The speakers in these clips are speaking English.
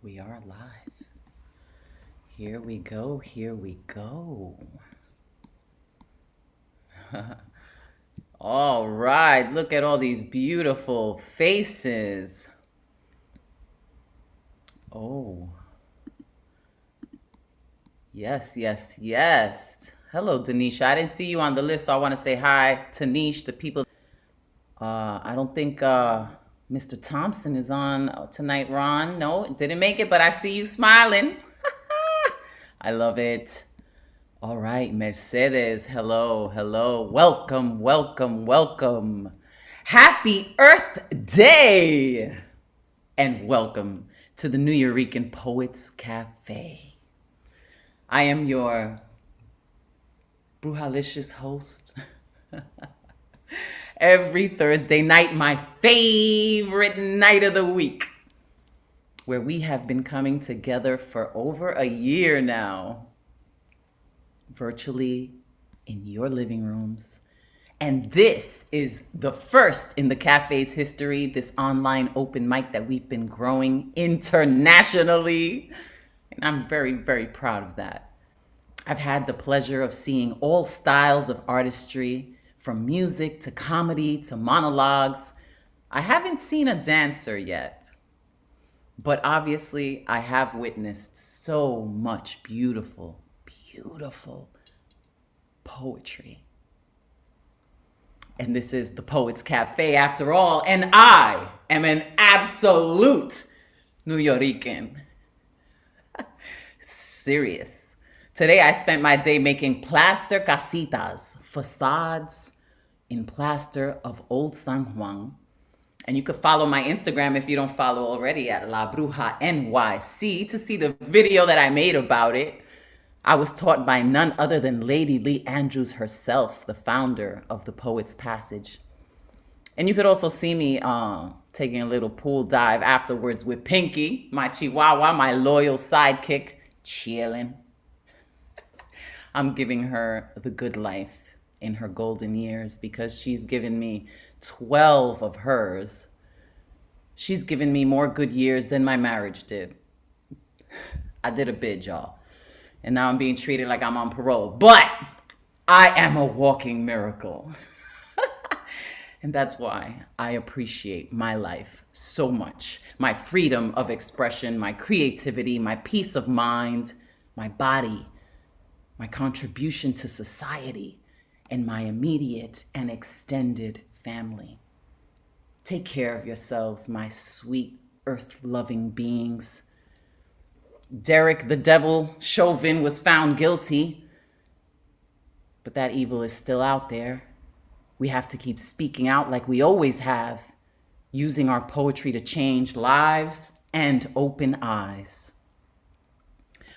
We are live. Here we go. Here we go. All right. Look at all these beautiful faces. Oh, yes, yes, yes. Hello, Denisha. I didn't see you on the list, so I want to say hi to Niche, the people. I don't think Mr. Thompson is on tonight, Ron. No, didn't make it, but I see you smiling. I love it. All right, Mercedes. Hello, hello. Welcome, welcome, welcome. Happy Earth Day! And welcome to the New Eurekan Poets Cafe. I am your Brujalicious host. Every Thursday night, my favorite night of the week, where we have been coming together for over a year now, virtually in your living rooms. And this is the first in the cafe's history, this online open mic that we've been growing internationally. And I'm very, very proud of that. I've had the pleasure of seeing all styles of artistry, from music to comedy to monologues. I haven't seen a dancer yet, but obviously I have witnessed so much beautiful, beautiful poetry. And this is the Poets Cafe after all, and I am an absolute New Yorican. Serious. Today I spent my day making plaster casitas, facades in plaster of Old San Juan. And you could follow my Instagram if you don't follow already at La Bruja NYC to see the video that I made about it. I was taught by none other than Lady Lee Andrews herself, the founder of the Poets Passage. And you could also see me taking a little pool dive afterwards with Pinky, my chihuahua, my loyal sidekick, chilling. I'm giving her the good life in her golden years because she's given me 12 of hers. She's given me more good years than my marriage did. I did a bid, y'all. And now I'm being treated like I'm on parole. But I am a walking miracle. And that's why I appreciate my life so much. My freedom of expression, my creativity, my peace of mind, my body, my contribution to society, and my immediate and extended family. Take care of yourselves, my sweet, earth-loving beings. Derek the Devil Chauvin was found guilty, but that evil is still out there. We have to keep speaking out like we always have, using our poetry to change lives and open eyes.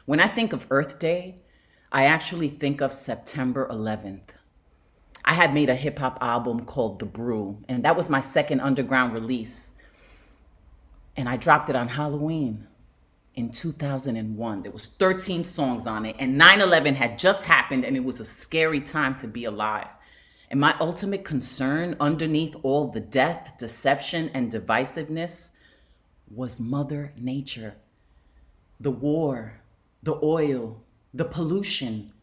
When I think of Earth Day, I actually think of September 11th. I had made a hip hop album called The Brew, and that was my second underground release. And I dropped it on Halloween in 2001. There was 13 songs on it, and 9/11 had just happened, and it was a scary time to be alive. And my ultimate concern underneath all the death, deception, and divisiveness was Mother Nature. The war, the oil, the pollution,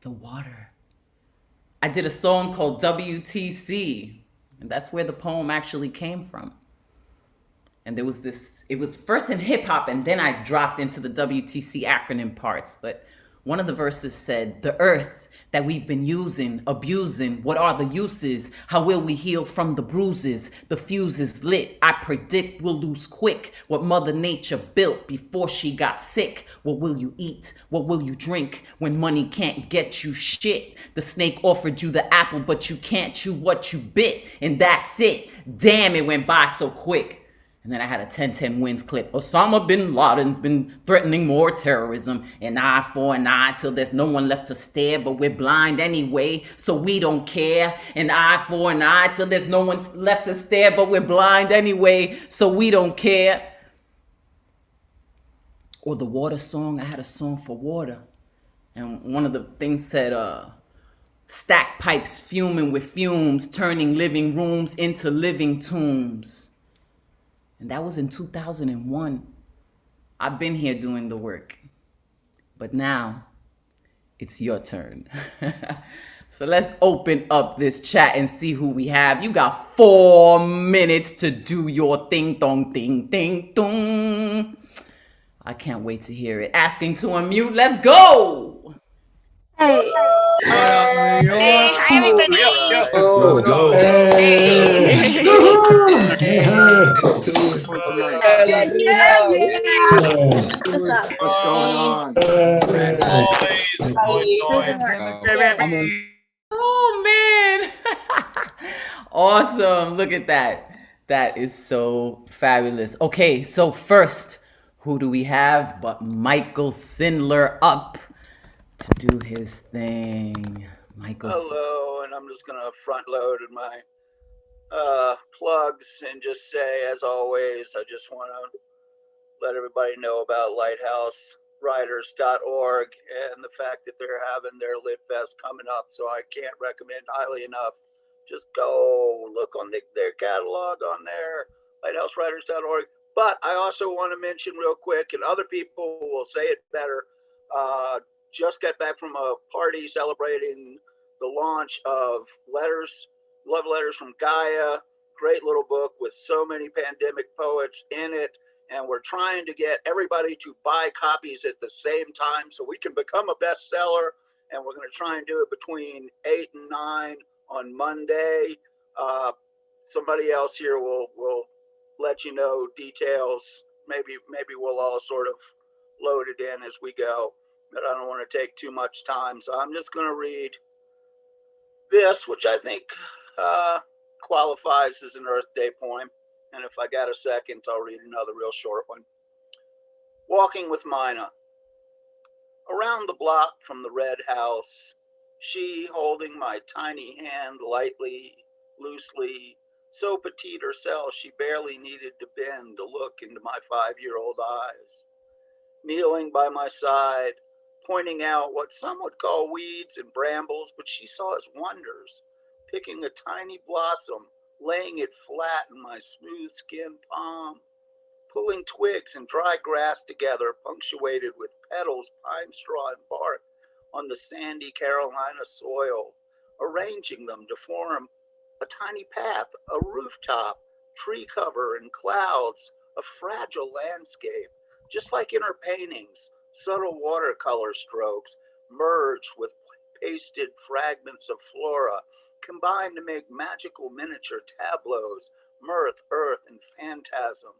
the water. I did a song called WTC, and that's where the poem actually came from. And there was this, it was first in hip hop, and then I dropped into the WTC acronym parts. But one of the verses said, the earth that we've been using, abusing, what are the uses? How will we heal from the bruises? The fuse is lit. I predict we'll lose quick what Mother Nature built before she got sick. What will you eat? What will you drink when money can't get you shit? The snake offered you the apple, but you can't chew what you bit. And that's it. Damn, it went by so quick. And then I had a 10-10 wins clip. Osama bin Laden's been threatening more terrorism. An eye for an eye till there's no one left to stare, but we're blind anyway, so we don't care. An eye for an eye till there's no one left to stare, but we're blind anyway, so we don't care. Or the water song, I had a song for water. And one of the things said, stack pipes fuming with fumes, turning living rooms into living tombs. And that was in 2001. I've been here doing the work, but now it's your turn. So let's open up this chat and see who we have. You got 4 minutes to do your thing, dong, ding, ding, dong. I can't wait to hear it. Asking to unmute. Let's go. Hey. Hey, hi everybody. Let's go. What's up? What's going on? Oh man. Awesome. Look at that. That is so fabulous. Okay, so first, who do we have but Michael Sindler up to do his thing? Michael. Hello, and I'm just gonna front load my plugs and just say, as always, I just want to let everybody know about LighthouseWriters.org and the fact that they're having their Lit Fest coming up. So I can't recommend highly enough. Just go look on their catalog on there, LighthouseWriters.org. But I also want to mention real quick, and other people will say it better. Just got back from a party celebrating the launch of Love Letters from Gaia. Great little book with so many pandemic poets in it. And we're trying to get everybody to buy copies at the same time so we can become a bestseller. And we're going to try and do it between 8 and 9 on Monday. Somebody else here will let you know details. Maybe we'll all sort of load it in as we go. But I don't want to take too much time. So I'm just going to read this, which I think qualifies as an Earth Day poem. And if I got a second, I'll read another real short one. Walking with Mina. Around the block from the red house, she holding my tiny hand lightly, loosely, so petite herself she barely needed to bend to look into my 5-year-old eyes. Kneeling by my side, pointing out what some would call weeds and brambles, but she saw as wonders, picking a tiny blossom, laying it flat in my smooth skinned palm, pulling twigs and dry grass together, punctuated with petals, pine straw, and bark on the sandy Carolina soil, arranging them to form a tiny path, a rooftop, tree cover, and clouds, a fragile landscape, just like in her paintings, subtle watercolor strokes merged with pasted fragments of flora, combined to make magical miniature tableaus, mirth, earth, and phantasm.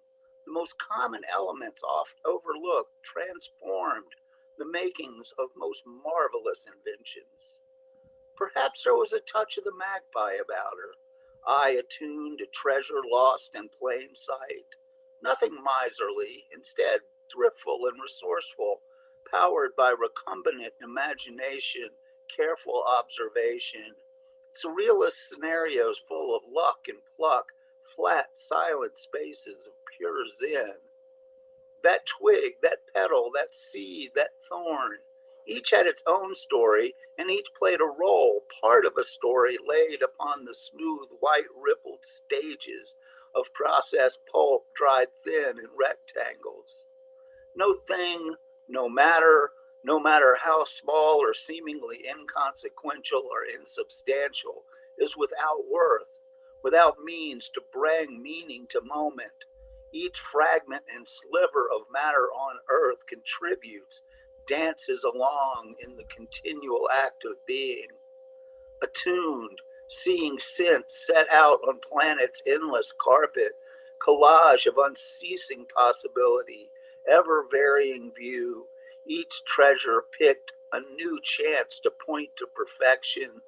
The most common elements oft overlooked, transformed, the makings of most marvelous inventions. Perhaps there was a touch of the magpie about her, eye attuned to treasure lost in plain sight. Nothing miserly, instead thriftful and resourceful, powered by recumbent imagination, careful observation, surrealist scenarios full of luck and pluck, flat, silent spaces of pure zen. That twig, that petal, that seed, that thorn, each had its own story, and each played a role, part of a story laid upon the smooth, white, rippled stages of processed pulp, dried thin in rectangles. No thing, no matter how small or seemingly inconsequential or insubstantial, is without worth, without means to bring meaning to moment. Each fragment and sliver of matter on earth contributes, dances along in the continual act of being. Attuned, seeing sense set out on planet's endless carpet, collage of unceasing possibility, ever varying view, each treasure picked a new chance to point to perfection.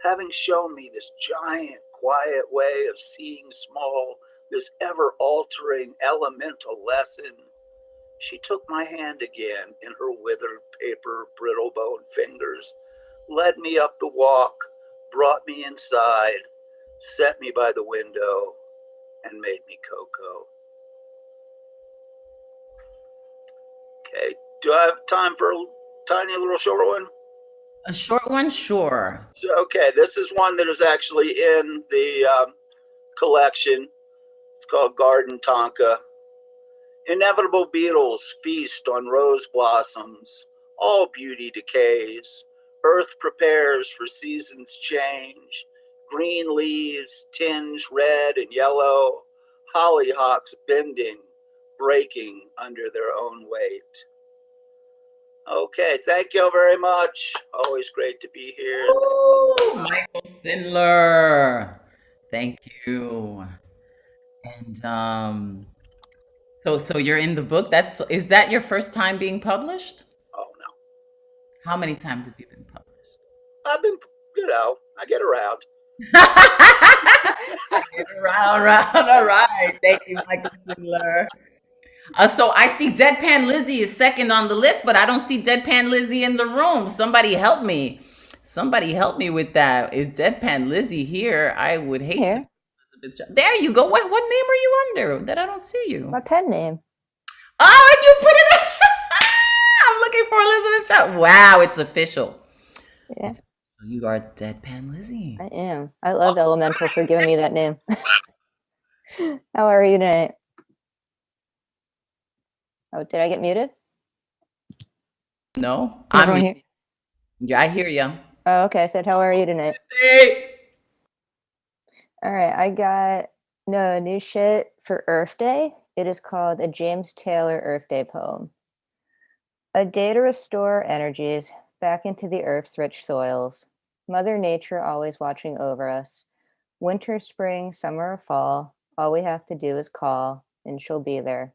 Having shown me this giant, quiet way of seeing small, this ever altering elemental lesson, she took my hand again in her withered paper, brittle bone fingers, led me up the walk, brought me inside, set me by the window, and made me cocoa. Okay, do I have time for a tiny little short one? A short one? Sure. So, okay, this is one that is actually in the collection. It's called Garden Tonka. Inevitable beetles feast on rose blossoms. All beauty decays. Earth prepares for seasons change. Green leaves tinge red and yellow. Hollyhocks bending, breaking under their own weight. Okay, thank you very much. Always great to be here. Ooh, Michael Sindler. Thank you. And so you're in the book. Is that your first time being published? Oh no, How many times have you been published? I've been, I get around. I get around. All right. Thank you, Michael Sindler. So I see Deadpan Lizzie is second on the list, but I don't see Deadpan Lizzie in the room. Somebody help me. Somebody help me with that. Is Deadpan Lizzie here? I would hate Here. to. There you go. What name are you under that I don't see you? My pen name. Oh, and you put it. I'm looking for Elizabeth Stroud. Wow, it's official. Yeah, You are Deadpan Lizzie. I am. I love Elemental for giving me that name. How are you tonight? Oh, did I get muted? No, Can everyone hear? Yeah, I hear you. Oh, okay. I said, how are you tonight? Hey. All right. I got new shit for Earth Day. It is called a James Taylor Earth Day poem. A day to restore energies back into the Earth's rich soils. Mother Nature always watching over us. Winter, spring, summer, or fall, all we have to do is call, and she'll be there.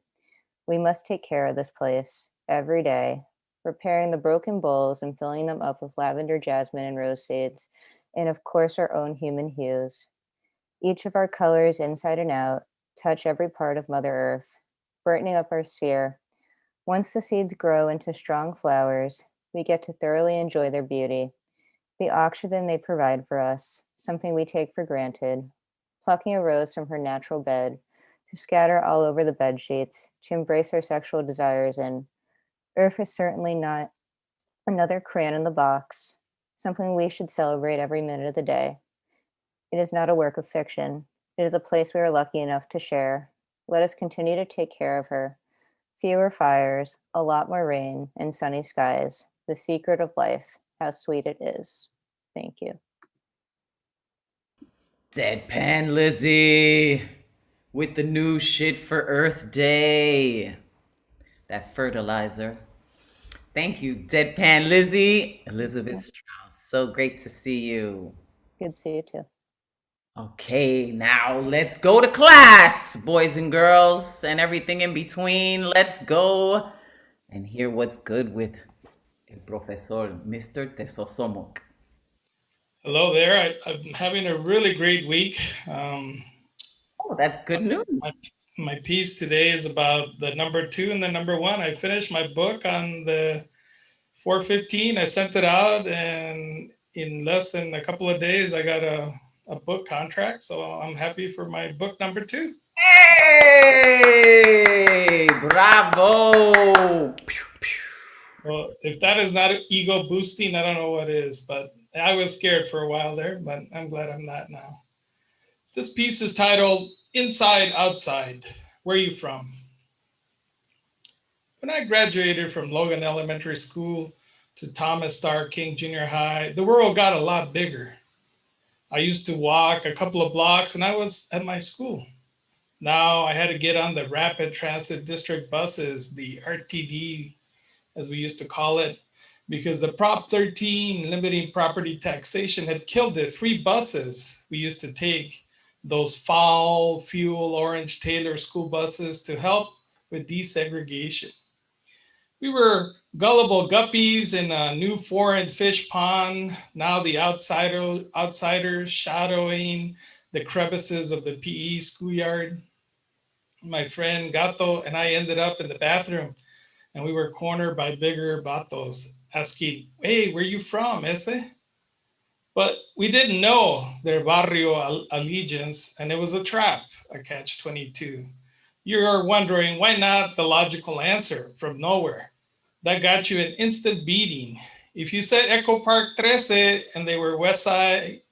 We must take care of this place every day, repairing the broken bowls and filling them up with lavender, jasmine, and rose seeds, and of course our own human hues. Each of our colors, inside and out, touch every part of Mother Earth, brightening up our sphere. Once the seeds grow into strong flowers, we get to thoroughly enjoy their beauty. The oxygen they provide for us, something we take for granted, plucking a rose from her natural bed, to scatter all over the bed sheets, to embrace our sexual desires in. Earth is certainly not another crayon in the box, something we should celebrate every minute of the day. It is not a work of fiction. It is a place we are lucky enough to share. Let us continue to take care of her. Fewer fires, a lot more rain, and sunny skies. The secret of life, how sweet it is. Thank you. Deadpan Lizzie with the new shit for Earth Day. That fertilizer. Thank you, Deadpan Lizzie. Elizabeth Strauss. So great to see you. Good to see you too. Okay, now let's go to class, boys and girls, and everything in between. Let's go and hear what's good with el profesor, Mr. Tesosomok. Hello there. I'm having a really great week. Oh, that's good news. My piece today is about the number 2 and the number 1. I finished my book on the 4/15. I sent it out, and in less than a couple of days, I got a book contract. So I'm happy for my book number 2. Hey, bravo. So if that is not ego boosting, I don't know what is, but I was scared for a while there, but I'm glad I'm not now. This piece is titled Inside Outside. Where are you from? When I graduated from Logan Elementary School to Thomas Starr King Junior High, the world got a lot bigger. I used to walk a couple of blocks and I was at my school. Now I had to get on the Rapid Transit District buses, the RTD, as we used to call it, because the Prop 13 limiting property taxation had killed the free buses we used to take, those foul, fuel, orange Taylor school buses to help with desegregation. We were gullible guppies in a new foreign fish pond, now the outsiders shadowing the crevices of the PE schoolyard. My friend Gato and I ended up in the bathroom, and we were cornered by bigger vatos asking, "Hey, where you from, ese?" But we didn't know their barrio allegiance, and it was a trap, a catch-22. You're wondering, why not the logical answer from nowhere? That got you an instant beating. If you said Echo Park 13 and they were West Side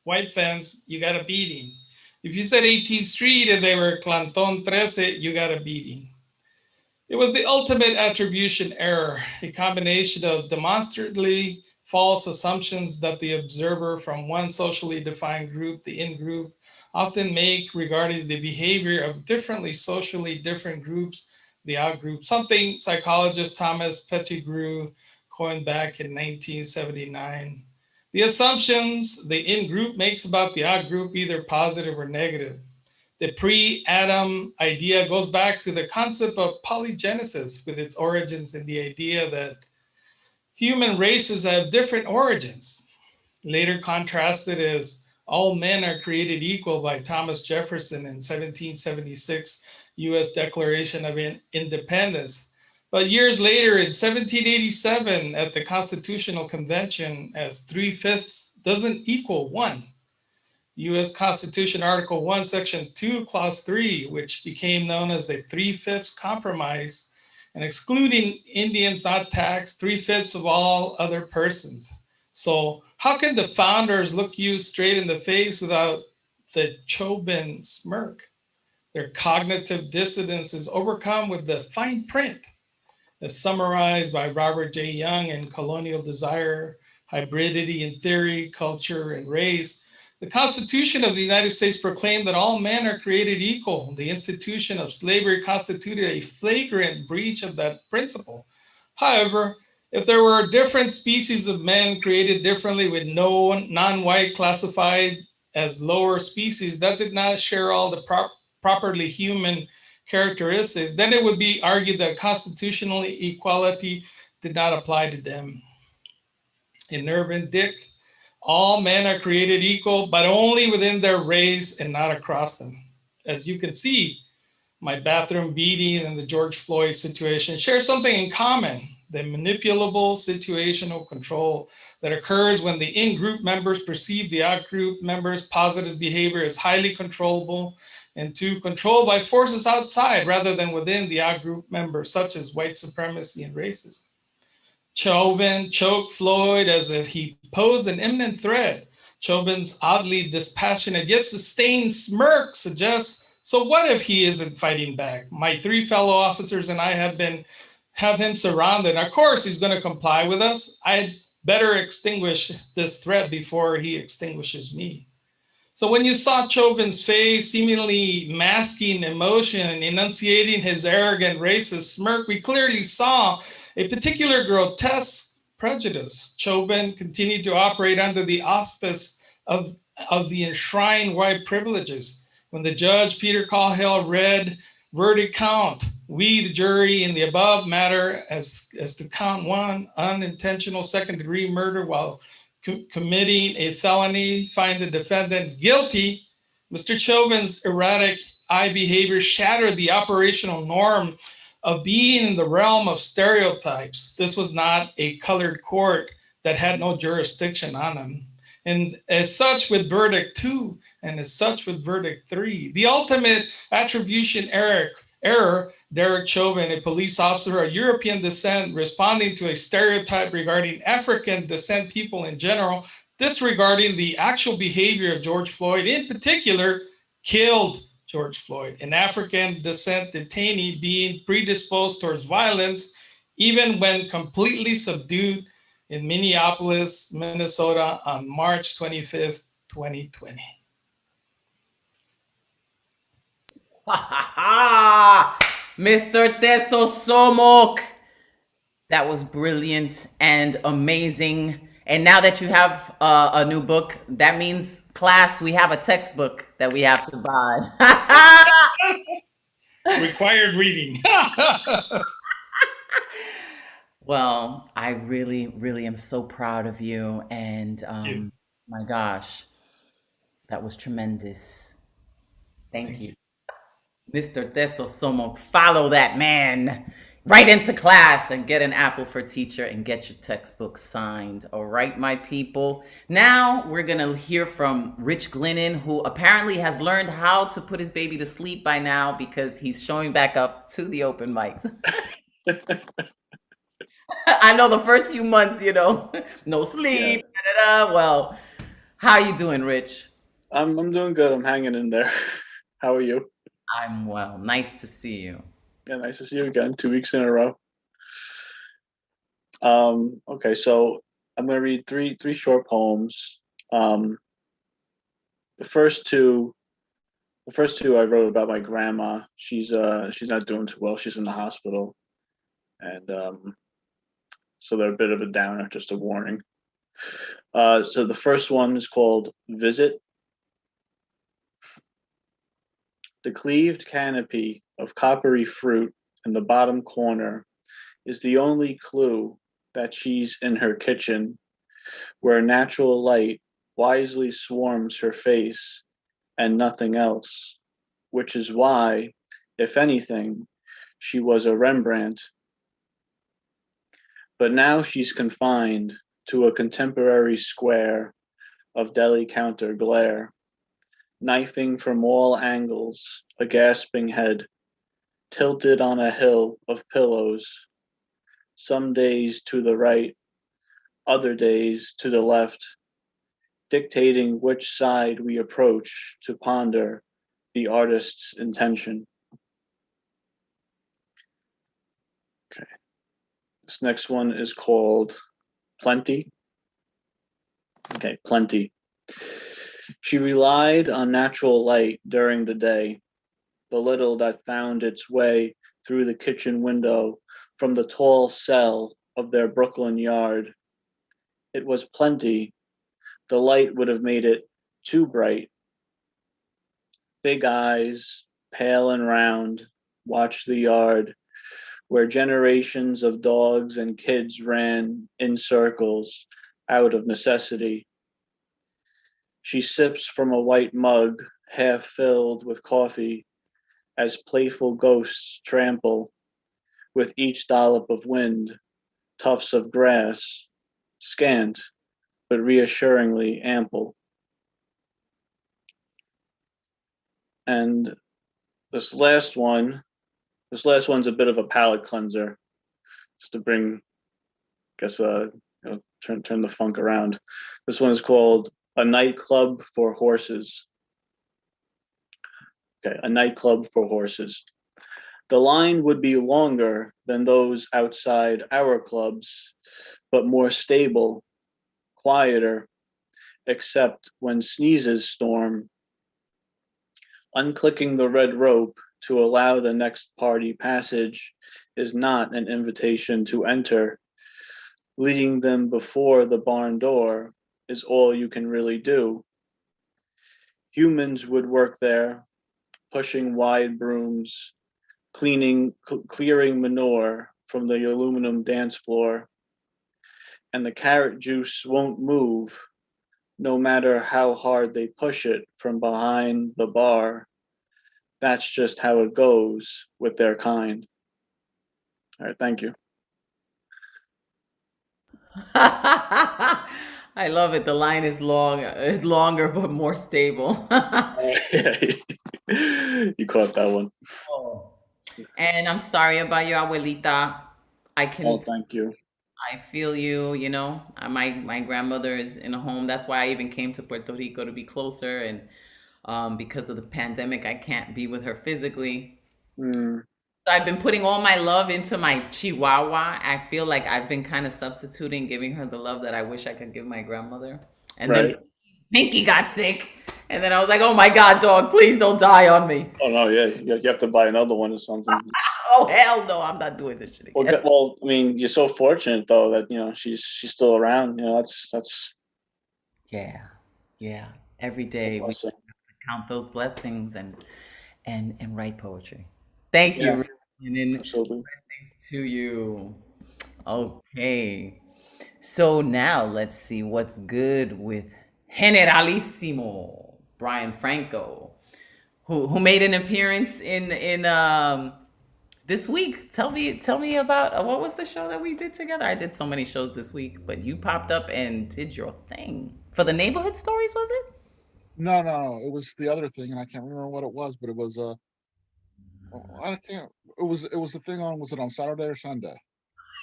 White Fence, you got a beating. If you said 18th Street and they were Clanton 13, you got a beating. It was the ultimate attribution error, a combination of demonstrably false assumptions that the observer from one socially defined group, the in group, often make regarding the behavior of differently socially different groups, the out group, something psychologist Thomas Pettigrew coined back in 1979. The assumptions the in group makes about the out group, either positive or negative. The pre Adam idea goes back to the concept of polygenesis, with its origins in the idea that human races have different origins, later contrasted as all men are created equal by Thomas Jefferson in 1776 US Declaration of Independence. But years later, in 1787, at the Constitutional Convention, as 3/5 doesn't equal one. U.S. Constitution, Article 1, Section 2, Clause 3, which became known as the 3/5 Compromise, and excluding Indians not taxed 3/5 of all other persons. So, how can the founders look you straight in the face without the Chobin smirk? Their cognitive dissonance is overcome with the fine print, as summarized by Robert J. Young in Colonial Desire, Hybridity in Theory, Culture, and Race. The Constitution of the United States proclaimed that all men are created equal. The institution of slavery constituted a flagrant breach of that principle. However, if there were different species of men created differently with no non-white classified as lower species that did not share all the properly human characteristics, then it would be argued that constitutional equality did not apply to them. In Irvin Dick, all men are created equal, but only within their race and not across them. As you can see, my bathroom beating and the George Floyd situation share something in common: the manipulable situational control that occurs when the in-group members perceive the out-group members' positive behavior as highly controllable and to control by forces outside rather than within the out-group members, such as white supremacy and racism. Chauvin choked Floyd as if he posed an imminent threat. Chauvin's oddly dispassionate yet sustained smirk suggests, so what if he isn't fighting back? My three fellow officers and I have him surrounded. Of course he's going to comply with us. I'd better extinguish this threat before he extinguishes me. So when you saw Chauvin's face, seemingly masking emotion, enunciating his arrogant racist smirk, we clearly saw a particular grotesque prejudice. Chauvin continued to operate under the auspice of the enshrined white privileges. When the judge, Peter Cahill, read verdict count, we, the jury, in the above matter as to count one, unintentional second-degree murder while committing a felony, find the defendant guilty. Mr. Chauvin's erratic eye behavior shattered the operational norm of being in the realm of stereotypes. This was not a colored court that had no jurisdiction on him. And as such with verdict 2, and as such with verdict 3, the ultimate attribution error, Derek Chauvin, a police officer of European descent, responding to a stereotype regarding African descent people in general, disregarding the actual behavior of George Floyd in particular, killed George Floyd, an African descent detainee being predisposed towards violence, even when completely subdued in Minneapolis, Minnesota on March 25th, 2020. Ha ha ha! Mr. Teso Somok. That was brilliant and amazing. And now that you have a new book, that means, class, we have a textbook that we have to buy. Required reading. Well, I really, really am so proud of you. And my gosh, that was tremendous. Thank you. Mr. Teso Somok, follow that man right into class and get an apple for teacher and get your textbook signed. All right, my people. Now we're going to hear from Rich Glennon, who apparently has learned how to put his baby to sleep by now because he's showing back up to the open mics. I know the first few months, no sleep. Yeah. Well, how you doing, Rich? I'm doing good. I'm hanging in there. How are you? I'm well. Nice to see you. Yeah, nice to see you again. 2 weeks in a row. Okay, so I'm gonna read three short poems. Um, the first two, I wrote about my grandma. She's not doing too well. She's in the hospital, and so they're a bit of a downer. Just a warning. So the first one is called "Visit." The cleaved canopy of coppery fruit in the bottom corner is the only clue that she's in her kitchen, where natural light wisely swarms her face and nothing else, which is why, if anything, she was a Rembrandt. But now she's confined to a contemporary square of deli counter glare, knifing from all angles a gasping head, tilted on a hill of pillows, some days to the right, other days to the left, dictating which side we approach to ponder the artist's intention. Okay. This next one is called Plenty. Okay, Plenty. She relied on natural light during the day, the little that found its way through the kitchen window from the tall cell of their Brooklyn yard. It was plenty. The light would have made it too bright. Big eyes, pale and round, watched the yard where generations of dogs and kids ran in circles out of necessity. She sips from a white mug half filled with coffee as playful ghosts trample with each dollop of wind, tufts of grass, scant but reassuringly ample. And this last one's a bit of a palate cleanser, just to bring, I guess, turn the funk around. This one is called "A Nightclub for Horses." Okay, a nightclub for horses. The line would be longer than those outside our clubs, but more stable, quieter, except when sneezes storm. Unclicking the red rope to allow the next party passage is not an invitation to enter. Leading them before the barn door is all you can really do. Humans would work there, pushing wide brooms, clearing manure from the aluminum dance floor, and the carrot juice won't move, no matter how hard they push it from behind the bar. That's just how it goes with their kind. All right, thank you. I love it. The line is longer but more stable. You caught that one. Oh. And I'm sorry about your abuelita. I Oh, can thank you. I feel you, you know. My grandmother is in a home. That's why I even came to Puerto Rico to be closer, and because of the pandemic, I can't be with her physically. Mm, So I've been putting all my love into my Chihuahua. I feel like I've been kind of substituting, giving her the love that I wish I could give my grandmother. And then right. Pinky got sick, and then I was like, "Oh my God, dog, please don't die on me." Oh no, yeah, you have to buy another one or something. Oh hell no, I'm not doing this shit Well, again. well, I mean, you're so fortunate though that she's still around. That's Yeah, yeah. Every a day we blessing. count those blessings and write poetry. Thank Yeah, you, and then absolutely. blessings to you. Okay, so now let's see what's good with Generalissimo Brian Franco, who made an appearance in this week. Tell me about what was the show that we did together? I did so many shows this week, but you popped up and did your thing for the neighborhood stories, was it? No. It was the other thing, and I can't remember what it was, but it was I can't. It was the thing on. Was it on Saturday or Sunday?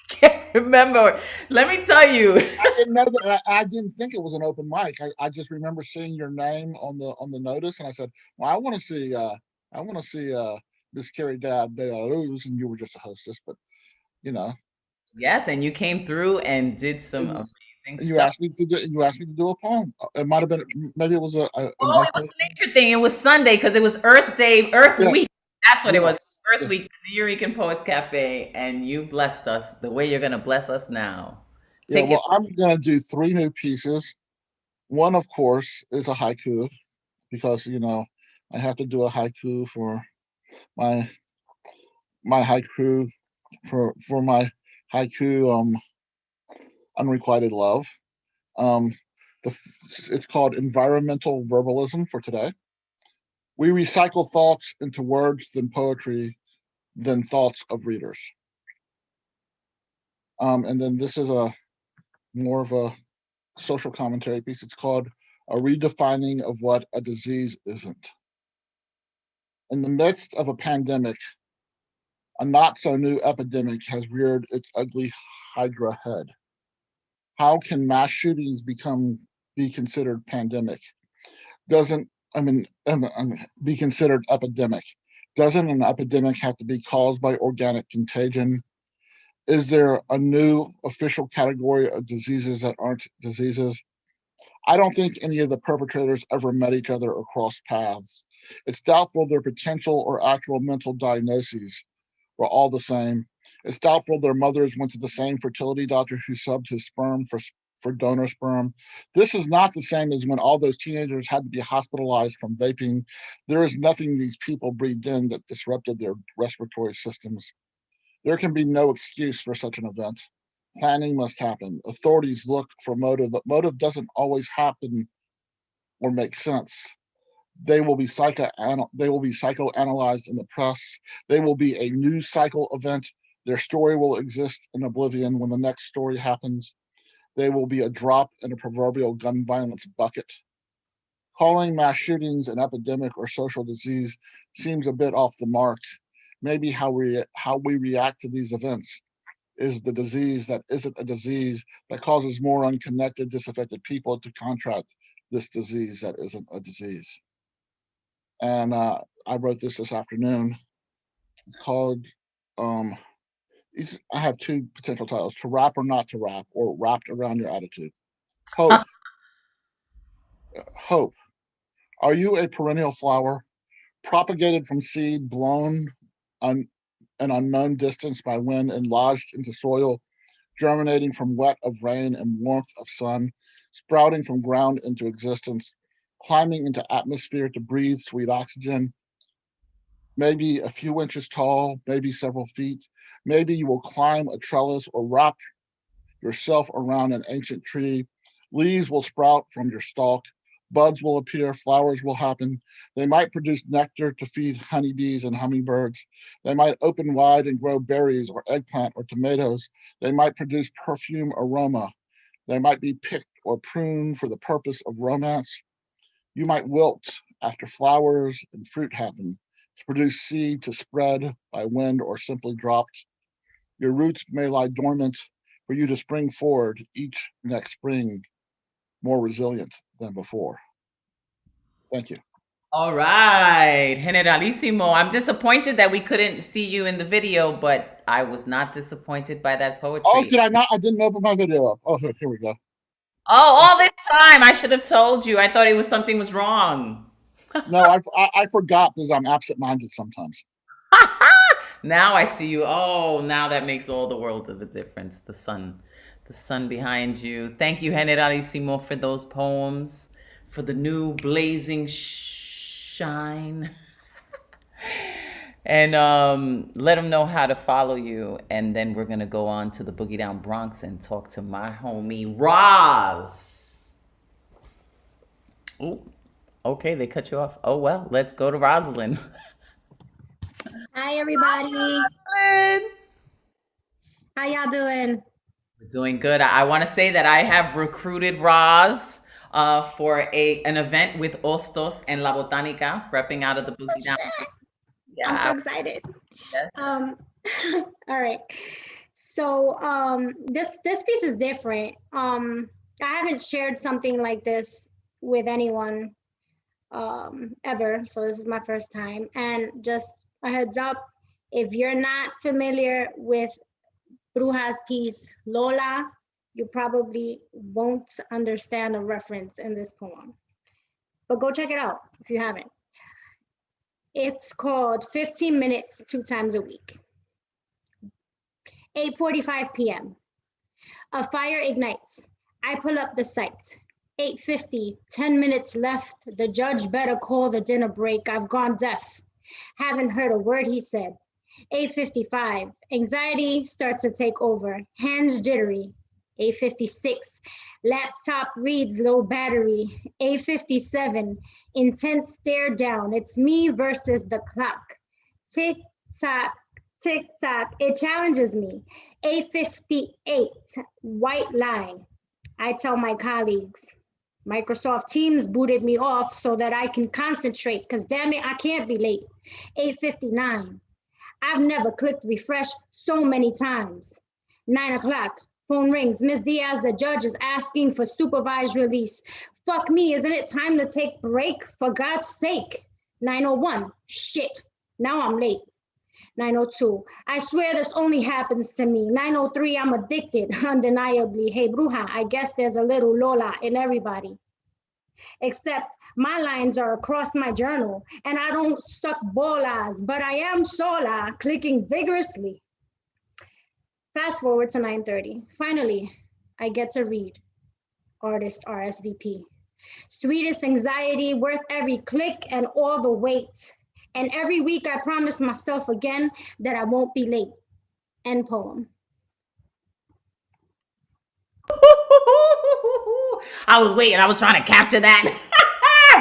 Can't remember. Let me tell you. I didn't know that. I didn't think it was an open mic. I just remember seeing your name on the notice, and I said, "Well, I want to see. I want to see Miss Carrie Dad de la Luz, and you were just a hostess, but you know. Yes, and you came through and did some And amazing you stuff. asked me to do. You asked me to do a poem. It might have been. Maybe it was an Oh, Earth it was Day. a nature thing. It was Sunday because it was Earth Day, Earth Yeah. Week. That's what it was. Yes. Earth Week, the Eureka Poets Cafe, and you blessed us the way you're gonna bless us now. Yeah. Take it. Well, I'm gonna do 3 new pieces. One, of course, is a haiku because I have to do a haiku for my my haiku for my haiku unrequited love. Um, it's called environmental verbalism for today. We recycle thoughts into words, then poetry, then thoughts of readers. And then this is a more of a social commentary piece. It's called A Redefining of What a Disease Isn't. In the midst of a pandemic, a not so new epidemic has reared its ugly hydra head. How can mass shootings be considered pandemic? Doesn't be considered epidemic? Doesn't an epidemic have to be caused by organic contagion? Is there a new official category of diseases that aren't diseases? I don't think any of the perpetrators ever met each other or crossed paths. It's doubtful their potential or actual mental diagnoses were all the same. It's doubtful their mothers went to the same fertility doctor who subbed his sperm for donor sperm. This is not the same as when all those teenagers had to be hospitalized from vaping. There is nothing these people breathed in that disrupted their respiratory systems. There can be no excuse for such an event. Planning must happen. Authorities look for motive, but motive doesn't always happen or make sense. They will be psychoanalyzed in the press. They will be a news cycle event. Their story will exist in oblivion when the next story happens. They will be a drop in a proverbial gun violence bucket. Calling mass shootings an epidemic or social disease seems a bit off the mark. Maybe how we react to these events is the disease that isn't a disease that causes more unconnected, disaffected people to contract this disease that isn't a disease. And I wrote this afternoon. It's called, I have 2 potential titles: To Rap or Not to Rap, or Wrapped Around Your Attitude. Hope. Hope. Are you a perennial flower, propagated from seed, blown an unknown distance by wind and lodged into soil, germinating from wet of rain and warmth of sun, sprouting from ground into existence, climbing into atmosphere to breathe sweet oxygen, maybe a few inches tall, maybe several feet. Maybe you will climb a trellis or wrap yourself around an ancient tree. Leaves will sprout from your stalk. Buds will appear, flowers will happen. They might produce nectar to feed honeybees and hummingbirds. They might open wide and grow berries or eggplant or tomatoes. They might produce perfume aroma. They might be picked or pruned for the purpose of romance. You might wilt after flowers and fruit happen, to produce seed to spread by wind or simply dropped. Your roots may lie dormant for you to spring forward each next spring, more resilient than before. Thank you. All right, Generalissimo. I'm disappointed that we couldn't see you in the video, but I was not disappointed by that Oh, poetry. did I not? I didn't open my video up. Oh, here we go. Oh, all this time I should have told you. I thought it was something was wrong. No, I forgot because I'm absent-minded sometimes. Now I see you. Oh, now that makes all the world of a difference. The sun behind you. Thank you, Generalissimo, for those poems, for the new blazing shine. And let them know how to follow you. And then we're going to go on to the Boogie Down Bronx and talk to my homie, Roz. Ooh, okay, they cut you off. Oh, well, let's go to Rosalind. Hi, everybody. Rosalind. How y'all doing? We're doing good. I want to say that I have recruited Roz for an event with Ostos and La Botanica, repping out of the Boogie Down. Yeah. I'm so excited. Yes. All right. So this piece is different. I haven't shared something like this with anyone ever. So this is my first time. And just a heads up, if you're not familiar with Bruja's piece, Lola, you probably won't understand a reference in this poem. But go check it out if you haven't. It's called 15 Minutes 2 times a week. 8:45 p.m. A fire ignites. I pull up the site. 8:50, 10 minutes left. The judge better call the dinner break. I've gone deaf. Haven't heard a word he said. 8:55, anxiety starts to take over. Hands jittery. 8:56, laptop reads low battery. 8:57, intense stare down. It's me versus the clock. Tick tock, tick tock. It challenges me. 8:58, white lie. I tell my colleagues, Microsoft Teams booted me off so that I can concentrate, because damn it, I can't be late. 8:59. I've never clicked refresh so many times. 9 o'clock, phone rings. Ms. Diaz, the judge, is asking for supervised release. Fuck me, isn't it time to take break? For God's sake. 9:01, shit, now I'm late. 9:02, I swear this only happens to me. 9:03, I'm addicted, undeniably. Hey, Bruja, I guess there's a little Lola in everybody. Except my lines are across my journal, and I don't suck bolas, but I am sola, clicking vigorously. Fast forward to 9:30. Finally, I get to read Artist RSVP. Sweetest anxiety, worth every click and all the wait. And every week I promise myself again that I won't be late. End poem. I was waiting. I was trying to capture that.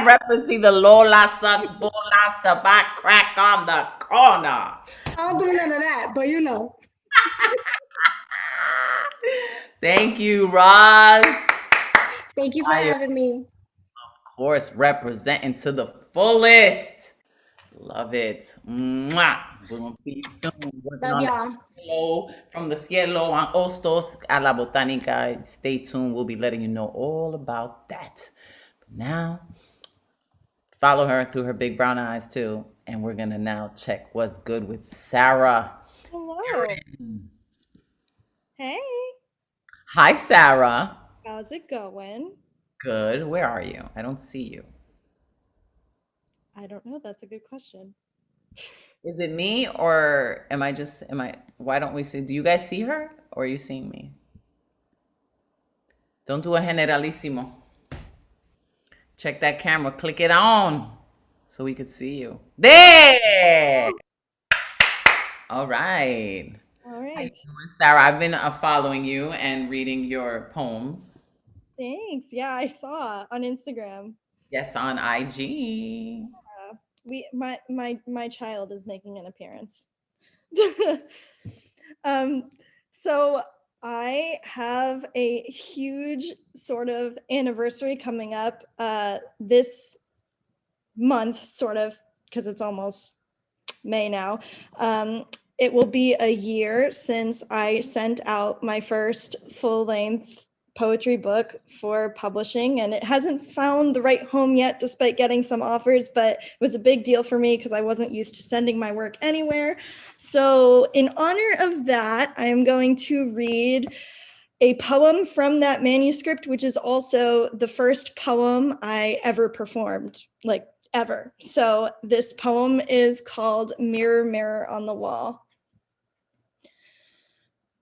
Referencing the Lola sucks bolas to back crack on the corner. I don't do none of that, but you know. Thank you, Roz. Thank you for having me. Of course, representing to the fullest. Love it. Mwah. We're going to see you soon. Working Love on y'all. that cielo, from the cielo on Ostos a la Botánica. Stay tuned. We'll be letting you know all about that. But now, follow her through her big brown eyes too. And we're going to now check what's good with Sarah. Hello. Hey, Hi, Sarah. how's it going? Good. Where are you? I don't see you. I don't know. That's a good question. Is it me or why don't we see? Do you guys see her or are you seeing me? Don't do a generalissimo. Check that camera. Click it on so we could see you. There. All right. All How you right. doing, Sarah? I've been following you and reading your poems. Thanks. Yeah, I saw on Instagram. Yes, on IG. My child is making an appearance. So I have a huge sort of anniversary coming up this month, sort of, because it's almost May now. It will be a year since I sent out my first full-length poetry book for publishing, and it hasn't found the right home yet, despite getting some offers, but it was a big deal for me because I wasn't used to sending my work anywhere. So in honor of that, I am going to read a poem from that manuscript, which is also the first poem I ever performed, like ever. So this poem is called Mirror, Mirror on the Wall.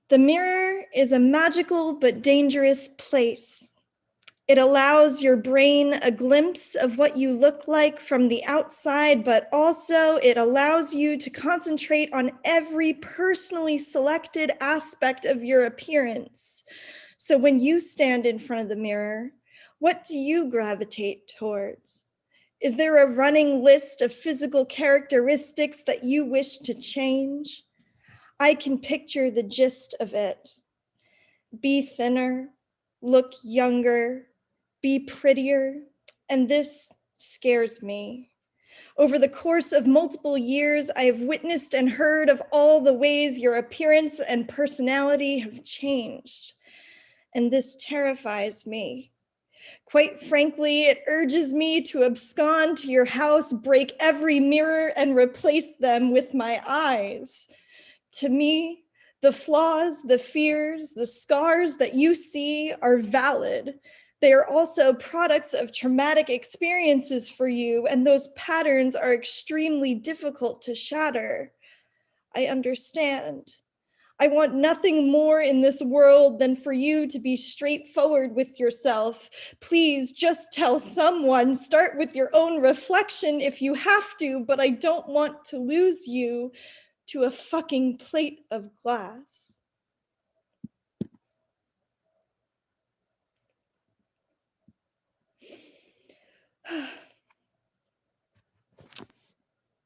The mirror is a magical but dangerous place. It allows your brain a glimpse of what you look like from the outside, but also it allows you to concentrate on every personally selected aspect of your appearance. So when you stand in front of the mirror, what do you gravitate towards? Is there a running list of physical characteristics that you wish to change? I can picture the gist of it. Be thinner, look younger, be prettier, and this scares me. Over the course of multiple years, I have witnessed and heard of all the ways your appearance and personality have changed, and this terrifies me. Quite frankly, it urges me to abscond to your house, break every mirror, and replace them with my eyes. To me, the flaws, the fears, the scars that you see are valid. They are also products of traumatic experiences for you, and those patterns are extremely difficult to shatter. I understand. I want nothing more in this world than for you to be straightforward with yourself. Please just tell someone, start with your own reflection if you have to, but I don't want to lose you to a fucking plate of glass.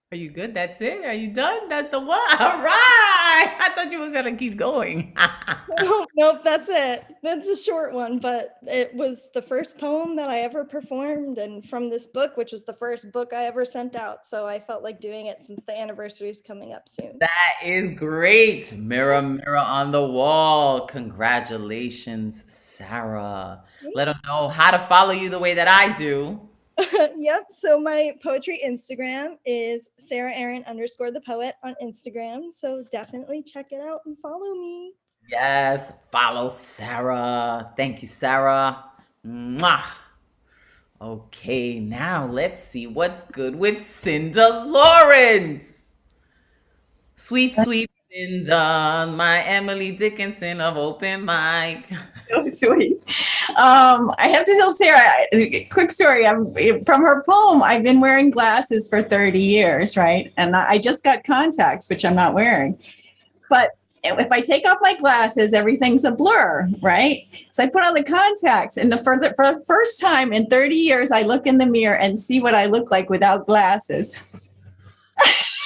Are you good? That's it? Are you done? That's the one? All right. I thought you were going to keep going. Nope, that's it. That's a short one, but it was the first poem that I ever performed, and from this book, which was the first book I ever sent out. So I felt like doing it since the anniversary is coming up soon. That is great. Mirror, mirror on the wall. Congratulations, Sarah. Let them know how to follow you the way that I do. Yep. So my poetry Instagram is Sarah_the poet on Instagram. So definitely check it out and follow me. Yes, follow Sarah. Thank you, Sarah. Mwah. Okay, now let's see what's good with Cinda Lawrence. Sweet, sweet Cinda, my Emily Dickinson of open mic. So sweet. I have to tell Sarah a quick story. From her poem, I've been wearing glasses for 30 years, right? And I just got contacts, which I'm not wearing. But if I take off my glasses, everything's a blur, right? So I put on the contacts, and for the first time in 30 years, I look in the mirror and see what I look like without glasses.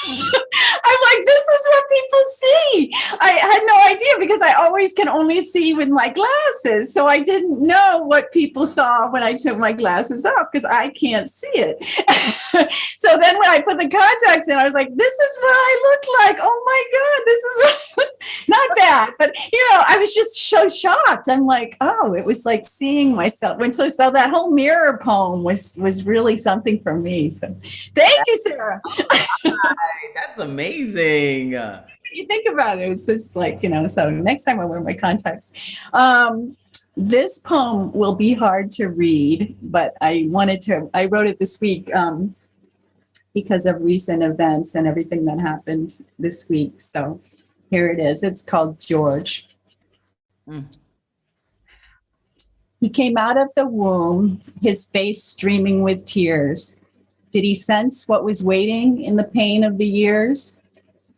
I'm like, this is what people see. I had no idea because I always can only see with my glasses. So I didn't know what people saw when I took my glasses off because I can't see it. So then when I put the contacts in, I was like, this is what I look like. Oh my God, this is what, not bad. But, I was just so shocked. I'm like, oh, it was like seeing myself. So that whole mirror poem was really something for me. So thank you, Sarah. That's amazing. You think about it, it's just like, so next time I wear my contacts. This poem will be hard to read, but I wrote it this week because of recent events and everything that happened this week. So here it is. It's called George. He came out of the womb, his face streaming with tears. Did he sense what was waiting in the pain of the years?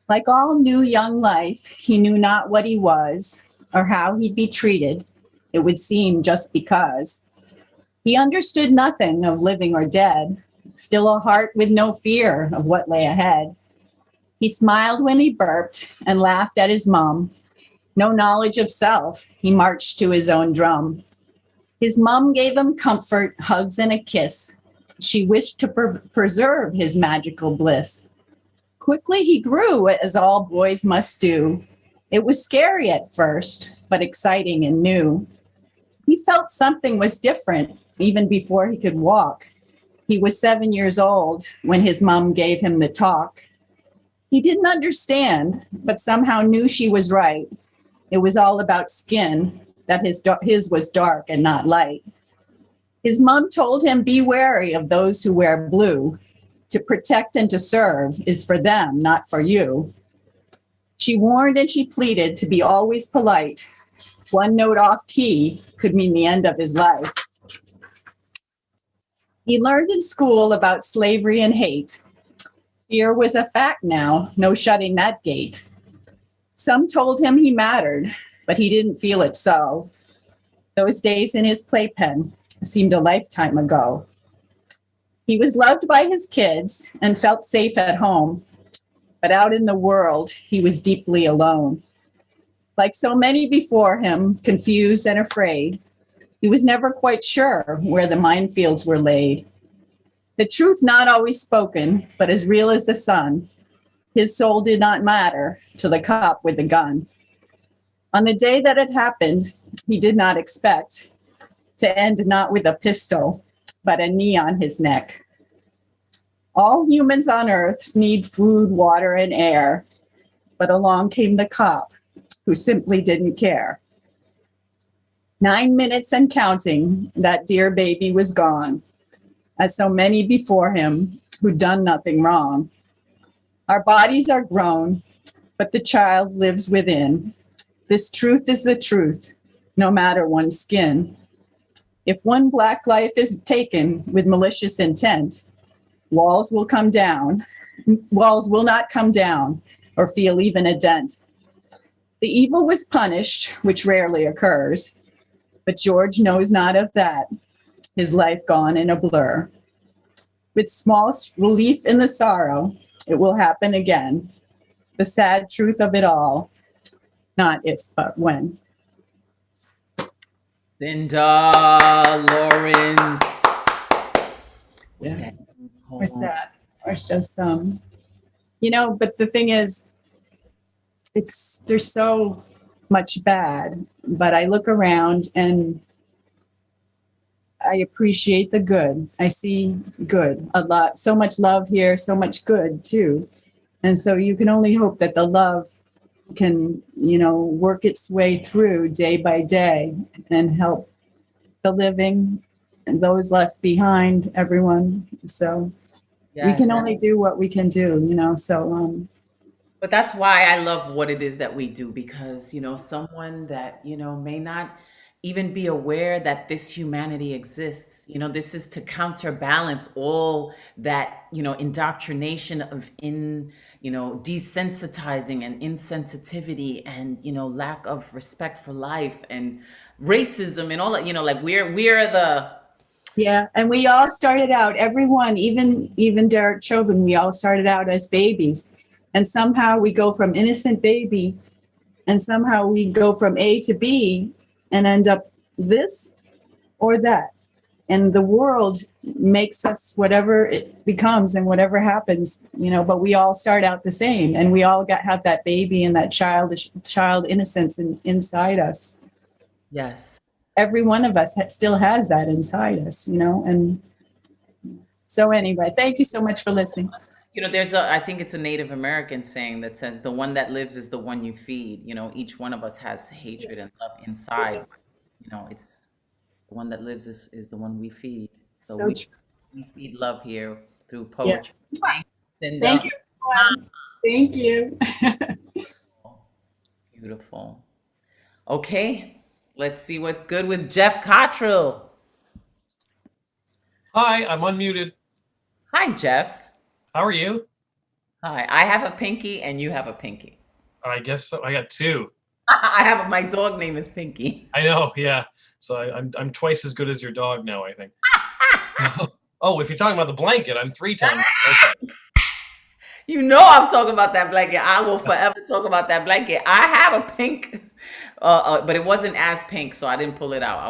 Like all new young life, he knew not what he was or how he'd be treated, it would seem just because. He understood nothing of living or dead, still a heart with no fear of what lay ahead. He smiled when he burped and laughed at his mom. No knowledge of self, he marched to his own drum. His mom gave him comfort, hugs, and a kiss. She wished to preserve his magical bliss. Quickly he grew, as all boys must do. It was scary at first, but exciting and new. He felt something was different even before he could walk. He was 7 years old when his mom gave him the talk. He didn't understand, but somehow knew she was right. It was all about skin, that his was dark and not light. His mom told him, be wary of those who wear blue. To protect and to serve is for them, not for you. She warned and she pleaded to be always polite. One note off key could mean the end of his life. He learned in school about slavery and hate. Fear was a fact now, no shutting that gate. Some told him he mattered, but he didn't feel it so. Those days in his playpen seemed a lifetime ago. He was loved by his kids and felt safe at home, but out in the world, he was deeply alone. Like so many before him, confused and afraid, he was never quite sure where the minefields were laid. The truth not always spoken, but as real as the sun, his soul did not matter to the cop with the gun. On the day that it happened, he did not expect. to end not with a pistol, but a knee on his neck. All humans on Earth need food, water, and air, but along came the cop who simply didn't care. 9 minutes and counting, that dear baby was gone, as so many before him who'd done nothing wrong. Our bodies are grown, but the child lives within. This truth is the truth, no matter one's skin. If one Black life is taken with malicious intent, walls will come down. Walls will not come down or feel even a dent. The evil was punished, which rarely occurs, but George knows not of that, his life gone in a blur. With small relief in the sorrow, it will happen again. The sad truth of it all, not if, but when. Linda Lawrence. Yeah. Or sad, or it's just, but the thing is, there's so much bad, but I look around and I appreciate the good. I see good a lot, so much love here, so much good too. And so you can only hope that the love can, work its way through day by day and help the living and those left behind, everyone. So we can only do what we can do, But that's why I love what it is that we do, because, someone that, may not even be aware that this humanity exists, this is to counterbalance all that, indoctrination of desensitizing and insensitivity and, lack of respect for life and racism and all that, like we're the. Yeah, and we all started out, everyone, even Derek Chauvin, we all started out as babies. And somehow we go from innocent baby and somehow we go from A to B and end up this or that. And the world makes us whatever it becomes and whatever happens, but we all start out the same and we all have that baby and that child innocence inside us. Yes. Every one of us still has that inside us, and so anyway, thank you so much for listening. I think it's a Native American saying that says the one that lives is the one you feed. Each one of us has hatred and love inside. It's the one that lives is the one we feed. So we feed love here through poetry. Yeah. Thank you. Thank you. Beautiful. Okay, let's see what's good with Jeff Cartrill. Hi, I'm unmuted. Hi, Jeff. How are you? Hi, I have a Pinky and you have a Pinky. I guess so. I got two. My dog name is Pinky. I know, yeah. So I'm twice as good as your dog now, I think. Oh, if you're talking about the blanket, I'm 3 times. Okay. I'm talking about that blanket. I will forever talk about that blanket. I have a pink, but it wasn't as pink, so I didn't pull it out. I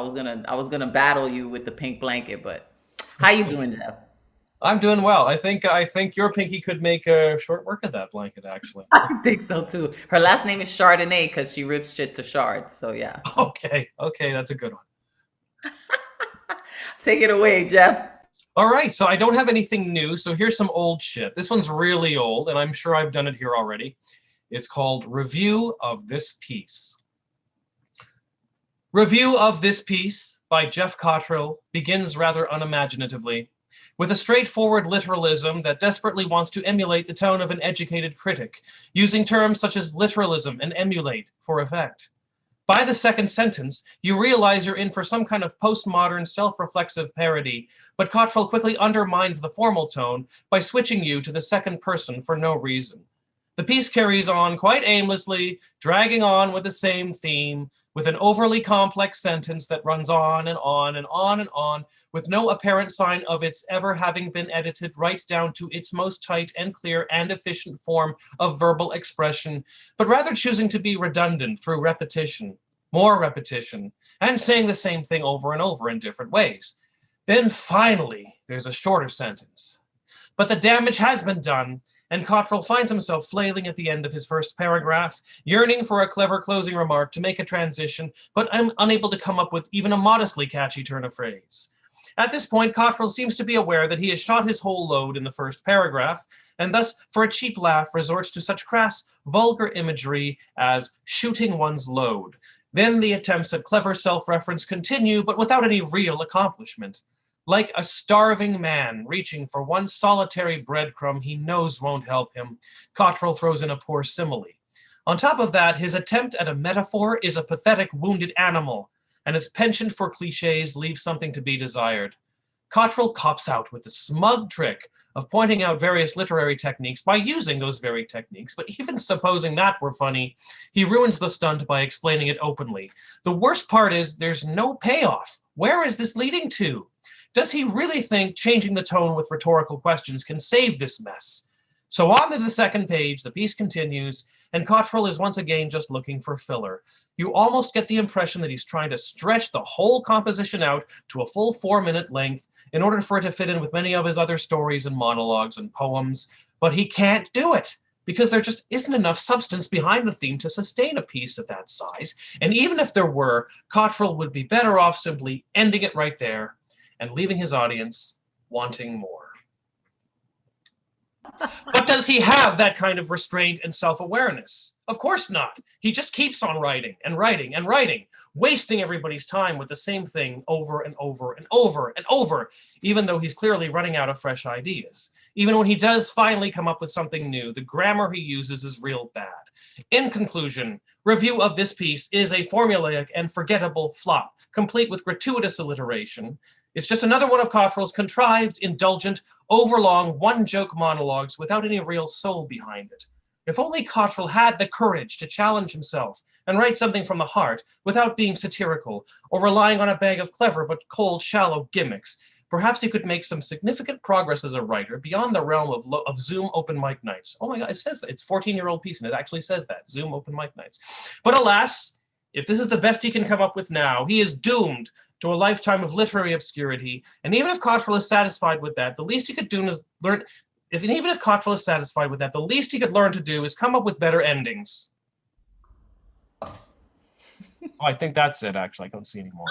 was gonna battle you with the pink blanket, but how you doing, Jeff? I'm doing well. I think your Pinky could make a short work of that blanket, actually. I think so too. Her last name is Chardonnay because she rips shit to shards. So yeah. Okay, that's a good one. Take it away, Jeff. All right, so I don't have anything new, so here's some old shit. This one's really old, and I'm sure I've done it here already. It's called Review of This Piece. Review of This Piece by Jeff Cartrill begins rather unimaginatively, with a straightforward literalism that desperately wants to emulate the tone of an educated critic, using terms such as literalism and emulate for effect. By the second sentence, you realize you're in for some kind of postmodern self-reflexive parody, but Cartrill quickly undermines the formal tone by switching you to the second person for no reason. The piece carries on quite aimlessly, dragging on with the same theme, with an overly complex sentence that runs on and on and on and on, with no apparent sign of its ever having been edited right down to its most tight and clear and efficient form of verbal expression, but rather choosing to be redundant through repetition, more repetition, and saying the same thing over and over in different ways. Then finally, there's a shorter sentence. But the damage has been done, and Cartrill finds himself flailing at the end of his first paragraph, yearning for a clever closing remark to make a transition, but unable to come up with even a modestly catchy turn of phrase. At this point, Cartrill seems to be aware that he has shot his whole load in the first paragraph, and thus, for a cheap laugh, resorts to such crass, vulgar imagery as shooting one's load. Then the attempts at clever self-reference continue, but without any real accomplishment. Like a starving man reaching for one solitary breadcrumb he knows won't help him, Cartrill throws in a poor simile. On top of that, his attempt at a metaphor is a pathetic wounded animal, and his penchant for cliches leaves something to be desired. Cartrill cops out with the smug trick of pointing out various literary techniques by using those very techniques, but even supposing that were funny, he ruins the stunt by explaining it openly. The worst part is there's no payoff. Where is this leading to? Does he really think changing the tone with rhetorical questions can save this mess? So on to the second page, the piece continues, and Cartrill is once again just looking for filler. You almost get the impression that he's trying to stretch the whole composition out to a full 4-minute length in order for it to fit in with many of his other stories and monologues and poems, but he can't do it because there just isn't enough substance behind the theme to sustain a piece of that size. And even if there were, Cartrill would be better off simply ending it right there and leaving his audience wanting more. But does he have that kind of restraint and self-awareness? Of course not. He just keeps on writing and writing and writing, wasting everybody's time with the same thing over and over and over and over, even though he's clearly running out of fresh ideas. Even when he does finally come up with something new, the grammar he uses is real bad. In conclusion, review of this piece is a formulaic and forgettable flop, complete with gratuitous alliteration. It's just another one of Cartrill's contrived, indulgent, overlong, one-joke monologues without any real soul behind it. If only Cartrill had the courage to challenge himself and write something from the heart without being satirical or relying on a bag of clever but cold, shallow gimmicks, perhaps he could make some significant progress as a writer beyond the realm of Zoom open mic nights. Oh my God, it says that. It's a 14-year-old piece, and it actually says that, Zoom open mic nights. But alas, if this is the best he can come up with now, he is doomed to a lifetime of literary obscurity. And even if Cartrill is satisfied with that, the least he could do is learn. Even if Cartrill is satisfied with that, the least he could learn to do is come up with better endings. Oh, I think that's it, actually. I don't see any more.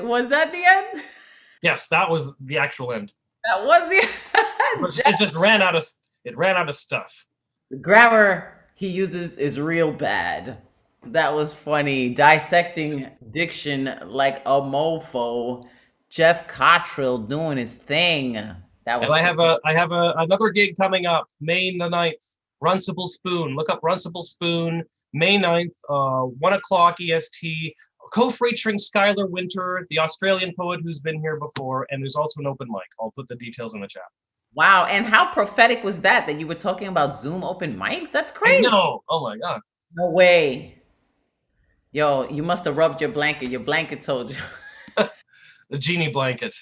Was that the end? Yes, that was the actual end. That was the It just ran out of stuff. The grammar he uses is real bad. That was funny. Dissecting diction like a mofo. Jeff Cartrill doing his thing. That was. And I have another gig coming up, May the 9th. Runcible Spoon. Look up Runcible Spoon. May 9th, 1 o'clock EST. Co-featuring Skylar Winter, the Australian poet who's been here before, and there's also an open mic. I'll put the details in the chat. Wow, and how prophetic was that you were talking about Zoom open mics? That's crazy. I know. Oh my God. No way. Yo, you must have rubbed your blanket. Your blanket told you. The genie blanket.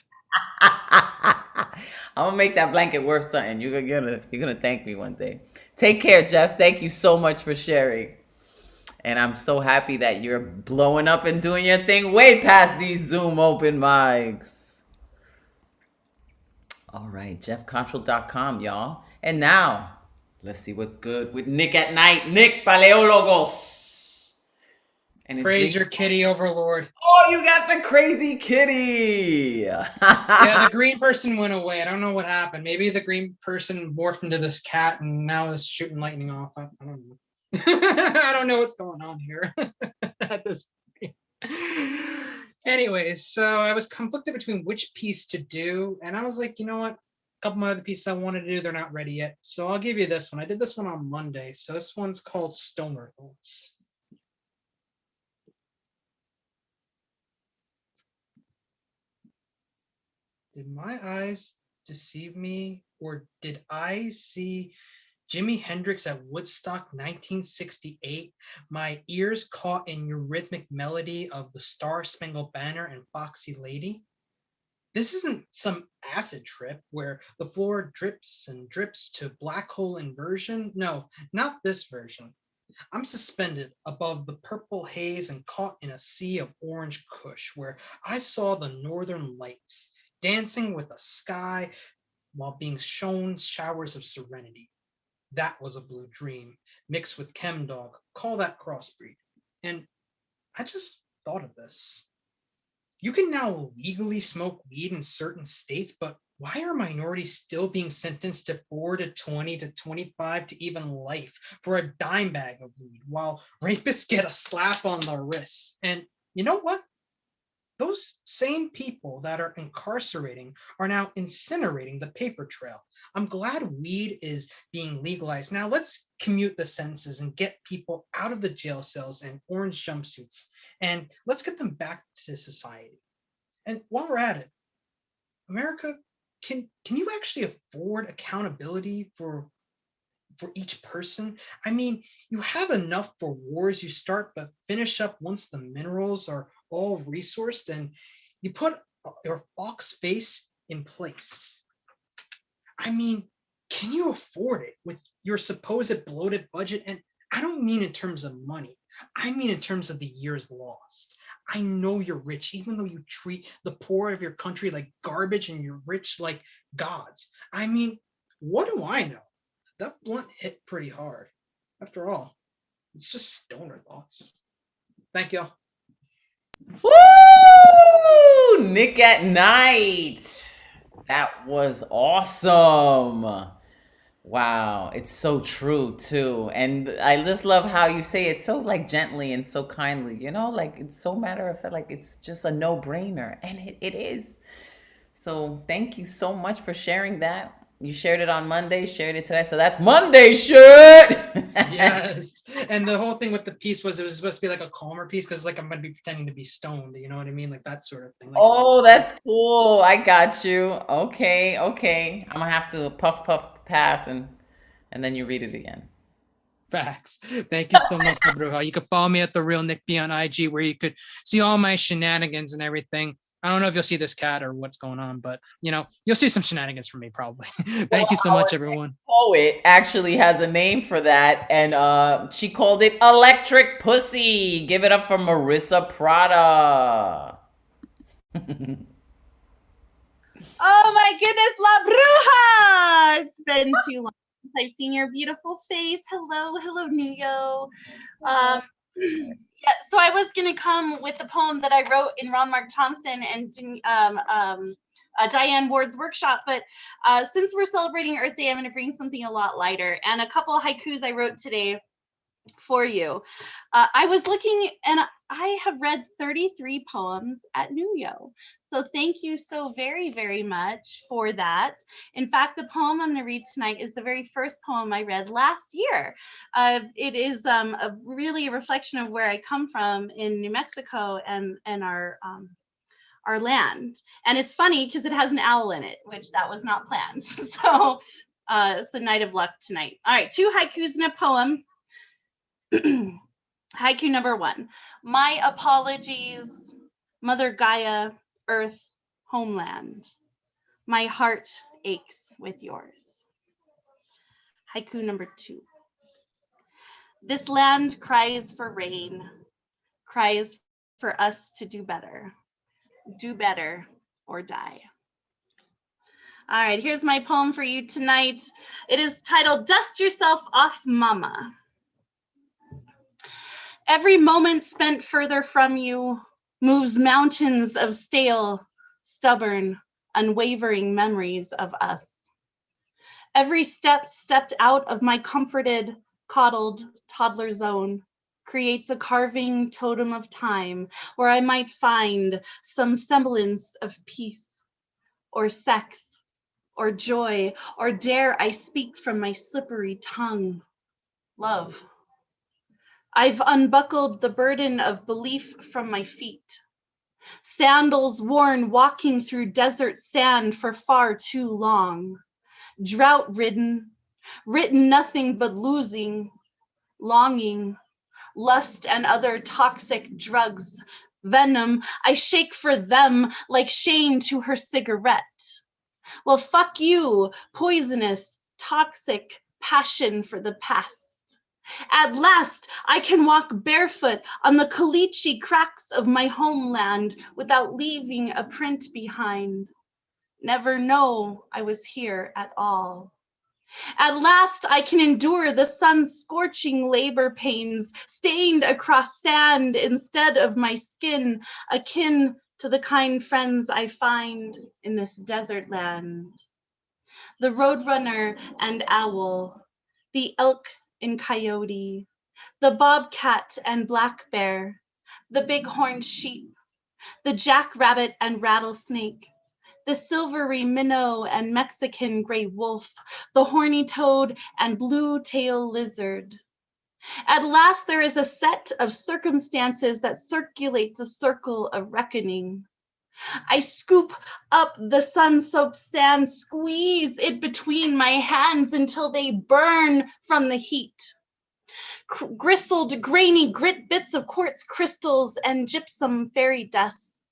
I'm gonna make that blanket worth something. You're gonna thank me one day. Take care, Jeff. Thank you so much for sharing. And I'm so happy that you're blowing up and doing your thing way past these Zoom open mics. All right, jeffcontrol.com, y'all. And now, let's see what's good with Nick at Night. Nick Paleologos. And praise your kitty overlord. Oh, you got the crazy kitty. Yeah, the green person went away. I don't know what happened. Maybe the green person morphed into this cat and now is shooting lightning off. I don't know. I don't know what's going on here at this point. Anyways, so I was conflicted between which piece to do, and I was like, you know what? A couple of my other pieces I wanted to do, they're not ready yet. So I'll give you this one. I did this one on Monday. So this one's called Stoner Thoughts. Did my eyes deceive me, or did I see Jimi Hendrix at Woodstock 1968, my ears caught in your rhythmic melody of the Star Spangled Banner and Foxy Lady? This isn't some acid trip where the floor drips and drips to black hole inversion. No, not this version. I'm suspended above the purple haze and caught in a sea of orange kush where I saw the northern lights dancing with the sky while being shown showers of serenity. That was a blue dream mixed with chemdog. Call that crossbreed. And I just thought of this. You can now legally smoke weed in certain states, but why are minorities still being sentenced to 4 to 20 to 25 to even life for a dime bag of weed, while rapists get a slap on the wrist? And you know what? Those same people that are incarcerating are now incinerating the paper trail. I'm glad weed is being legalized. Now let's commute the sentences and get people out of the jail cells and orange jumpsuits, and let's get them back to society. And while we're at it, America, can you actually afford accountability for each person? I mean, you have enough for wars you start but finish up once the minerals are all resourced, and you put your fox face in place. I mean, can you afford it with your supposed bloated budget? And I don't mean in terms of money. I mean in terms of the years lost. I know you're rich, even though you treat the poor of your country like garbage and you're rich like gods. I mean, what do I know? That blunt hit pretty hard. After all, it's just stoner thoughts. Thank y'all. Woo! Nick at Night. That was awesome. Wow, it's so true too. And I just love how you say it so like gently and so kindly, like it's so matter of fact, like it's just a no-brainer. And it is. So thank you so much for sharing that. You shared it on Monday, shared it today. So that's Monday shit. Yes. And the whole thing with the piece was it was supposed to be like a calmer piece because like I'm gonna be pretending to be stoned, you know what I mean? Like that sort of thing. Like, Oh, that's cool. I got you. Okay. I'm gonna have to puff pass and then you read it again. facts. Thank you so much, Bruja. You could follow me at the real Nick B on IG where you could see all my shenanigans and everything. I don't know if you'll see this cat or what's going on, but you'll see some shenanigans from me probably. Thank you so much, everyone. Poet actually has a name for that, and she called it Electric Pussy. Give it up for Marissa Prada. Oh my goodness, La Bruja! It's been too long since I've seen your beautiful face. Hello, Neo. Yeah, so I was gonna come with the poem that I wrote in Ron Mark Thompson and Diane Ward's workshop, but since we're celebrating Earth Day, I'm gonna bring something a lot lighter and a couple of haikus I wrote today for you. I was looking and I have read 33 poems at Nuyo. So thank you so very, very much for that. In fact, the poem I'm going to read tonight is the very first poem I read last year. It is really a reflection of where I come from in New Mexico and our land. And it's funny because it has an owl in it, which that was not planned. So it's a night of luck tonight. All right, 2 haikus and a poem. Haiku number 1. My apologies, Mother Gaia, Earth, homeland. My heart aches with yours. Haiku number 2. This land cries for rain, cries for us to do better or die. All right, here's my poem for you tonight. It is titled Dust Yourself Off, Mama. Every moment spent further from you moves mountains of stale, stubborn, unwavering memories of us. Every step stepped out of my comforted, coddled toddler zone creates a carving totem of time where I might find some semblance of peace or sex or joy, or dare I speak from my slippery tongue, love. I've unbuckled the burden of belief from my feet. Sandals worn walking through desert sand for far too long. Drought-ridden, written nothing but losing, longing, lust and other toxic drugs. Venom, I shake for them like shame to her cigarette. Well, fuck you, poisonous, toxic passion for the past. At last, I can walk barefoot on the caliche cracks of my homeland without leaving a print behind. never know I was here at all. At last I can endure the sun's scorching labor pains, stained across sand instead of my skin, akin to the kind friends I find in this desert land. The roadrunner and owl, the elk and coyote, the bobcat and black bear, the bighorn sheep, the jackrabbit and rattlesnake, the silvery minnow and Mexican gray wolf, the horny toad and blue-tail lizard. At last there is a set of circumstances that circulates a circle of reckoning. I scoop up the sun-soaked sand, squeeze it between my hands until they burn from the heat. Gristled, grainy grit bits of quartz crystals and gypsum fairy dust.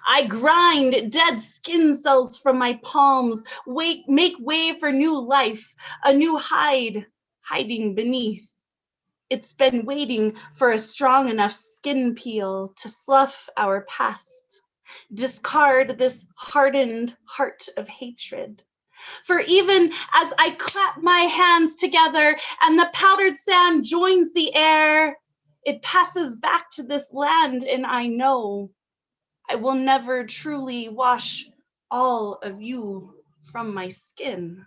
I grind dead skin cells from my palms, make way for new life, a new hide hiding beneath. It's been waiting for a strong enough skin peel to slough our past, discard this hardened heart of hatred. For even as I clap my hands together and the powdered sand joins the air, it passes back to this land, and I know I will never truly wash all of you from my skin.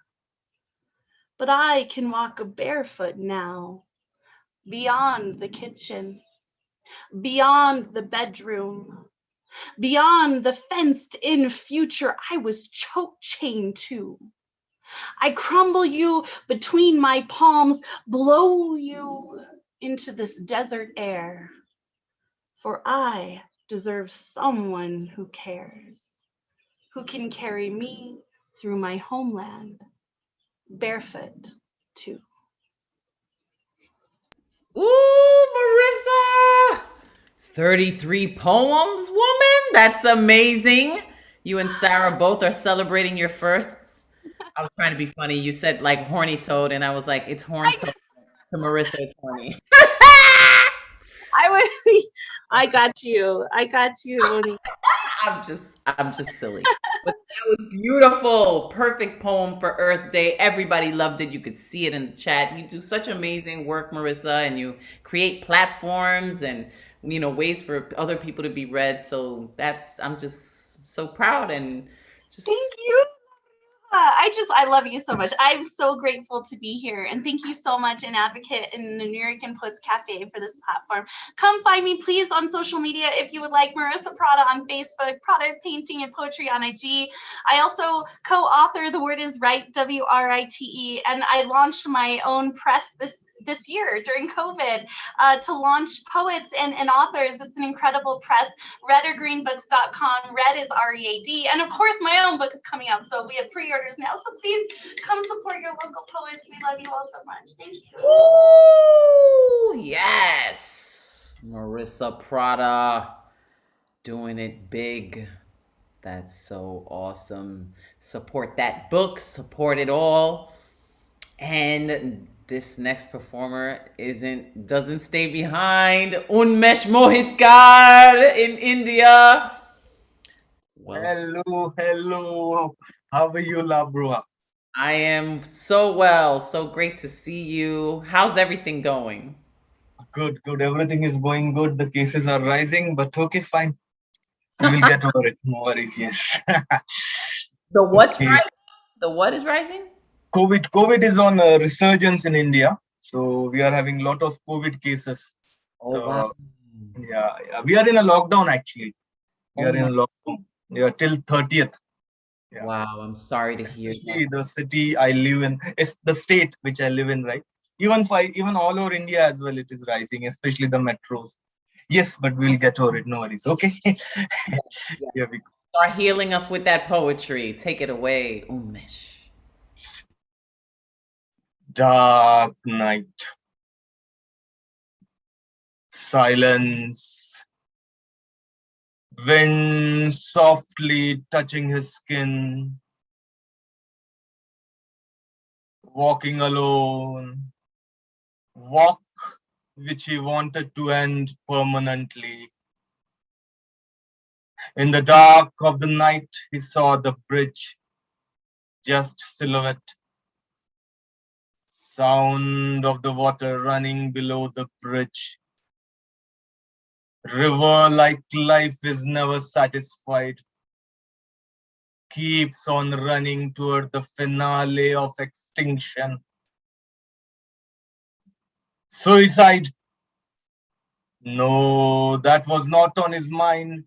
But I can walk barefoot now, beyond the kitchen, beyond the bedroom, beyond the fenced-in future I was choke-chained to. I crumble you between my palms, blow you into this desert air, for I deserve someone who cares, who can carry me through my homeland, barefoot too. Ooh, Marissa! 33 poems, woman? That's amazing. You and Sarah both are celebrating your firsts. I was trying to be funny. You said like horny toad, and I was like, it's horn toad. To Marissa, it's horny. I got you. Monique. I'm just silly. But that was beautiful. Perfect poem for Earth Day. Everybody loved it. You could see it in the chat. You do such amazing work, Marissa, and you create platforms and ways for other people to be read. So I'm just so proud and just Thank you. I love you so much. I'm so grateful to be here. And thank you so much, An Advocate and the New York Poets Cafe, for this platform. Come find me, please, on social media if you would like. Marissa Prada on Facebook, Prada Painting and Poetry on IG. I also co-author The Word Is Right, WRITE, and I launched my own press this year during COVID to launch poets and authors. It's an incredible press, redorgreenbooks.com. Red is READ. And of course, my own book is coming out. So we have pre-orders now. So please come support your local poets. We love you all so much. Thank you. Ooh, yes. Marissa Prada doing it big. That's so awesome. Support that book, support it all. And this next performer doesn't stay behind. Unmesh Mohitkar in India. Well, hello. How are you, Labroa? I am so well. So great to see you. How's everything going? Good. Everything is going good. The cases are rising, but okay, fine. We will get over it. No worries. Yes. The what's rising? The what is rising? COVID is on a resurgence in India. So we are having a lot of COVID cases. Oh, wow. Yeah. We are in a lockdown, actually. We are in a lockdown. Yeah, till 30th. Yeah. Wow, I'm sorry to hear that. The city I live in, is the state which I live in, right? Even all over India as well, it is rising, especially the metros. Yes, but we'll get over it. No worries. Okay. Here we go. Start healing us with that poetry. Take it away, Unmesh. Dark night. Silence. Wind softly touching his skin. Walking alone. Walk which he wanted to end permanently. In the dark of the night, he saw the bridge, just silhouette. Sound of the water running below the bridge. River like life is never satisfied. Keeps on running toward the finale of extinction. Suicide. No, that was not on his mind.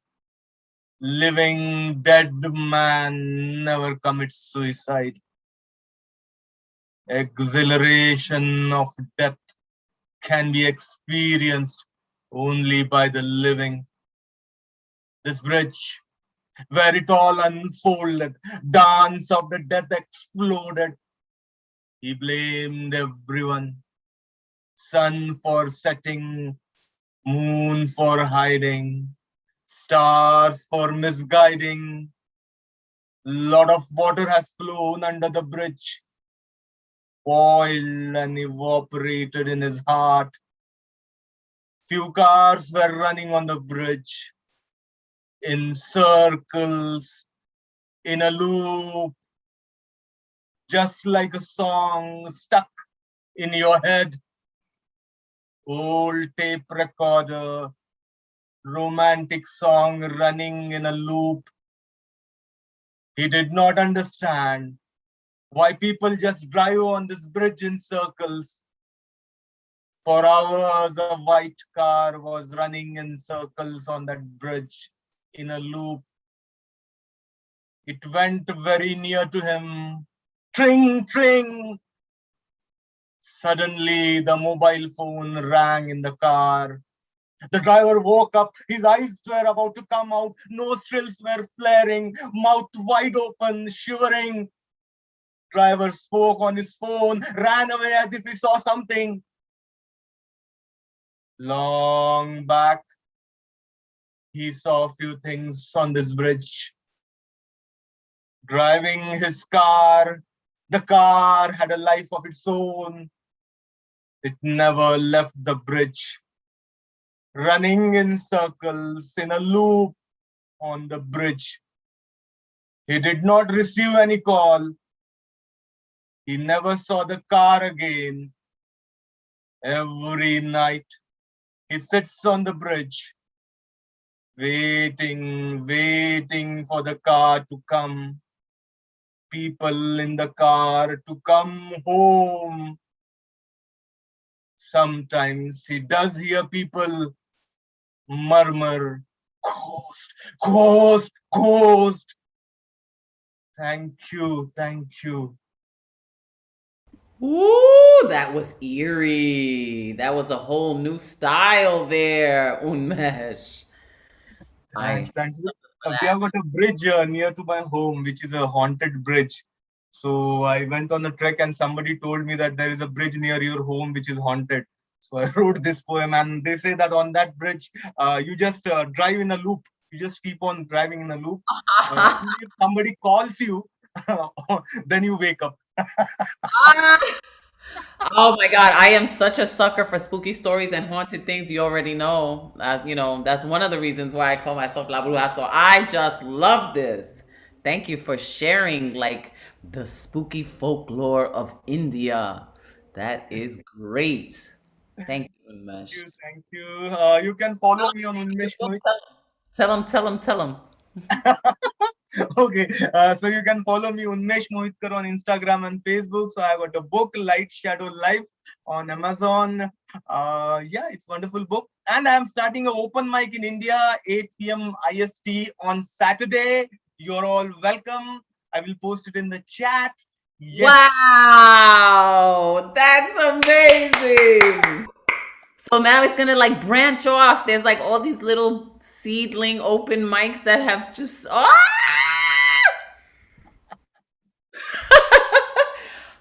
Living dead man never commits suicide. Exhilaration of death can be experienced only by the living. This bridge, where it all unfolded, dance of the death exploded. He blamed everyone. Sun for setting, moon for hiding, stars for misguiding. Lot of water has flown under the bridge, boiled and evaporated in his heart. Few cars were running on the bridge, in circles, in a loop, just like a song stuck in your head. Old tape recorder, romantic song running in a loop. He did not understand why people just drive on this bridge in circles. For hours, a white car was running in circles on that bridge in a loop. It went very near to him. Tring, tring. Suddenly, the mobile phone rang in the car. The driver woke up. His eyes were about to come out. Nostrils were flaring, mouth wide open, shivering. Driver spoke on his phone, ran away as if he saw something. Long back, he saw a few things on this bridge. Driving his car, the car had a life of its own. It never left the bridge, running in circles in a loop on the bridge. He did not receive any call. He never saw the car again. Every night, he sits on the bridge, waiting, waiting for the car to come. People in the car to come home. Sometimes he does hear people murmur, ghost, ghost, ghost. Thank you, thank you. Ooh, that was eerie. That was a whole new style there, Unmesh. Thanks, I thanks. for We that. have got a bridge near to my home, which is a haunted bridge. So I went on a trek and somebody told me that there is a bridge near your home which is haunted. So I wrote this poem, and they say that on that bridge, you just drive in a loop. You just keep on driving in a loop. Only if somebody calls you, then you wake up. Oh my God, I am such a sucker for spooky stories and haunted things. You already know. That's one of the reasons why I call myself La Bruja. So I just love this. Thank you for sharing like the spooky folklore of India. That is great. Thank you, Unmesh. Thank you. You can follow me on Unmesh Mohit. Tell him. Okay, so you can follow me Unmesh Mohitkar on Instagram and Facebook. So I got a book, Light Shadow Life, on Amazon. Yeah, it's a wonderful book. And I'm starting an open mic in India, 8 p.m. IST on Saturday. You're all welcome. I will post it in the chat. Yes. Wow, that's amazing. So now it's gonna like branch off. There's like all these little seedling open mics that have just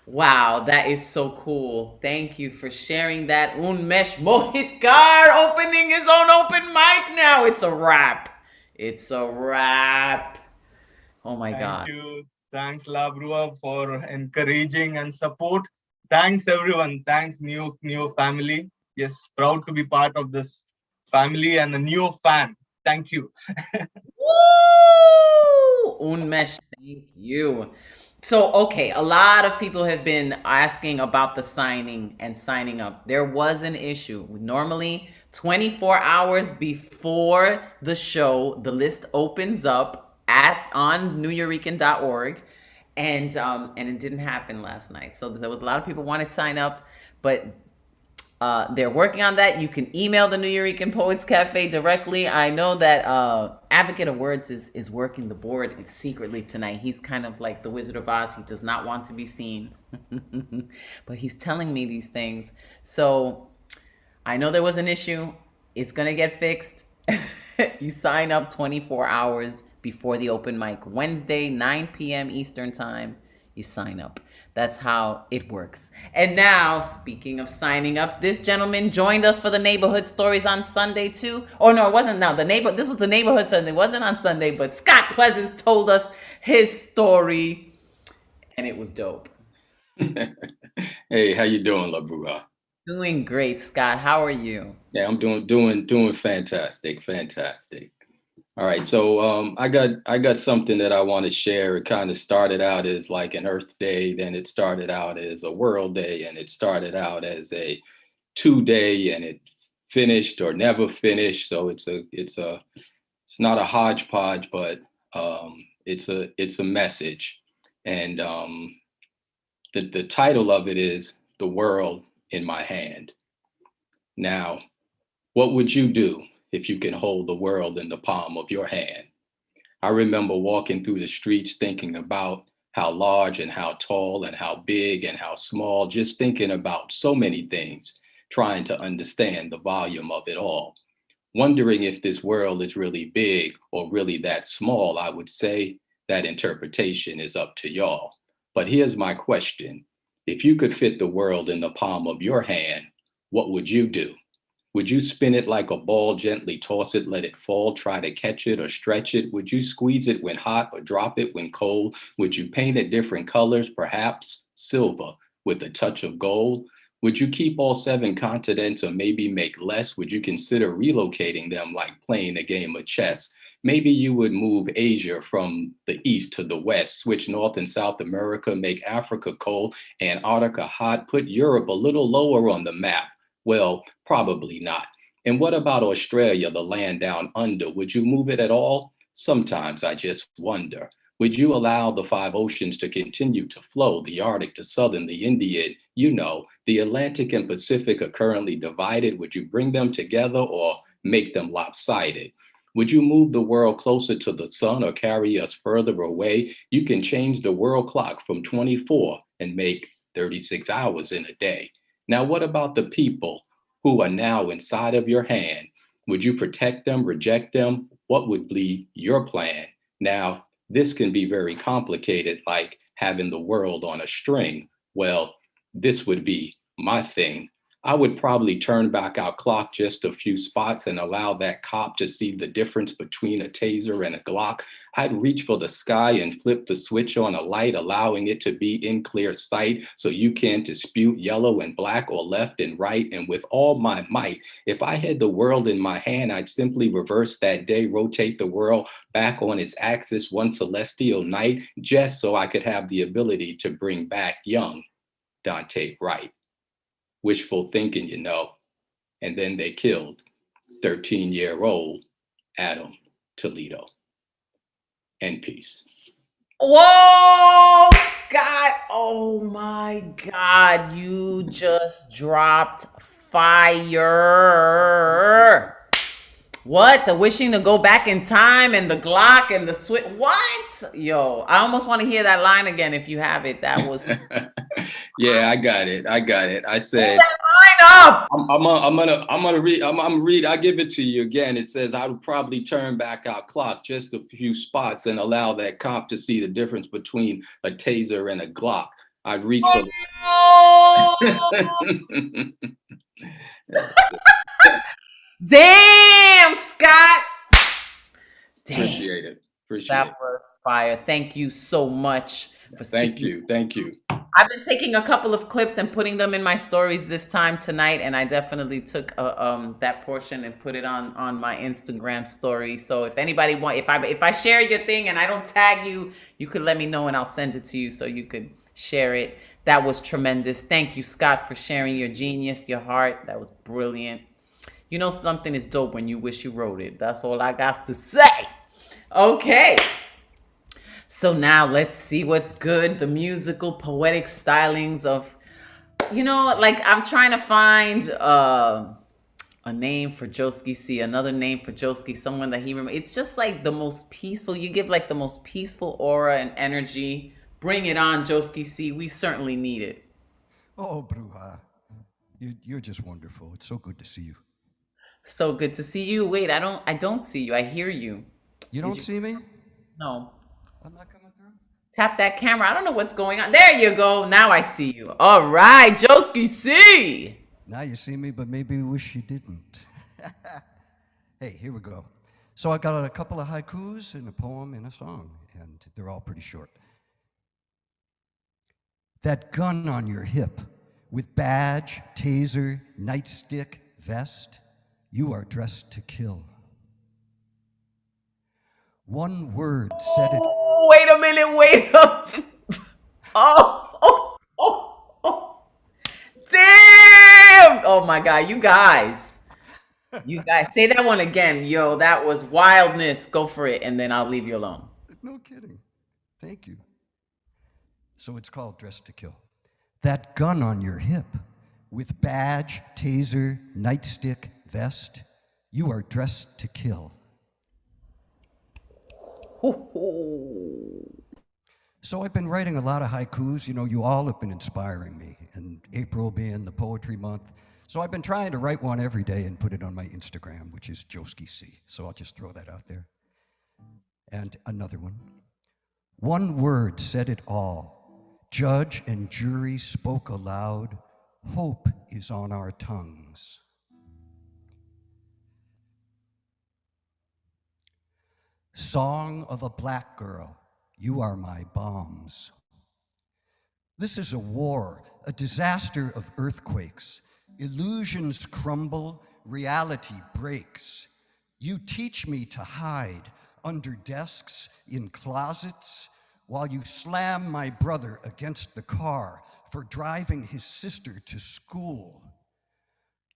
Wow, that is so cool. Thank you for sharing that. Unmesh Mohitkar opening his own open mic now. It's a wrap. It's a wrap. Oh my Thank God. you. Thanks, Labrua, for encouraging and support. Thanks, everyone. Thanks, Neo family. Yes, proud to be part of this family and a Neo fan. Thank you. Woo! Unmesh, thank you. So, okay, a lot of people have been asking about the signing and signing up. There was an issue. Normally, 24 hours before the show, the list opens up at on neweurekan.org, and it didn't happen last night. So there was a lot of people wanted to sign up, but they're working on that. You can email the New Eurekan Poets Cafe directly. I know that Advocate of Words is working the board secretly tonight. He's kind of like the Wizard of Oz. He does not want to be seen. But he's telling me these things. So I know there was an issue. It's going to get fixed. You sign up 24 hours before the open mic. Wednesday, 9 p.m. Eastern Time, you sign up. That's how it works. And now, speaking of signing up, this gentleman joined us for the neighborhood stories on Sunday too. Oh no, it wasn't. Now this was the neighborhood Sunday. It wasn't on Sunday, but Scott Pleasance told us his story, and it was dope. Hey, how you doing, La Brua? Doing great, Scott. How are you? Yeah, I'm doing fantastic. All right, so I got something that I want to share. It kind of started out as like an Earth Day, then it started out as a World Day, and it started out as a 2-day, and it finished or never finished. So it's not a hodgepodge, but it's a message, and the title of it is "The World in My Hand." Now, what would you do if you can hold the world in the palm of your hand? I remember walking through the streets thinking about how large and how tall and how big and how small, just thinking about so many things, trying to understand the volume of it all. Wondering if this world is really big or really that small. I would say that interpretation is up to y'all. But here's my question. If you could fit the world in the palm of your hand, what would you do? Would you spin it like a ball, gently toss it, let it fall, try to catch it or stretch it? Would you squeeze it when hot or drop it when cold? Would you paint it different colors, perhaps silver with a touch of gold? Would you keep all 7 continents or maybe make less? Would you consider relocating them like playing a game of chess? Maybe you would move Asia from the east to the west, switch North and South America, make Africa cold, Antarctica hot, put Europe a little lower on the map. Well, probably not. And what about Australia, the land down under? Would you move it at all? Sometimes I just wonder. Would you allow the 5 oceans to continue to flow, the Arctic to Southern, the Indian, the Atlantic and Pacific are currently divided. Would you bring them together or make them lopsided? Would you move the world closer to the sun or carry us further away? You can change the world clock from 24 and make 36 hours in a day. Now, what about the people who are now inside of your hand? Would you protect them, reject them? What would be your plan? Now, this can be very complicated, like having the world on a string. Well, this would be my thing. I would probably turn back our clock just a few spots and allow that cop to see the difference between a taser and a Glock. I'd reach for the sky and flip the switch on a light, allowing it to be in clear sight so you can't dispute yellow and black or left and right. And with all my might, if I had the world in my hand, I'd simply reverse that day, rotate the world back on its axis one celestial night, just so I could have the ability to bring back young Dante Wright. Wishful thinking, and then they killed 13-year-old Adam Toledo. And peace. Whoa, Scott. Oh my God. You just dropped fire. What? The wishing to go back in time and the Glock and the switch. What? Yo, I almost want to hear that line again if you have it. That was. Yeah, I got it. I said, line up. I'm gonna read. I give it to you again. It says I would probably turn back our clock just a few spots and allow that cop to see the difference between a taser and a Glock. I'd reach for the. Damn, Scott. Damn. Appreciate it. That was fire. Thank you so much for speaking. Thank you. I've been taking a couple of clips and putting them in my stories this time tonight, and I definitely took that portion and put it on my Instagram story. So if anybody if I share your thing and I don't tag you, you could let me know and I'll send it to you so you could share it. That was tremendous. Thank you, Scott, for sharing your genius, your heart. That was brilliant. You know something is dope when you wish you wrote it. That's all I got to say. Okay. So now let's see what's good. The musical, poetic stylings of, like I'm trying to find a name for Joski C, another name for Joski, someone that he remembers. It's just like the most peaceful. You give like the most peaceful aura and energy. Bring it on, Joski C. We certainly need it. Oh, Bruja, you're just wonderful. It's so good to see you. So good to see you. Wait, I don't see you. I hear you. You don't see me? No. I'm not coming through? Tap that camera. I don't know what's going on. There you go. Now I see you. All right, Joski C. Now you see me, but maybe you wish you didn't. Hey, here we go. So I got a couple of haikus and a poem and a song, and they're all pretty short. That gun on your hip, with badge, taser, nightstick, vest, you are dressed to kill. One word said it. Wait a minute, wait up. Oh. Damn. Oh my God, you guys. Say that one again. Yo, that was wildness. Go for it, and then I'll leave you alone. No kidding. Thank you. So it's called Dressed to Kill. That gun on your hip, with badge, taser, nightstick, vest, you are dressed to kill. So I've been writing a lot of haikus. You all have been inspiring me, and April being the poetry month. So I've been trying to write one every day and put it on my Instagram, which is Joski C. So I'll just throw that out there. And another one. One word said it all. Judge and jury spoke aloud. Hope is on our tongues. Song of a black girl, you are my bombs. This is a war, a disaster of earthquakes. Illusions crumble, reality breaks. You teach me to hide under desks, in closets, while you slam my brother against the car for driving his sister to school.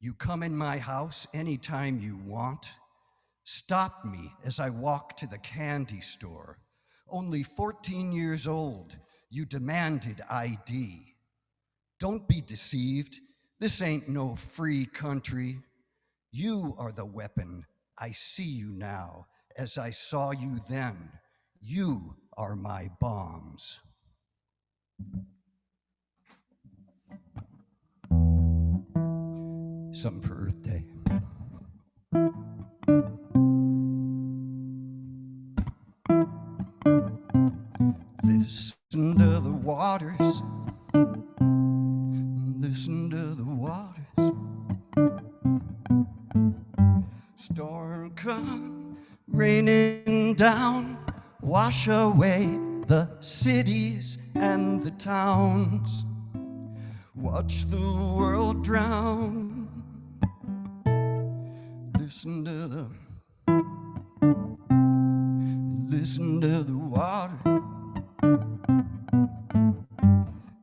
You come in my house anytime you want. Stop me as I walk to the candy store. Only 14 years old, you demanded ID. Don't be deceived. This ain't no free country. You are the weapon. I see you now as I saw you then. You are my bombs. Something for Earth Day. Listen to the waters. Listen to the waters. Storm come raining down, wash away the cities and the towns. Watch the world drown. Listen to the water.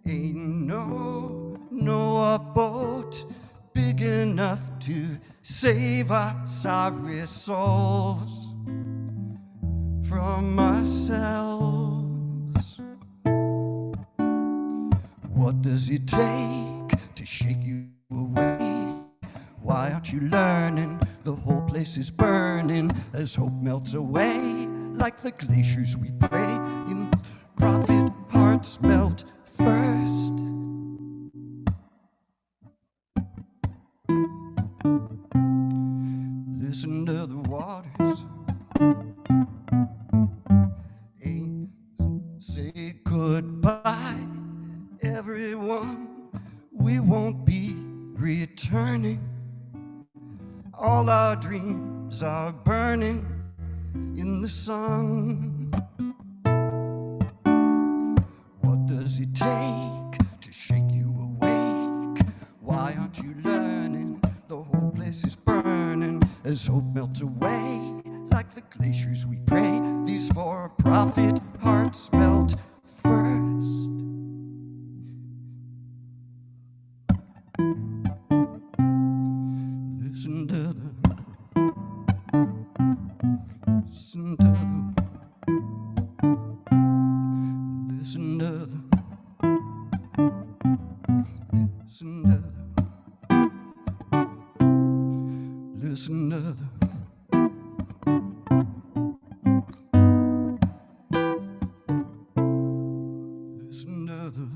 Ain't no boat big enough to save our sorry souls from ourselves. What does it take to shake you away? Why aren't you learning? The whole place is burning as hope melts away like the glaciers we pray in. Prophet hearts melt first. Listen to the waters. Say goodbye, everyone. We won't be returning. All our dreams are burning in the sun. What does it take as hope melts away, like the glaciers we pray, these for-profit hearts melt first. Listen to the, listen to the, listen to the, listen to the, listen to the. Listen to the.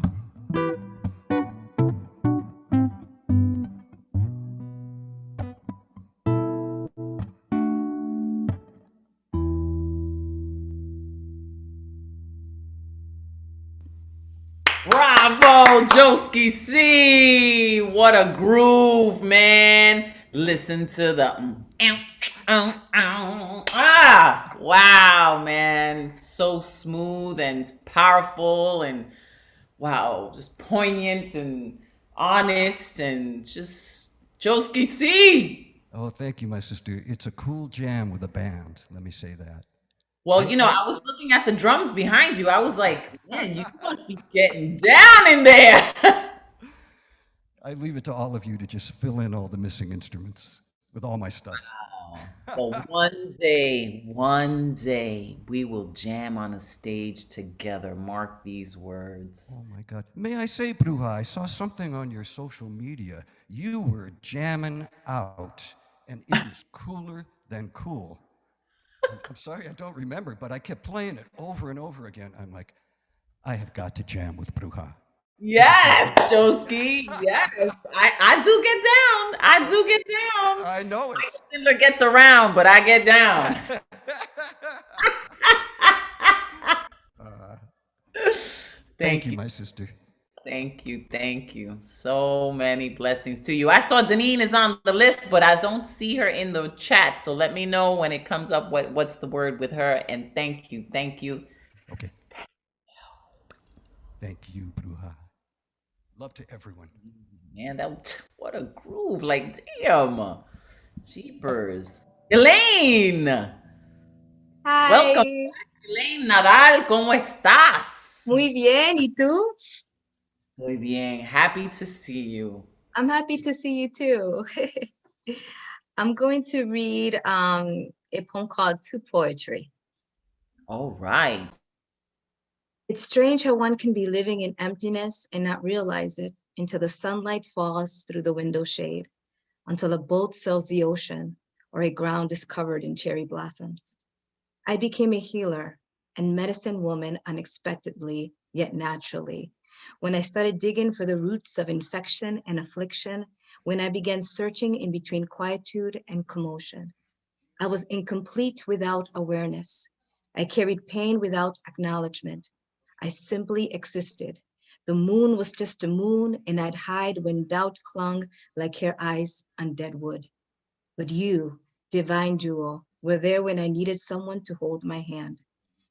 Bravo, Joski C. What a groove, man. Listen to the wow, man. So smooth and powerful and wow, just poignant and honest and just Joski C. Oh, thank you, my sister. It's a cool jam with a band. Let me say that. Well, I was looking at the drums behind you. I was like, man, you must be getting down in there. I leave it to all of you to just fill in all the missing instruments with all my stuff. Well, one day, we will jam on a stage together. Mark these words. Oh my God. May I say, Bruja, I saw something on your social media. You were jamming out, and it was cooler than cool. I'm sorry I don't remember, but I kept playing it over and over again. I'm like, I have got to jam with Bruja. Yes, Joski. Yes, I do get down. I do get down. I know it. Michael Sindler gets around, but I get down. Thank you, my sister. Thank you. Thank you. So many blessings to you. I saw Deneen is on the list, but I don't see her in the chat. So let me know when it comes up what's the word with her. And thank you. Thank you. Okay. Thank you, Bruja. Love to everyone. Man, what a groove. Like, damn. Jeepers. Elaine. Hi. Welcome back, Elaine Nadal. ¿Cómo estás? Muy bien. ¿Y tú? Muy bien. Happy to see you. I'm happy to see you too. I'm going to read a poem called To Poetry. All right. It's strange how one can be living in emptiness and not realize it until the sunlight falls through the window shade, until a boat sails the ocean or a ground is covered in cherry blossoms. I became a healer and medicine woman unexpectedly, yet naturally. When I started digging for the roots of infection and affliction, when I began searching in between quietude and commotion, I was incomplete without awareness. I carried pain without acknowledgement. I simply existed. The moon was just a moon, and I'd hide when doubt clung like hair eyes on dead wood. But you, divine jewel, were there when I needed someone to hold my hand,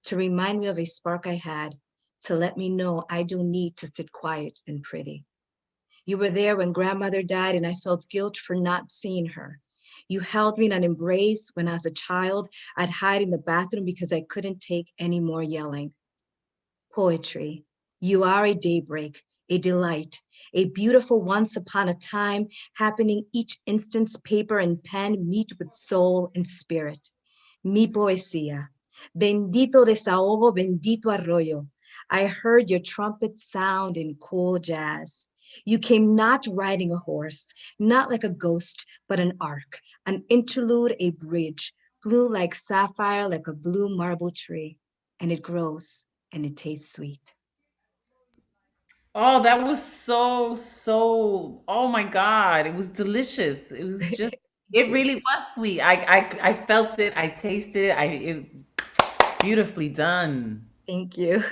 to remind me of a spark I had, to let me know I don't need to sit quiet and pretty. You were there when grandmother died and I felt guilt for not seeing her. You held me in an embrace when as a child, I'd hide in the bathroom because I couldn't take any more yelling. Poetry, you are a daybreak, a delight, a beautiful once upon a time, happening each instance, paper and pen meet with soul and spirit. Mi poesía, bendito desahogo, bendito arroyo. I heard your trumpet sound in cool jazz. You came not riding a horse, not like a ghost, but an arc, an interlude, a bridge, blue like sapphire, like a blue marble tree, and it grows and it tastes sweet. Oh, that was so, oh my God. It was delicious. It was just, it really was sweet. I felt it. I tasted it. It beautifully done. Thank you.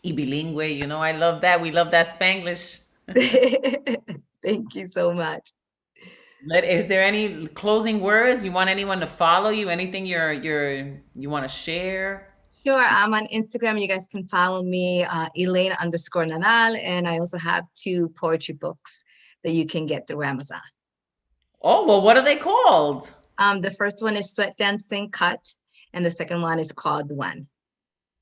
Y bilingüe, I love that. We love that Spanglish. Thank you so much. Is there any closing words? You want anyone to follow you? Anything you want to share? Sure, I'm on Instagram. You guys can follow me, Elaine_Nanal, and I also have 2 poetry books that you can get through Amazon. Oh, well, what are they called? The first one is Sweat Dancing Cut, and the second one is called One.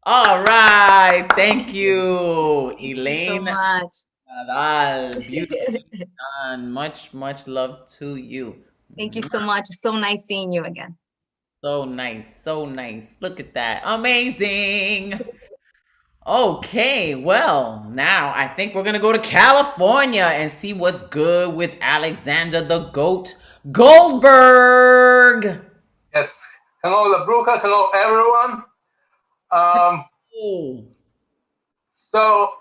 All right. Thank you, Thank you so Elaine much. Nadal. Beautifully done. Much, much love to you. Thank you so much. So nice seeing you again. So nice. So nice. Look at that. Amazing. Okay, well, now I think we're going to go to California and see what's good with Alexander the Goat Goldberg. Yes. Hello, Labruca. Hello, everyone. Oh. So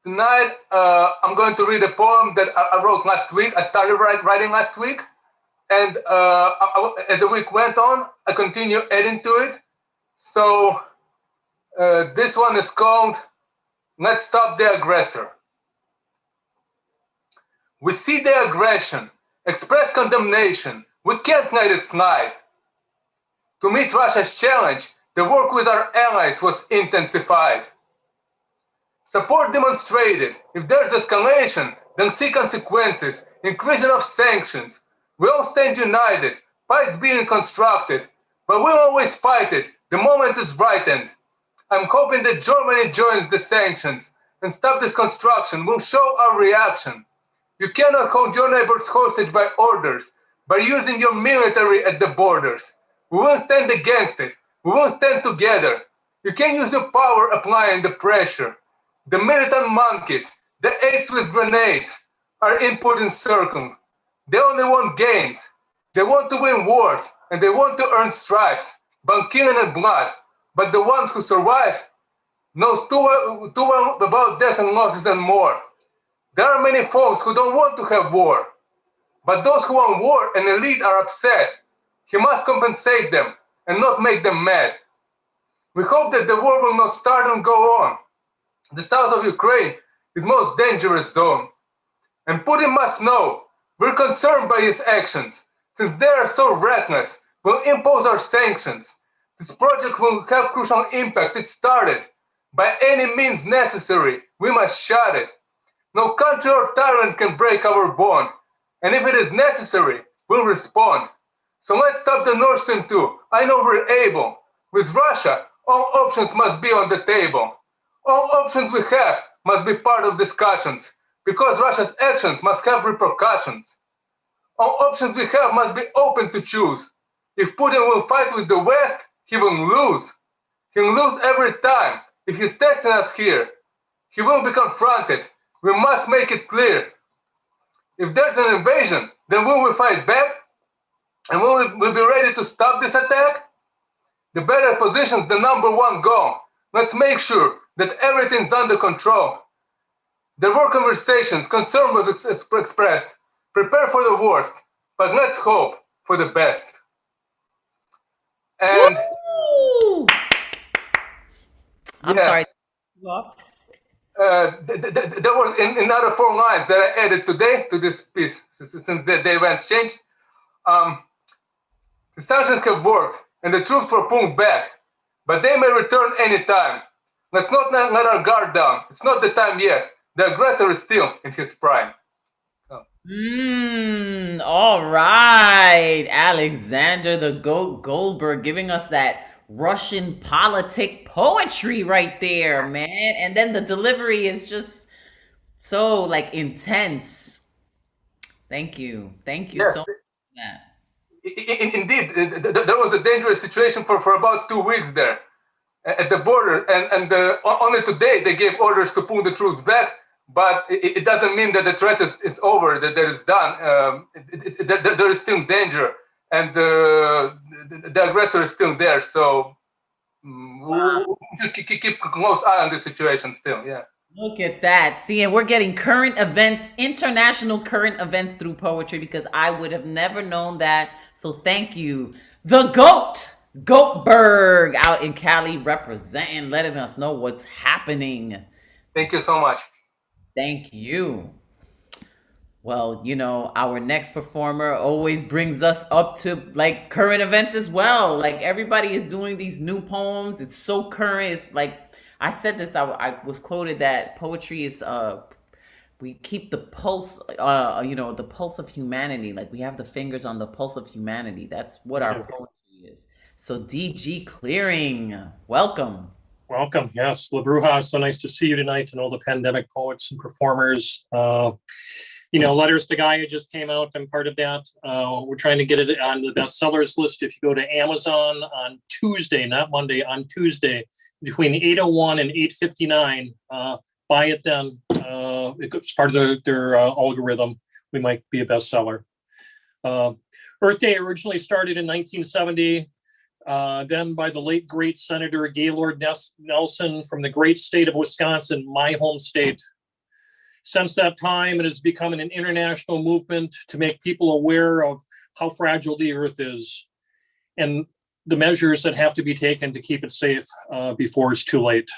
tonight I'm going to read a poem that I wrote last week. I started writing last week, and as the week went on, I continued adding to it. So this one is called "Let's Stop the Aggressor." We see the aggression, express condemnation. We can't let it slide. To meet Russia's challenge, the work with our allies was intensified. Support demonstrated. If there's escalation, then see consequences, increasing of sanctions. We all stand united, fight being constructed, but we'll always fight it. The moment is ripened. I'm hoping that Germany joins the sanctions and stop this construction. We'll show our reaction. You cannot hold your neighbors hostage by orders, by using your military at the borders. We will stand against it. We will stand together. You can use your power applying the pressure. The militant monkeys, the apes with grenades, are input in circles. They only want gains. They want to win wars, and they want to earn stripes, by killing and blood. But the ones who survive knows too well about deaths and losses and more. There are many folks who don't want to have war, but those who want war and elite are upset. He must compensate them and not make them mad. We hope that the war will not start and go on. The south of Ukraine is most dangerous zone. And Putin must know we're concerned by his actions. Since they are so reckless, we'll impose our sanctions. This project will have crucial impact. It started. By any means necessary, we must shut it. No country or tyrant can break our bond. And if it is necessary, we'll respond. So let's stop the Nord Stream 2. I know we're able. With Russia, all options must be on the table. All options we have must be part of discussions, because Russia's actions must have repercussions. All options we have must be open to choose. If Putin will fight with the West, he will lose. He'll lose every time. If he's testing us here, he will be confronted. We must make it clear. If there's an invasion, then we will fight back, and we'll be ready to stop this attack. The better position's the number one goal. Let's make sure that everything's under control. There were conversations, concern was expressed. Prepare for the worst, but let's hope for the best. And I'm sorry. There were another 4 lines that I added today to this piece, since the events changed. The sanctions have worked, and the troops were pulled back, but they may return anytime. Let's not let our guard down. It's not the time yet. The aggressor is still in his prime. All right. Alexander the Goat Goldberg giving us that Russian politic poetry right there, man. And then the delivery is just so like intense. Thank you. Thank you Yes. so much for that. Indeed, there was a dangerous situation for about 2 weeks there at the border, and only today they gave orders to pull the troops back, but it doesn't mean that the threat is over, that it's done. There is still danger, and the aggressor is still there, so we keep a close eye on this situation still, yeah. Look at that. See, and we're getting current events, international current events through poetry, because I would have never known that. So thank you. The GOAT, Goatberg, out in Cali representing, letting us know what's happening. Thank you so much. Thank you. Well, you know, our next performer always brings us up to like current events as well. Like everybody is doing these new poems. It's so current. It's like I said this, I was quoted that poetry is we keep the pulse, the pulse of humanity. Like we have the fingers on the pulse of humanity. That's what our poetry is. So DG Clearing, welcome. Welcome. Yes, La Bruja, so nice to see you tonight and all the pandemic poets and performers. Letters to Gaia just came out. I'm part of that. We're trying to get it on the bestsellers list. If you go to Amazon on Tuesday, not Monday, on Tuesday, between 8:01 and 8:59, buy it then. It's part of their algorithm. We might be a bestseller. Earth Day originally started in 1970. Then by the late, great Senator Gaylord Nelson from the great state of Wisconsin, my home state. Since that time, it has become an international movement to make people aware of how fragile the earth is and the measures that have to be taken to keep it safe before it's too late.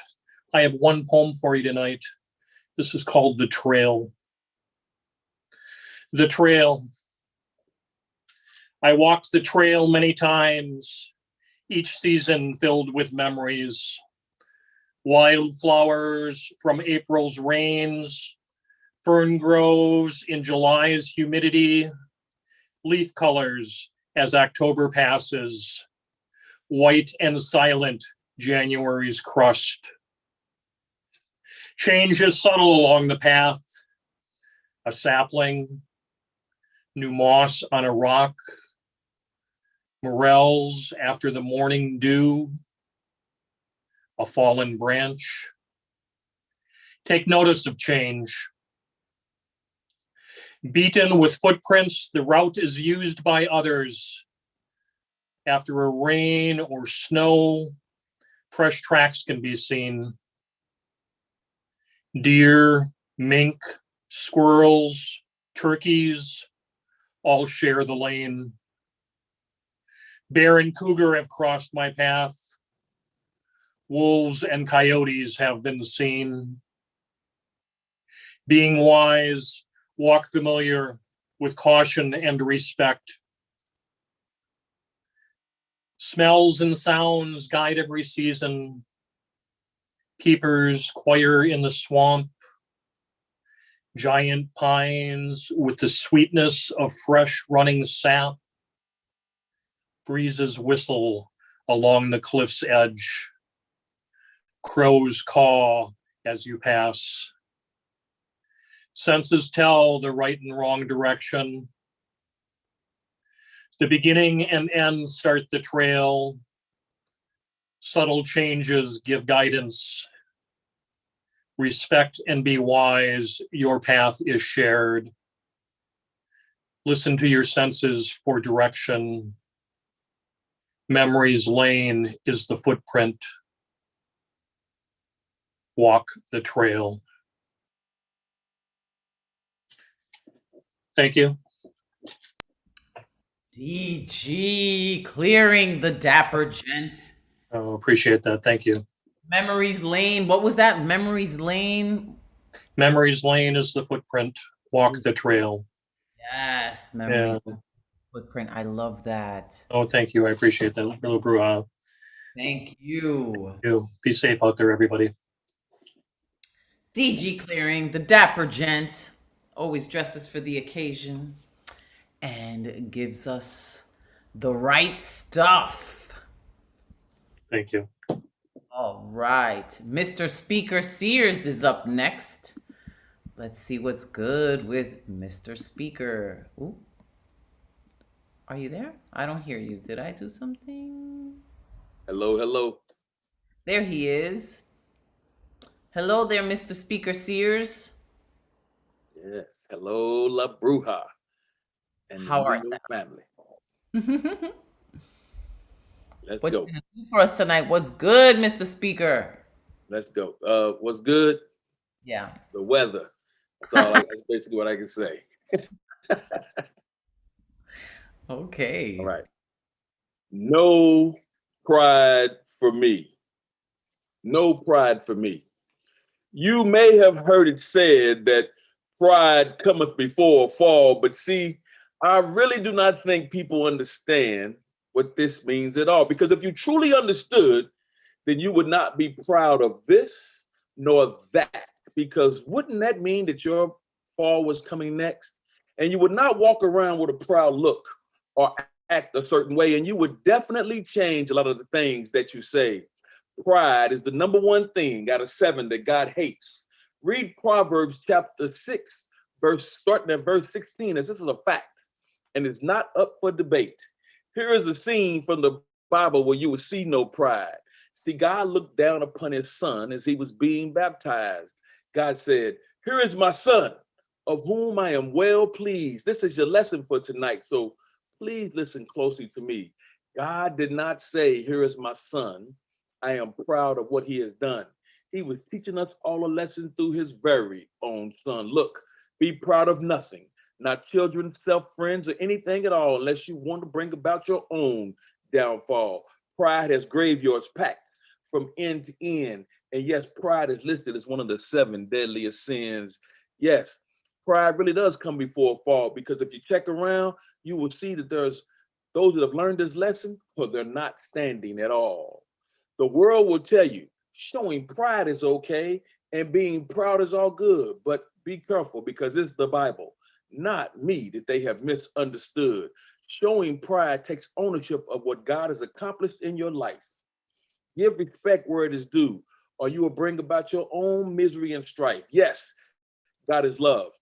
I have one poem for you tonight. This is called The Trail. The Trail. I walked the trail many times, each season filled with memories. Wildflowers from April's rains, fern groves in July's humidity, leaf colors as October passes, white and silent January's crust. Change is subtle along the path, a sapling, new moss on a rock, morels after the morning dew, a fallen branch. Take notice of change. Beaten with footprints, the route is used by others. After a rain or snow, fresh tracks can be seen. Deer, mink, squirrels, turkeys, all share the lane. Bear and cougar have crossed my path. Wolves and coyotes have been seen. Being wise, walk familiar with caution and respect. Smells and sounds guide every season. Keepers choir in the swamp. Giant pines with the sweetness of fresh running sap. Breezes whistle along the cliff's edge. Crows caw as you pass. Senses tell the right and wrong direction. The beginning and end start the trail. Subtle changes give guidance. Respect and be wise, your path is shared. Listen to your senses for direction. Memory's lane is the footprint. Walk the trail. Thank you. DG Clearing, the dapper gent. Oh, appreciate that. Thank you. Memories Lane. What was that? Memories Lane? Memories Lane is the footprint. Walk the trail. Yes, Memories Footprint. I love that. Oh, thank you. I appreciate that. Little Bruja. Thank you. Be safe out there, everybody. DG Clearing, the dapper gent. Always dresses for the occasion and gives us the right stuff. Thank you. All right. Mr. Speaker Sears is up next. Let's see what's good with Mr. Speaker. Ooh. Are you there? I don't hear you. Did I do something? Hello, hello. There he is. Hello there, Mr. Speaker Sears. Yes. Hello, La Bruja. And how are you? Family. Let's what go. you gonna do for us tonight? What's good, Mr. Speaker? Let's go. What's good? Yeah. The weather. That's basically what I can say. Okay. All right. No pride for me. No pride for me. You may have heard it said that pride cometh before a fall, but see, I really do not think people understand what this means at all. Because if you truly understood, then you would not be proud of this nor that. Because wouldn't that mean that your fall was coming next. And you would not walk around with a proud look or act a certain way. And you would definitely change a lot of the things that you say. Pride is the number one thing out of 7 that God hates. Read Proverbs chapter 6, starting at verse 16, as this is a fact and it's not up for debate. Here is a scene from the Bible where you will see no pride. See, God looked down upon his son as he was being baptized. God said, "Here is my son, of whom I am well pleased." This is your lesson for tonight, so please listen closely to me. God did not say, "Here is my son, I am proud of what he has done." He was teaching us all a lesson through his very own son. Look, be proud of nothing, not children, self, friends, or anything at all, unless you want to bring about your own downfall. Pride has graveyards packed from end to end. And yes, pride is listed as one of the 7 deadliest sins. Yes, pride really does come before a fall, because if you check around, you will see that there's those that have learned this lesson, but they're not standing at all. The world will tell you showing pride is okay and being proud is all good, but be careful, because it's the Bible, not me, that they have misunderstood. Showing pride takes ownership of what God has accomplished in your life. Give respect where it is due, or you will bring about your own misery and strife. Yes, God is love.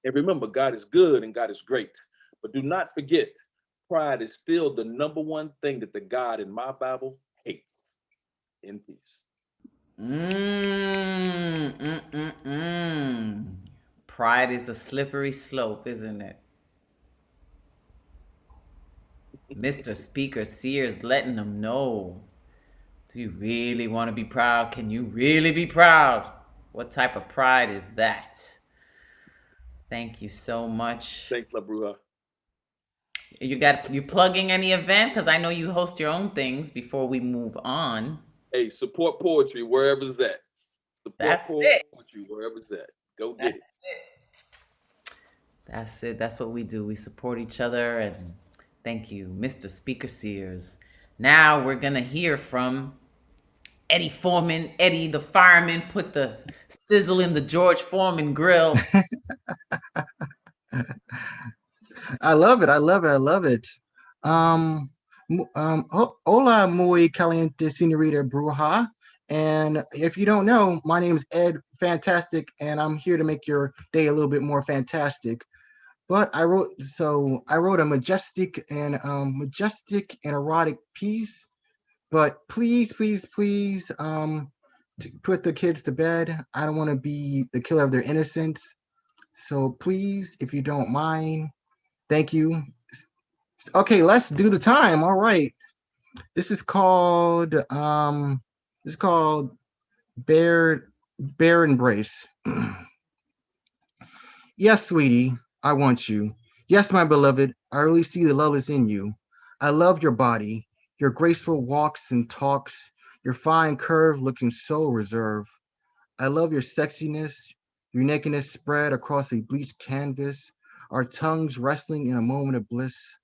And remember, God is good and God is great. But do not forget, pride is still the number one thing that the God in my Bible hates. In peace. Pride is a slippery slope, isn't it? Mr. Speaker Sears letting them know. Do you really want to be proud? Can you really be proud? What type of pride is that? Thank you so much. Thanks, La Bruja. You plugging any event? Because I know you host your own things before we move on. Hey, support poetry wherever it's at. Support That's poetry it. wherever it's at. Go get it. That's it. That's what we do. We support each other. And thank you, Mr. Speaker Sears. Now we're going to hear from Eddie Foreman. Eddie, the fireman, put the sizzle in the George Foreman grill. I love it. I love it. I love it. Hola, muy caliente, señorita Bruja. And if you don't know, my name is Ed Fantastic, and I'm here to make your day a little bit more fantastic. But I wrote a majestic and erotic piece. But please, please, please, put the kids to bed. I don't want to be the killer of their innocence. So please, if you don't mind, thank you. Okay, let's do the time. All right. This is called Bear Embrace. Yes, sweetie, I want you. Yes, my beloved, I really see the love is in you. I love your body, your graceful walks and talks, your fine curve looking so reserved. I love your sexiness, your nakedness spread across a bleached canvas, our tongues wrestling in a moment of bliss.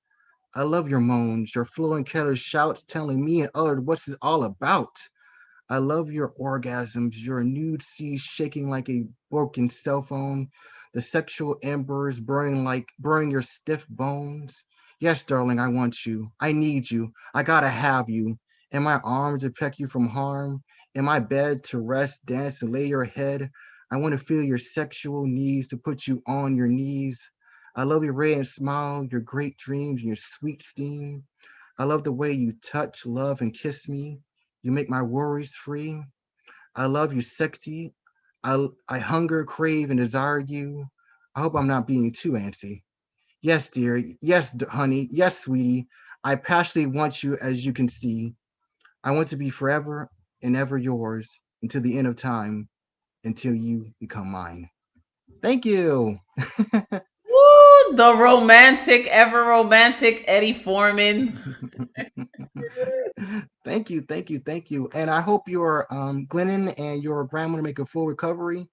I love your moans, your flowing careless shouts telling me and others what's it all about. I love your orgasms, your nude sea shaking like a broken cell phone, the sexual embers burning your stiff bones. Yes, darling, I want you. I need you. I gotta have you. In my arms to protect you from harm. In my bed to rest, dance, and lay your head. I want to feel your sexual needs to put you on your knees. I love your radiant smile, your great dreams, and your sweet steam. I love the way you touch, love, and kiss me. You make my worries free. I love you, sexy. I hunger, crave, and desire you. I hope I'm not being too antsy. Yes, dear. Yes, honey. Yes, sweetie. I passionately want you, as you can see. I want to be forever and ever yours until the end of time, until you become mine. Thank you. Woo, the romantic, ever romantic Eddie Foreman. Thank you, thank you, thank you. And I hope your Glennon and your grandmother make a full recovery.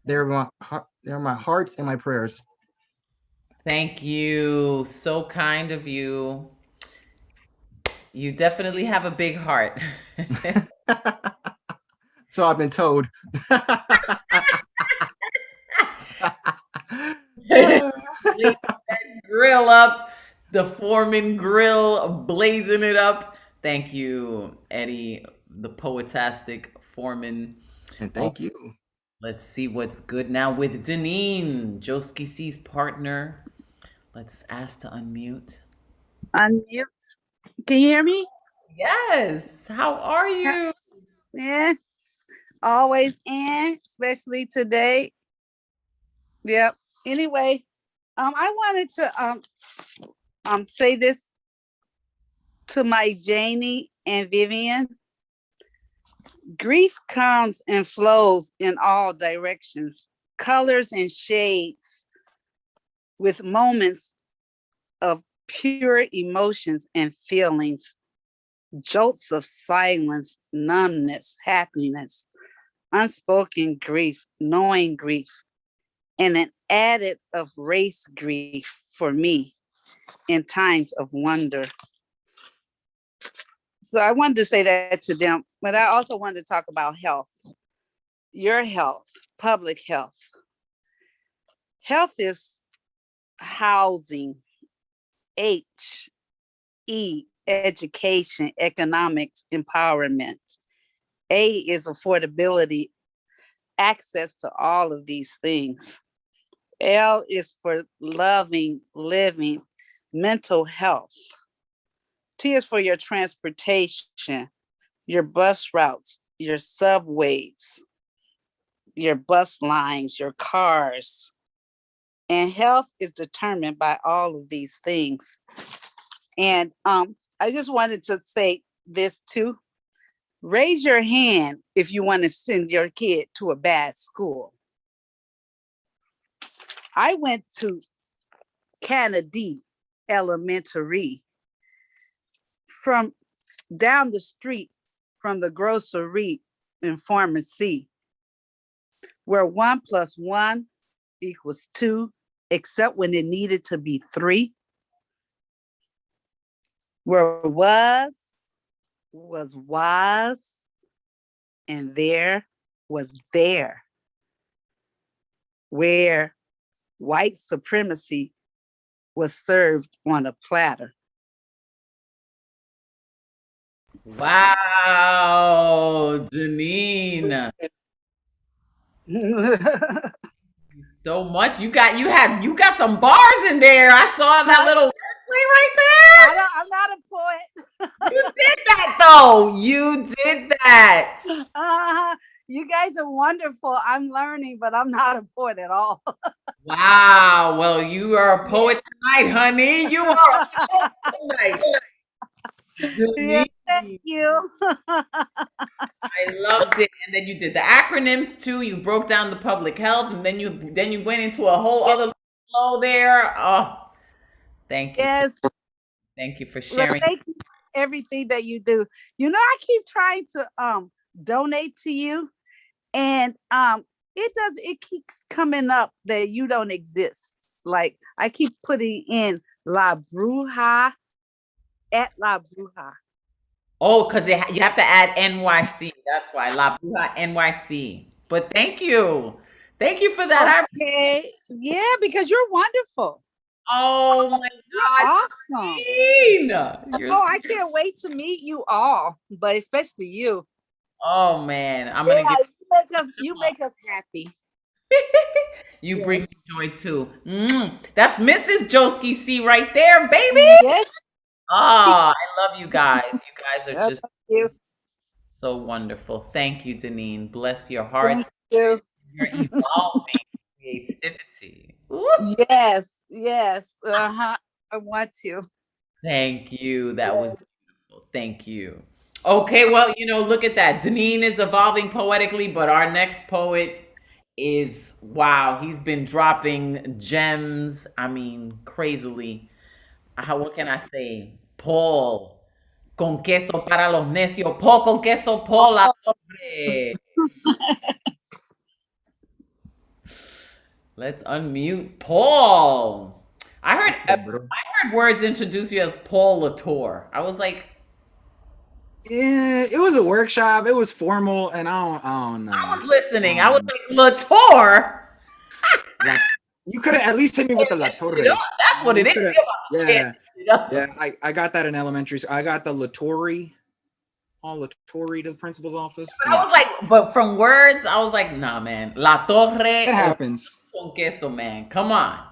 They're my hearts and my prayers. Thank you. So kind of you. You definitely have a big heart. So I've been told. Blaze that grill up, the Foreman grill, blazing it up. Thank you, Eddie, the poetastic Foreman. And thank you. Let's see what's good now with Deneen, Joski C's partner. Let's ask to unmute. Unmute. Can you hear me? Yes. How are you? Yeah. Always in, especially today. Yep. Anyway, I wanted to say this to my Janie and Vivian. Grief comes and flows in all directions, colors and shades, with moments of pure emotions and feelings, jolts of silence, numbness, happiness, unspoken grief, knowing grief, and an added of race grief for me in times of wonder. So I wanted to say that to them, but I also wanted to talk about health, your health, public health. Health is housing, education, economics, empowerment. A is affordability, access to all of these things. L is for loving, living, mental health. T is for your transportation, your bus routes, your subways, your bus lines, your cars. And health is determined by all of these things. And I just wanted to say this too. Raise your hand if you want to send your kid to a bad school. I went to Kennedy Elementary from down the street from the grocery and pharmacy, where 1 + 1 = 2, except when it needed to be 3. Where was and there was there. Where white supremacy was served on a platter. Wow, Deneen. So much. You got some bars in there. I saw that little wordplay right there. I'm not a poet. You did that though. You did that. You guys are wonderful. I'm learning, but I'm not a poet at all. Wow. Well, you are a poet tonight, honey. You are a poet tonight. Yeah, thank you. I loved it. And then you did the acronyms too. You broke down the public health, and then you went into a whole other flow there. Oh, thank you. Yes. Thank you for Well, sharing. thank you for everything that you do. You know, I keep trying to donate to you, and it keeps coming up that you don't exist. Like I keep putting in La Bruja at La Bruja. Oh, because you have to add NYC. That's why La Bruja NYC. But thank you for that. Okay, yeah, because you're wonderful. Oh my God, awesome! You're Oh, I can't wait to meet you all, but especially you. Oh man, I'm gonna get. You make us happy. You bring me joy too. That's Mrs. Joski C right there, baby. Yes. Oh, I love you guys. You guys are just you. so wonderful. Thank you, Deneen. Bless your hearts. Thank you. You're evolving creativity. Yes, yes. I want to. Thank you. That was beautiful. Thank you. Okay, well, look at that. Deneen is evolving poetically, but our next poet is, wow, he's been dropping gems. I mean, crazily. What can I say? Paul. Con queso para los necios. Paul con queso, Paul. Let's unmute Paul. I heard words introduce you as Paul Latour. I was like, yeah, it was a workshop. It was formal, and I don't know. I was listening. I was like, Latour. You could have at least hit me with the La Torre. That's what it is. You're about to tear it up. Yeah, I got that in elementary school. I got the La Torre. Call La Torre to the principal's office. But I was like, but from words, I was like, nah, man. La Torre It happens. Con queso, man. Come on.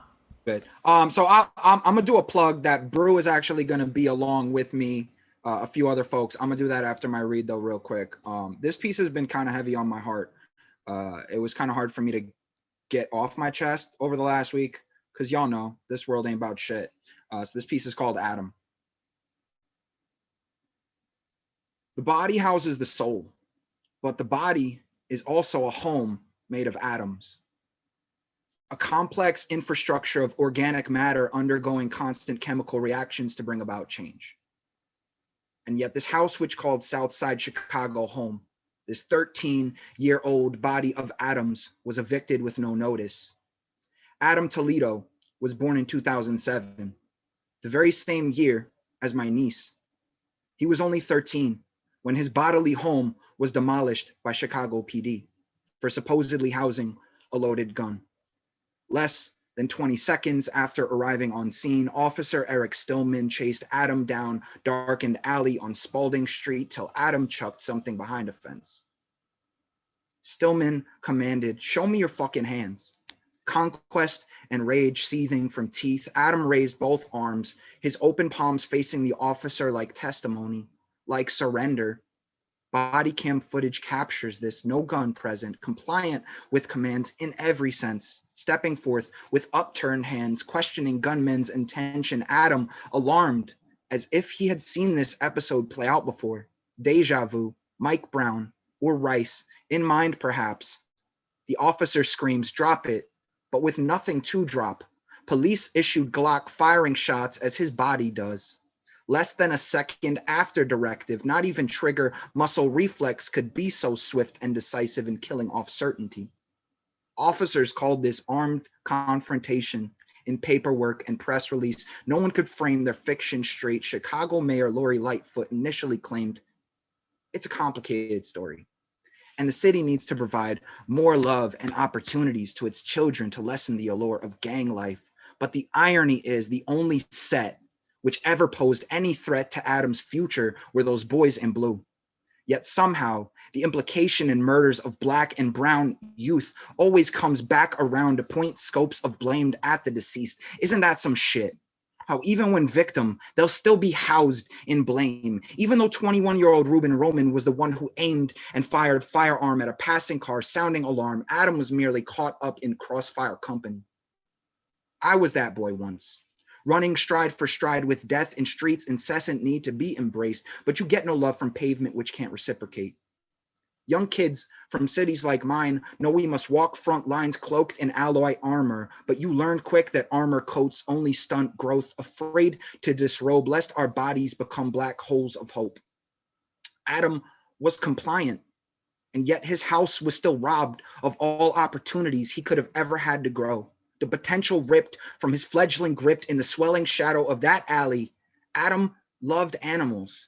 Good. So I'm gonna do a plug that Brew is actually gonna be along with me, a few other folks. I'm gonna do that after my read though, real quick. This piece has been kind of heavy on my heart. It was kind of hard for me to get off my chest over the last week because y'all know this world ain't about shit. So this piece is called Adam. The body houses the soul, but the body is also a home made of atoms. A complex infrastructure of organic matter undergoing constant chemical reactions to bring about change. And yet this house, which called Southside Chicago home, this 13-year-old body of atoms was evicted with no notice. Adam Toledo was born in 2007, the very same year as my niece. He was only 13 when his bodily home was demolished by Chicago PD for supposedly housing a loaded gun. Less than 20 seconds after arriving on scene, Officer Eric Stillman chased Adam down darkened alley on Spalding Street till Adam chucked something behind a fence. Stillman commanded, "Show me your fucking hands." Conquest and rage seething from teeth, Adam raised both arms, his open palms facing the officer like testimony, like surrender. Body cam footage captures this, no gun present, compliant with commands in every sense, stepping forth with upturned hands, questioning gunmen's intention. Adam, alarmed, as if he had seen this episode play out before. Deja vu, Mike Brown, or Rice, in mind perhaps. The officer screams, "Drop it," but with nothing to drop. Police issued Glock firing shots as his body does. Less than a second after directive, not even trigger muscle reflex could be so swift and decisive in killing off certainty. Officers called this armed confrontation. In paperwork and press release, no one could frame their fiction straight. Chicago Mayor Lori Lightfoot initially claimed, "It's a complicated story, and the city needs to provide more love and opportunities to its children to lessen the allure of gang life." But the irony is the only set which ever posed any threat to Adam's future were those boys in blue. Yet somehow, the implication in murders of Black and brown youth always comes back around to point scopes of blame at the deceased. Isn't that some shit? How even when victim, they'll still be housed in blame. Even though 21-year-old Ruben Roman was the one who aimed and fired firearm at a passing car, sounding alarm, Adam was merely caught up in crossfire company. I was that boy once, running stride for stride with death in streets, incessant need to be embraced, but you get no love from pavement which can't reciprocate. Young kids from cities like mine know we must walk front lines cloaked in alloy armor, but you learn quick that armor coats only stunt growth, afraid to disrobe lest our bodies become black holes of hope. Adam was compliant, and yet his house was still robbed of all opportunities he could have ever had to grow. The potential ripped from his fledgling grip in the swelling shadow of that alley. Adam loved animals.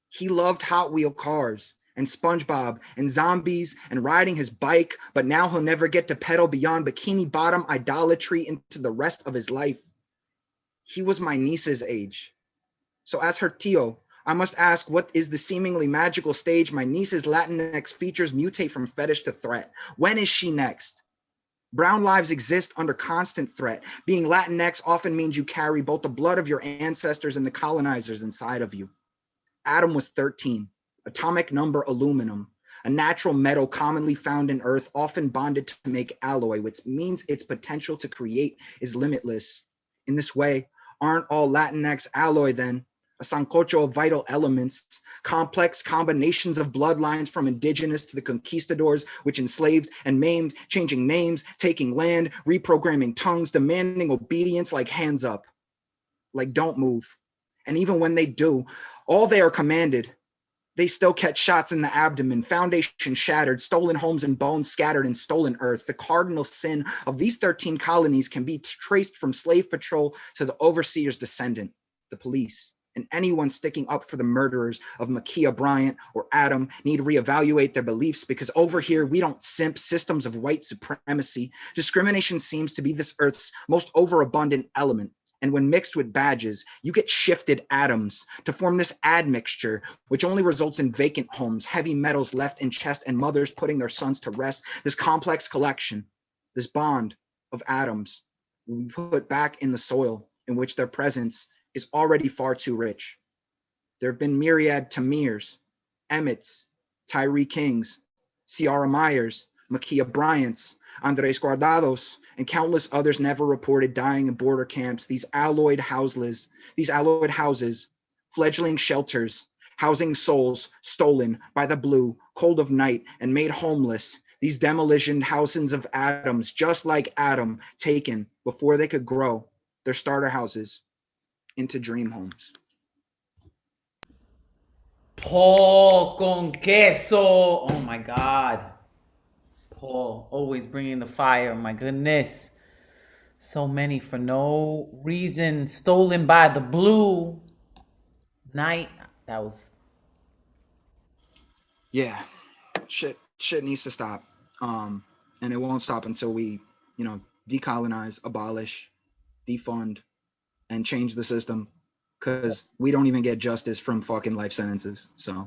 He loved Hot Wheel cars and SpongeBob and zombies and riding his bike, but now he'll never get to pedal beyond bikini bottom idolatry into the rest of his life. He was my niece's age. So as her tío, I must ask, what is the seemingly magical stage my niece's Latinx features mutate from fetish to threat? When is she next? Brown lives exist under constant threat. Being Latinx often means you carry both the blood of your ancestors and the colonizers inside of you. Adam was 13, atomic number aluminum, a natural metal commonly found in earth, often bonded to make alloy, which means its potential to create is limitless. In this way, aren't all Latinx alloy then? A sancocho of vital elements, complex combinations of bloodlines from indigenous to the conquistadors, which enslaved and maimed, changing names, taking land, reprogramming tongues, demanding obedience like hands up, like don't move. And even when they do, all they are commanded, they still catch shots in the abdomen, foundation shattered, stolen homes and bones scattered in stolen earth. The cardinal sin of these 13 colonies can be traced from slave patrol to the overseer's descendant, the police. And anyone sticking up for the murderers of Ma'Khia Bryant or Adam need to reevaluate their beliefs, because over here, we don't simp systems of white supremacy. Discrimination seems to be this earth's most overabundant element. And when mixed with badges, you get shifted atoms to form this admixture, which only results in vacant homes, heavy metals left in chest, and mothers putting their sons to rest. This complex collection, this bond of atoms, we put back in the soil in which their presence is already far too rich. There have been myriad Tamirs, Emmets, Tyree Kings, Ciara Myers, Ma'Khia Bryants, Andres Guardados, and countless others never reported dying in border camps. These alloyed houses, fledgling shelters, housing souls stolen by the blue, cold of night, and made homeless. These demolition houses of atoms, just like Adam, taken before they could grow their starter houses into dream homes. Paul con queso. Oh my God. Paul, always bringing the fire. My goodness. So many for no reason. Stolen by the blue night. That was. Yeah, shit needs to stop. And it won't stop until we, decolonize, abolish, defund, and change the system, because we don't even get justice from fucking life sentences. So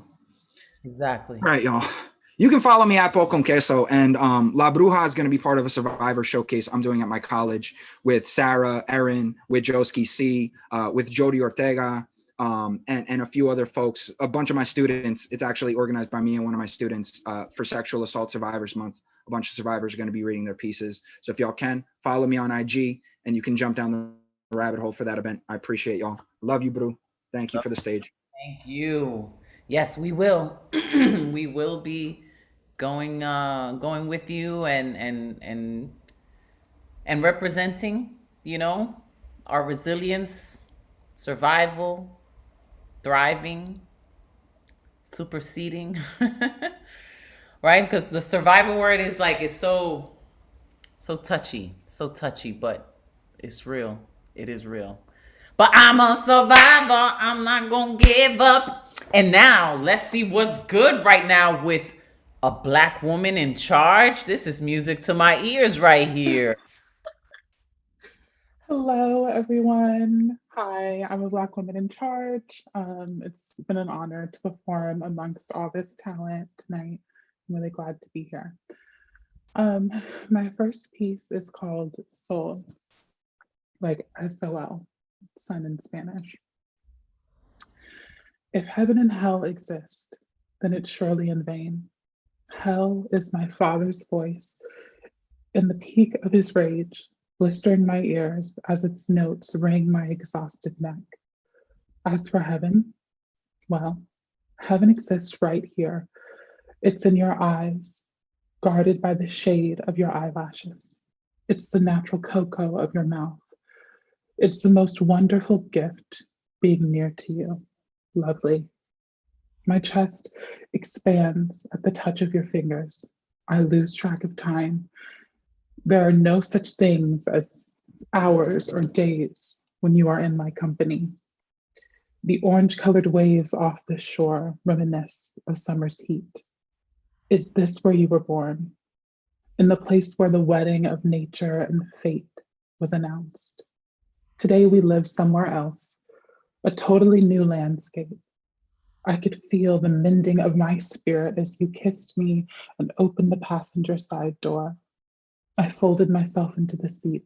Exactly. all right, y'all. You can follow me at Paul Con Queso, and La Bruja is going to be part of a Survivor showcase I'm doing at my college with Sarah, Erin, with Joski C, with Jody Ortega, and a few other folks, a bunch of my students. It's actually organized by me and one of my students for Sexual Assault Survivors Month. A bunch of survivors are going to be reading their pieces. So if y'all can, follow me on IG, and you can jump down the rabbit hole for that event. I appreciate y'all. Love you, Bru. Thank you for the stage. Thank you. Yes, we will. We will be going with you and representing, our resilience, survival, thriving, superseding. Right? Because the survival word is like, it's so touchy, but it's real. It is real. But I'm a survivor. I'm not gonna give up. And now let's see what's good right now with a Black woman in charge. This is music to my ears right here. Hello, everyone. Hi, I'm a Black woman in charge. It's been an honor to perform amongst all this talent tonight. I'm really glad to be here. My first piece is called Sol, like SOL, sun in Spanish. If heaven and hell exist, then it's surely in vain. Hell is my father's voice in the peak of his rage, blistering my ears as its notes wring my exhausted neck. As for heaven, well, heaven exists right here. It's in your eyes, guarded by the shade of your eyelashes. It's the natural cocoa of your mouth. It's the most wonderful gift, being near to you. Lovely. My chest expands at the touch of your fingers. I lose track of time. There are no such things as hours or days when you are in my company. The orange-colored waves off the shore reminisce of summer's heat. Is this where you were born? In the place where the wedding of nature and fate was announced. Today we live somewhere else, a totally new landscape. I could feel the mending of my spirit as you kissed me and opened the passenger side door. I folded myself into the seat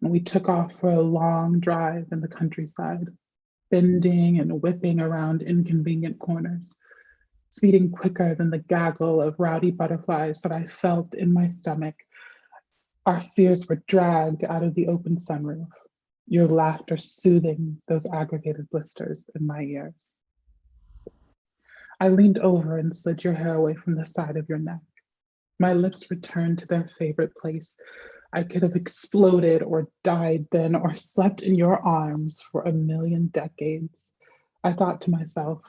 and we took off for a long drive in the countryside, bending and whipping around inconvenient corners, speeding quicker than the gaggle of rowdy butterflies that I felt in my stomach. Our fears were dragged out of the open sunroof, your laughter soothing those aggravated blisters in my ears. I leaned over and slid your hair away from the side of your neck. My lips returned to their favorite place. I could have exploded or died then or slept in your arms for a million decades. I thought to myself,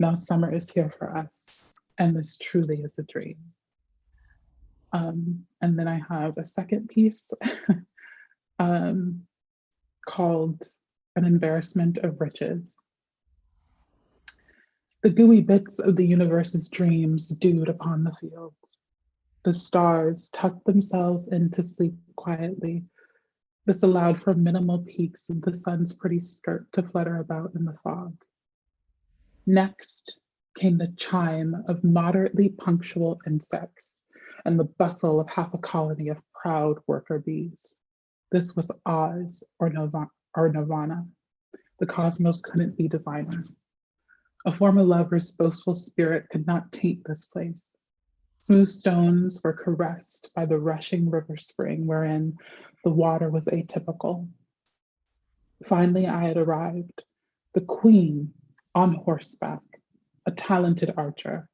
now summer is here for us, and this truly is a dream. And then I have a second piece called An Embarrassment of Riches. The gooey bits of the universe's dreams dewed upon the fields. The stars tucked themselves in to sleep quietly. This allowed for minimal peaks of the sun's pretty skirt to flutter about in the fog. Next came the chime of moderately punctual insects and the bustle of half a colony of proud worker bees. This was Oz or Nirvana. The cosmos couldn't be diviner. A former lover's boastful spirit could not taint this place. Smooth stones were caressed by the rushing river spring wherein the water was atypical. Finally, I had arrived, the queen on horseback, a talented archer.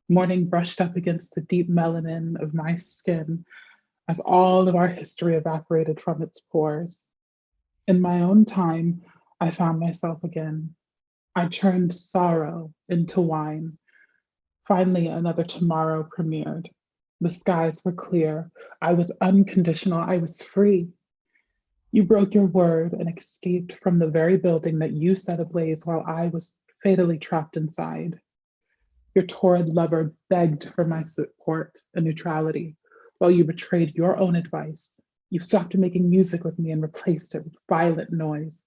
Morning brushed up against the deep melanin of my skin as all of our history evaporated from its pores. In my own time, I found myself again. I turned sorrow into wine. Finally, another tomorrow premiered. The skies were clear. I was unconditional. I was free. You broke your word and escaped from the very building that you set ablaze while I was fatally trapped inside. Your torrid lover begged for my support and neutrality while you betrayed your own advice. You stopped making music with me and replaced it with violent noise.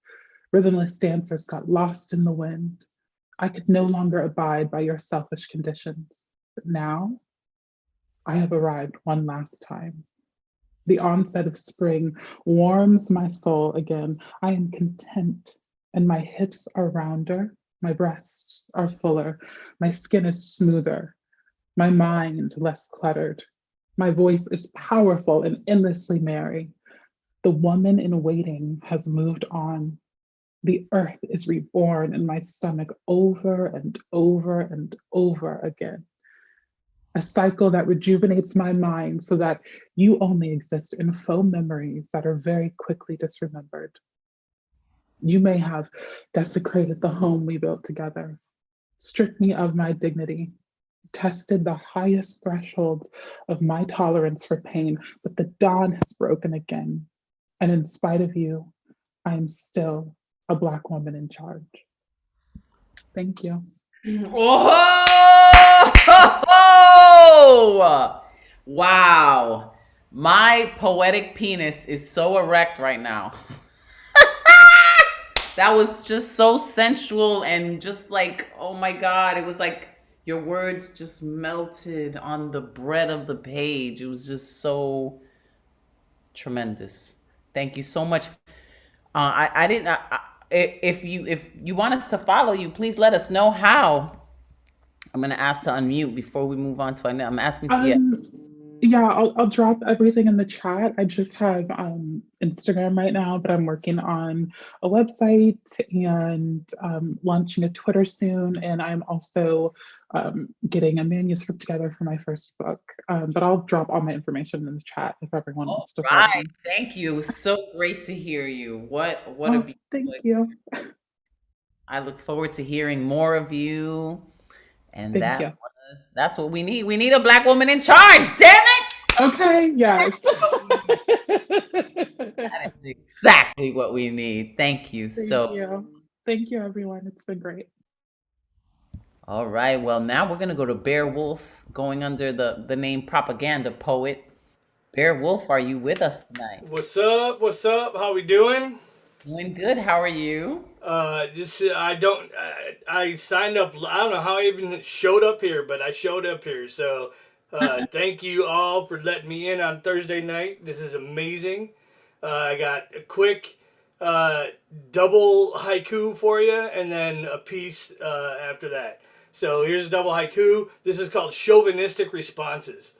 Rhythmless dancers got lost in the wind. I could no longer abide by your selfish conditions. But now, I have arrived one last time. The onset of spring warms my soul again. I am content, and my hips are rounder, my breasts are fuller, my skin is smoother, my mind less cluttered. My voice is powerful and endlessly merry. The woman in waiting has moved on. The earth is reborn in my stomach over and over and over again. A cycle that rejuvenates my mind so that you only exist in faux memories that are very quickly disremembered. You may have desecrated the home we built together, stripped me of my dignity, tested the highest thresholds of my tolerance for pain, but the dawn has broken again. And in spite of you, I am still a Black woman in charge. Thank you. Oh! Wow. My poetic penis is so erect right now. That was just so sensual and just like, oh my God, it was like your words just melted on the bread of the page. It was just so tremendous. Thank you so much. I didn't. If you want us to follow you, please let us know how. I'm gonna ask to unmute before we move on to. I'm asking to Yeah, I'll drop everything in the chat. I just have Instagram right now, but I'm working on a website and launching a Twitter soon. And I'm also getting a manuscript together for my first book. But I'll drop all my information in the chat if everyone wants to follow Right. me. Thank you. So great to hear you. What a Oh, beautiful. thank you. I look forward to hearing more of you. And Thank you. that's what we need. We need a Black woman in charge. Damn it. Okay, yes. That is exactly what we need. Thank you. Thank you. Thank you, everyone. It's been great. All right. Well, now we're gonna go to Bear Wolf, going under the name Propaganda Poet. Bear Wolf, are you with us tonight? What's up? What's up? How we doing? Doing good. How are you? I signed up. I don't know how I even showed up here, but I showed up here. So, thank you all for letting me in on Thursday night. This is amazing. I got a quick double haiku for you, and then a piece after that. So here's a double haiku. This is called Chauvinistic Responses.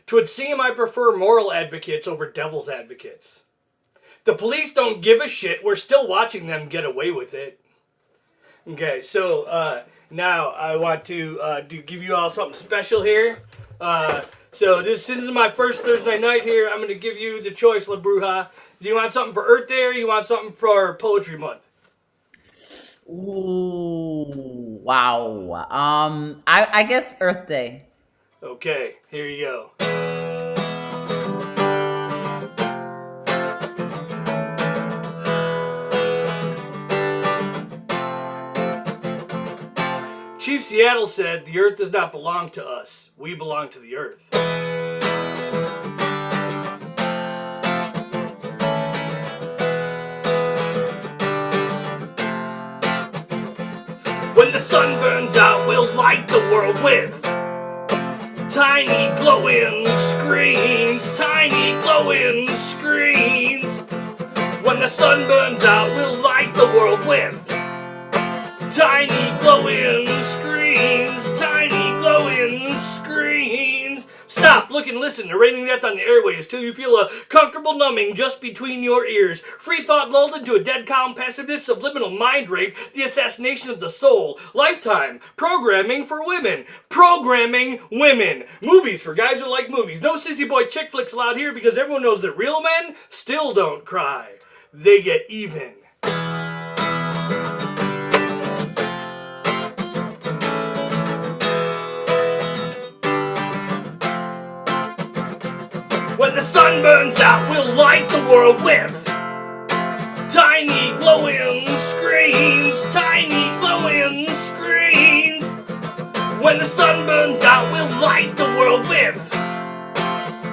"'Twould seem I prefer moral advocates over devil's advocates. The police don't give a shit. We're still watching them get away with it." Okay, so now I want to give you all something special here. So this is my first Thursday night here. I'm going to give you the choice, La Bruja. Do you want something for Earth Day or you want something for Poetry Month? Ooh, wow. I guess Earth Day. Okay, here you go. Chief Seattle said, "The earth does not belong to us. We belong to the earth." When the sun burns out, we'll light the world with tiny glowing screens, tiny glowing screens. When the sun burns out, we'll light the world with tiny glowing screens, tiny glowing screens. Stop, look and listen to Raining Death on the Airwaves till you feel a comfortable numbing just between your ears. Free thought lulled into a dead calm passiveness, subliminal mind rape, the assassination of the soul. Lifetime, programming for women. Programming women. Movies for guys who like movies. No sissy boy chick flicks allowed here because everyone knows that real men still don't cry. They get even. When the sun burns out, we'll light the world with tiny glowing screens, tiny glowing screens. When the sun burns out, we'll light the world with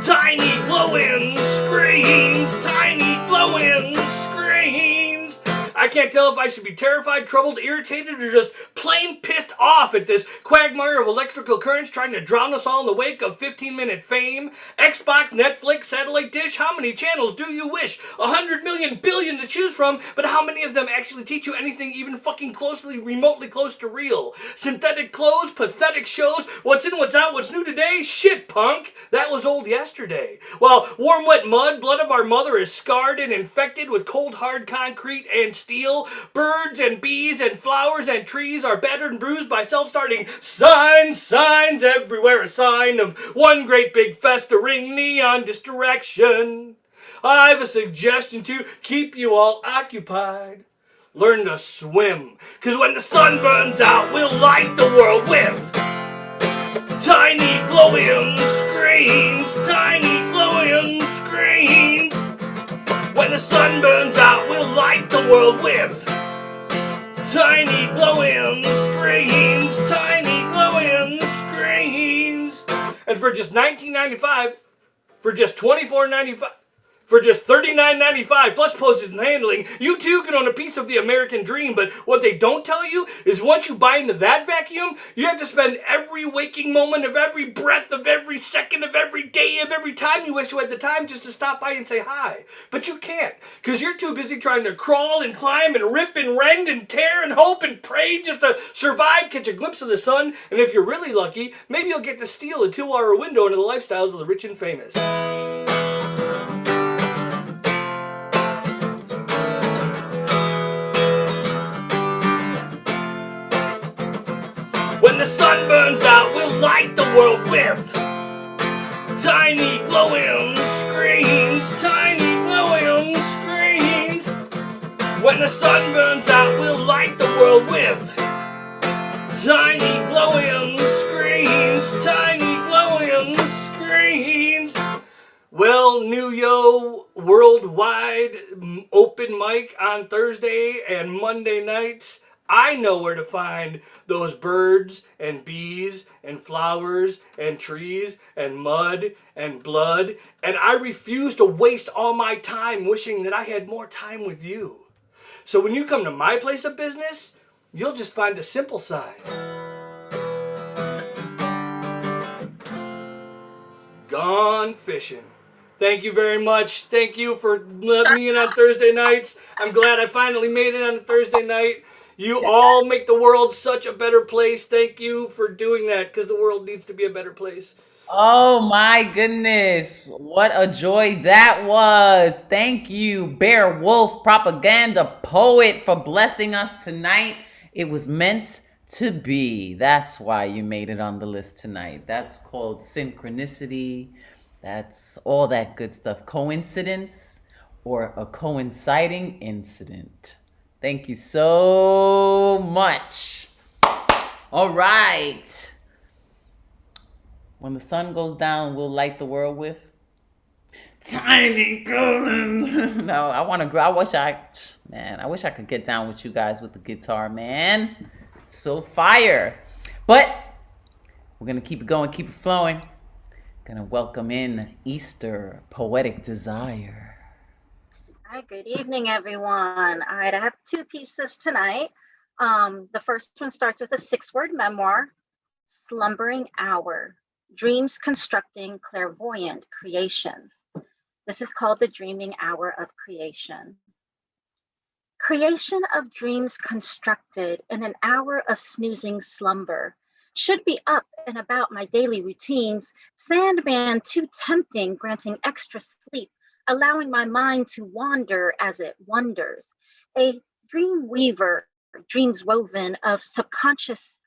tiny glowing screens, tiny glowing screens. I can't tell if I should be terrified, troubled, irritated, or just plain pissed off at this quagmire of electrical currents trying to drown us all in the wake of 15-minute fame. Xbox, Netflix, satellite dish, how many channels do you wish? 100 million billion to choose from, but how many of them actually teach you anything even fucking closely, remotely close to real? Synthetic clothes, pathetic shows, what's in, what's out, what's new today? Shit, punk! That was old yesterday. While warm, wet mud, blood of our mother is scarred and infected with cold, hard concrete and steel, birds and bees and flowers and trees are battered and bruised by self-starting signs everywhere, a sign of one great big festering neon distraction. I've a suggestion to keep you all occupied. Learn to swim, cause when the sun burns out, we'll light the world with tiny glowing screens, tiny glowing screens. When the sun burns out, we'll light the world with tiny glowing screens, tiny glowing screens. And for just $19.95, for just $24.95, for just $39.95 plus postage and handling, you too can own a piece of the American dream. But what they don't tell you is once you buy into that vacuum, you have to spend every waking moment of every breath of every second of every day of every time you wish you had the time just to stop by and say hi. But you can't, because you're too busy trying to crawl and climb and rip and rend and tear and hope and pray just to survive, catch a glimpse of the sun, and if you're really lucky, maybe you'll get to steal a 2-hour window into the lifestyles of the rich and famous. When the sun burns out, we'll light the world with tiny glowing screens, tiny glowing screens. When the sun burns out, we'll light the world with tiny glowing screens, tiny glowing screens. Well, New Yo worldwide open mic on Thursday and Monday nights. I know where to find those birds and bees and flowers and trees and mud and blood, and I refuse to waste all my time wishing that I had more time with you. So when you come to my place of business, you'll just find a simple sign. Gone fishing. Thank you very much. Thank you for letting me in on Thursday nights. I'm glad I finally made it on a Thursday night. You all make the world such a better place. Thank you for doing that, because the world needs to be a better place. Oh my goodness. What a joy that was. Thank you, Bear Wolf Propaganda Poet, for blessing us tonight. It was meant to be. That's why you made it on the list tonight. That's called synchronicity. That's all that good stuff. Coincidence or a coinciding incident. Thank you so much. All right. When the sun goes down, we'll light the world with tiny golden. No, I want to. I wish I could get down with you guys with the guitar, man. It's so fire. But we're going to keep it going, keep it flowing. Going to welcome in Easter Poetic Desire. Hi, good evening, everyone. All right, I have two pieces tonight. The first one starts with a 6-word memoir, Slumbering Hour, Dreams Constructing Clairvoyant Creations. This is called the Dreaming Hour of Creation. Creation of dreams constructed in an hour of snoozing slumber. Should be up and about my daily routines, Sandman too tempting, granting extra sleep, allowing my mind to wander as it wonders. A dream weaver, dreams woven of subconscious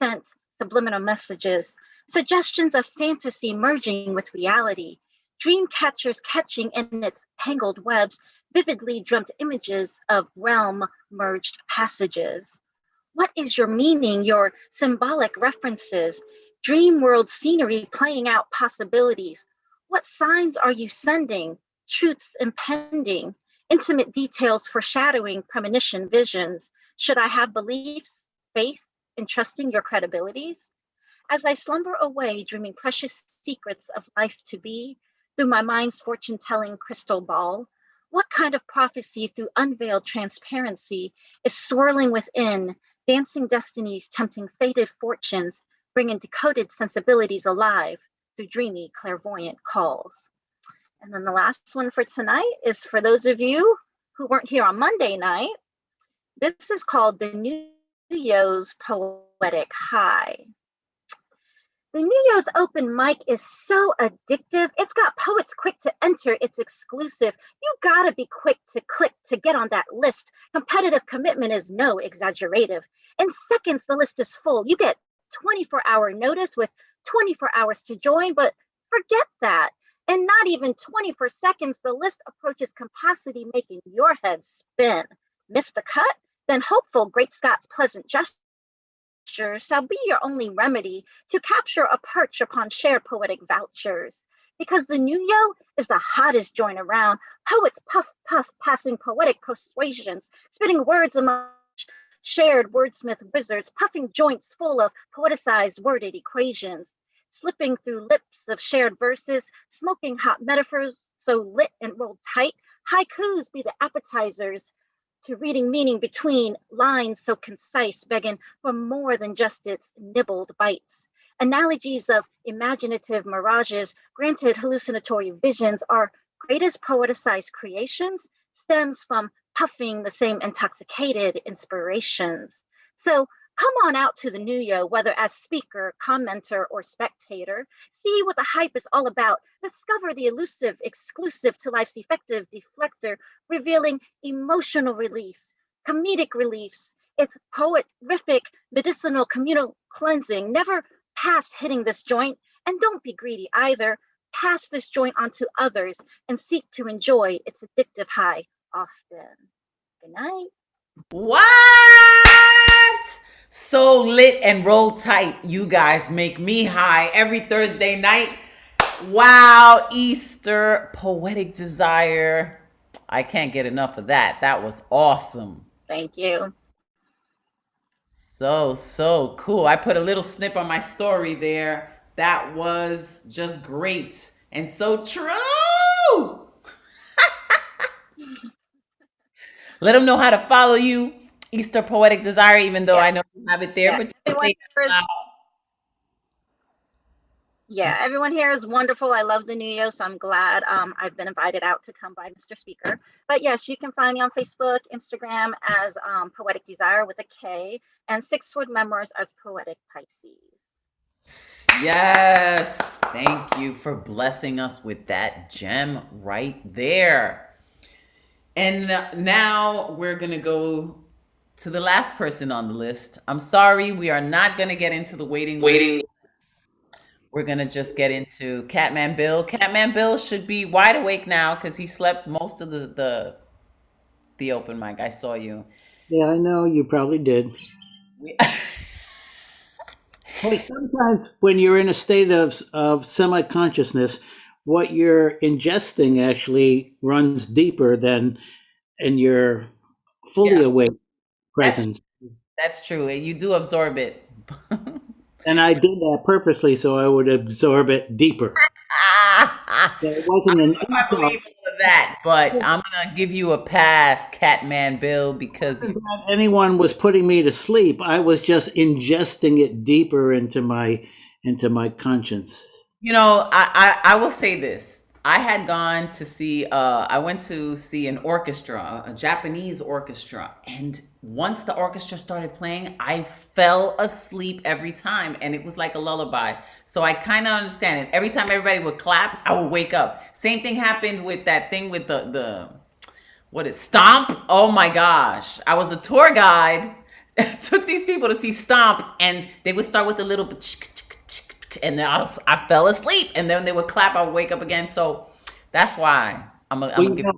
scent, subliminal messages, suggestions of fantasy merging with reality, dream catchers catching in its tangled webs vividly dreamt images of realm merged passages. What is your meaning, your symbolic references, dream world scenery playing out possibilities? What signs are you sending, truths impending, intimate details foreshadowing premonition visions? Should I have beliefs, faith in trusting your credibilities? As I slumber away, dreaming precious secrets of life to be, through my mind's fortune telling crystal ball, what kind of prophecy through unveiled transparency is swirling within, dancing destinies tempting fated fortunes, bringing decoded sensibilities alive through dreamy clairvoyant calls? And then the last one for tonight is for those of you who weren't here on Monday night. This is called the New Yo's Poetic High. The New Year's open mic is so addictive. It's got poets quick to enter. It's exclusive. You gotta be quick to click to get on that list. Competitive commitment is no exaggerative. In seconds, the list is full. You get 24-hour notice with 24 hours to join, but forget that. In not even 24 seconds, the list approaches capacity, making your head spin. Miss the cut? Then hopeful Great Scott's pleasant gesture shall be your only remedy to capture a perch upon shared poetic vouchers. Because the New Yo is the hottest joint around. Poets puff, puff, passing poetic persuasions, spitting words among shared wordsmith wizards, puffing joints full of poeticized worded equations, slipping through lips of shared verses, smoking hot metaphors so lit and rolled tight. Haikus be the appetizers to reading meaning between lines so concise, begging for more than just its nibbled bites. Analogies of imaginative mirages, granted hallucinatory visions, are greatest poeticized creations, stems from puffing the same intoxicated inspirations. So come on out to the New Yo, whether as speaker, commenter, or spectator. See what the hype is all about. Discover the elusive, exclusive to life's effective deflector, revealing emotional release, comedic reliefs. It's poetrific, medicinal, communal cleansing. Never past hitting this joint, and don't be greedy either. Pass this joint on to others and seek to enjoy its addictive high often. Good night. What? So lit and roll tight. You guys make me high every Thursday night. Wow, Easter Poetic Desire. I can't get enough of that. That was awesome. Thank you. So cool. I put a little snip on my story there. That was just great and so true. Let them know how to follow you, Easter Poetic Desire, even though I know you have it there. But everyone here is wonderful. I love the New Year, so I'm glad I've been invited out to come by, Mr. Speaker. But yes, you can find me on Facebook, Instagram as Poetic Desire with a K, and 6-word memoirs as Poetic Pisces. Yes, thank you for blessing us with that gem right there. And now we're going to go to the last person on the list. I'm sorry, we are not going to get into the waiting list. We're going to just get into Catman Bill. Catman Bill should be wide awake now because he slept most of the open mic. I saw you. Yeah, I know. You probably did. Hey, sometimes when you're in a state of semi-consciousness, what you're ingesting actually runs deeper than in your fully awake presence. That's true. You do absorb it. And I did that purposely so I would absorb it deeper. So it wasn't an I insult. believe all of that, but I'm gonna give you a pass, Catman Bill, because Wasn't that anyone was putting me to sleep. I was just ingesting it deeper into my conscience. I will say this. I had gone to see I went to see an orchestra, a Japanese orchestra, and once the orchestra started playing, I fell asleep every time and it was like a lullaby. So I kind of understand it. Every time everybody would clap, I would wake up. Same thing happened with that thing with the what is Stomp? Oh my gosh. I was a tour guide. Took these people to see Stomp and they would start with a little bit and then I fell asleep and then they would clap, I would wake up again. So that's why I'm Well, gonna give it.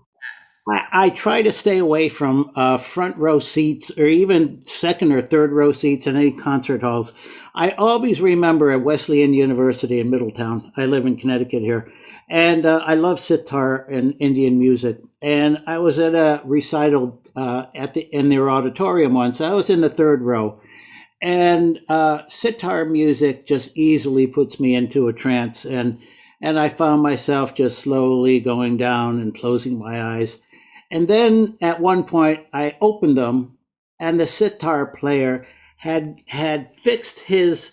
I try to stay away from front row seats or even second or third row seats in any concert halls. I always remember at Wesleyan University in Middletown. I live in Connecticut here, and I love sitar and Indian music. And I was at a recital in their auditorium once. I was in the third row, and sitar music just easily puts me into a trance, and I found myself just slowly going down and closing my eyes. And then at one point I opened them and the sitar player had fixed his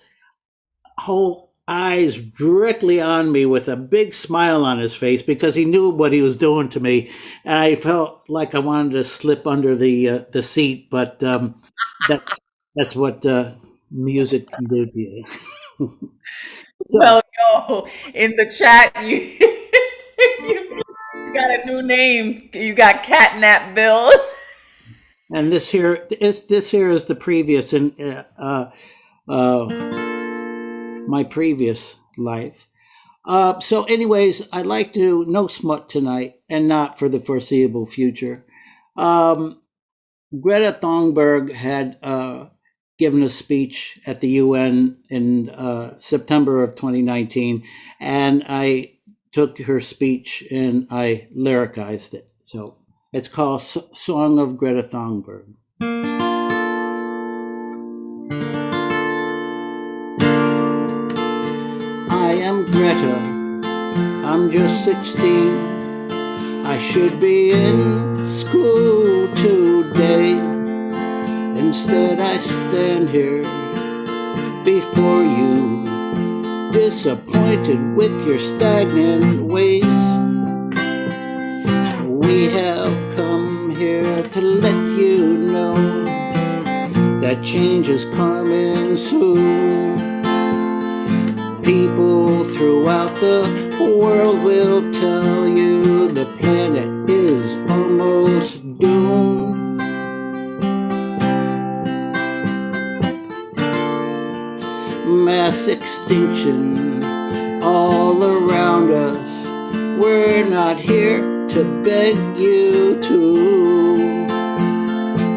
whole eyes directly on me with a big smile on his face because he knew what he was doing to me. And I felt like I wanted to slip under the seat, but that's what music can do to you. Well, yo, in the chat, you got a new name. You got Catnap Bill. And this here is the previous in my previous life. So, anyways, I'd like to no smut tonight, and not for the foreseeable future. Greta Thunberg had given a speech at the UN in September of 2019, and I took her speech and I lyricized it. So it's called Song of Greta Thunberg. I am Greta, I'm just 16. I should be in school today. Instead I stand here before you, disappointed with your stagnant ways. We have come here to let you know that change is coming soon. People throughout the world will tell you the planet is almost doomed. Mass extinction all around us. We're not here to beg you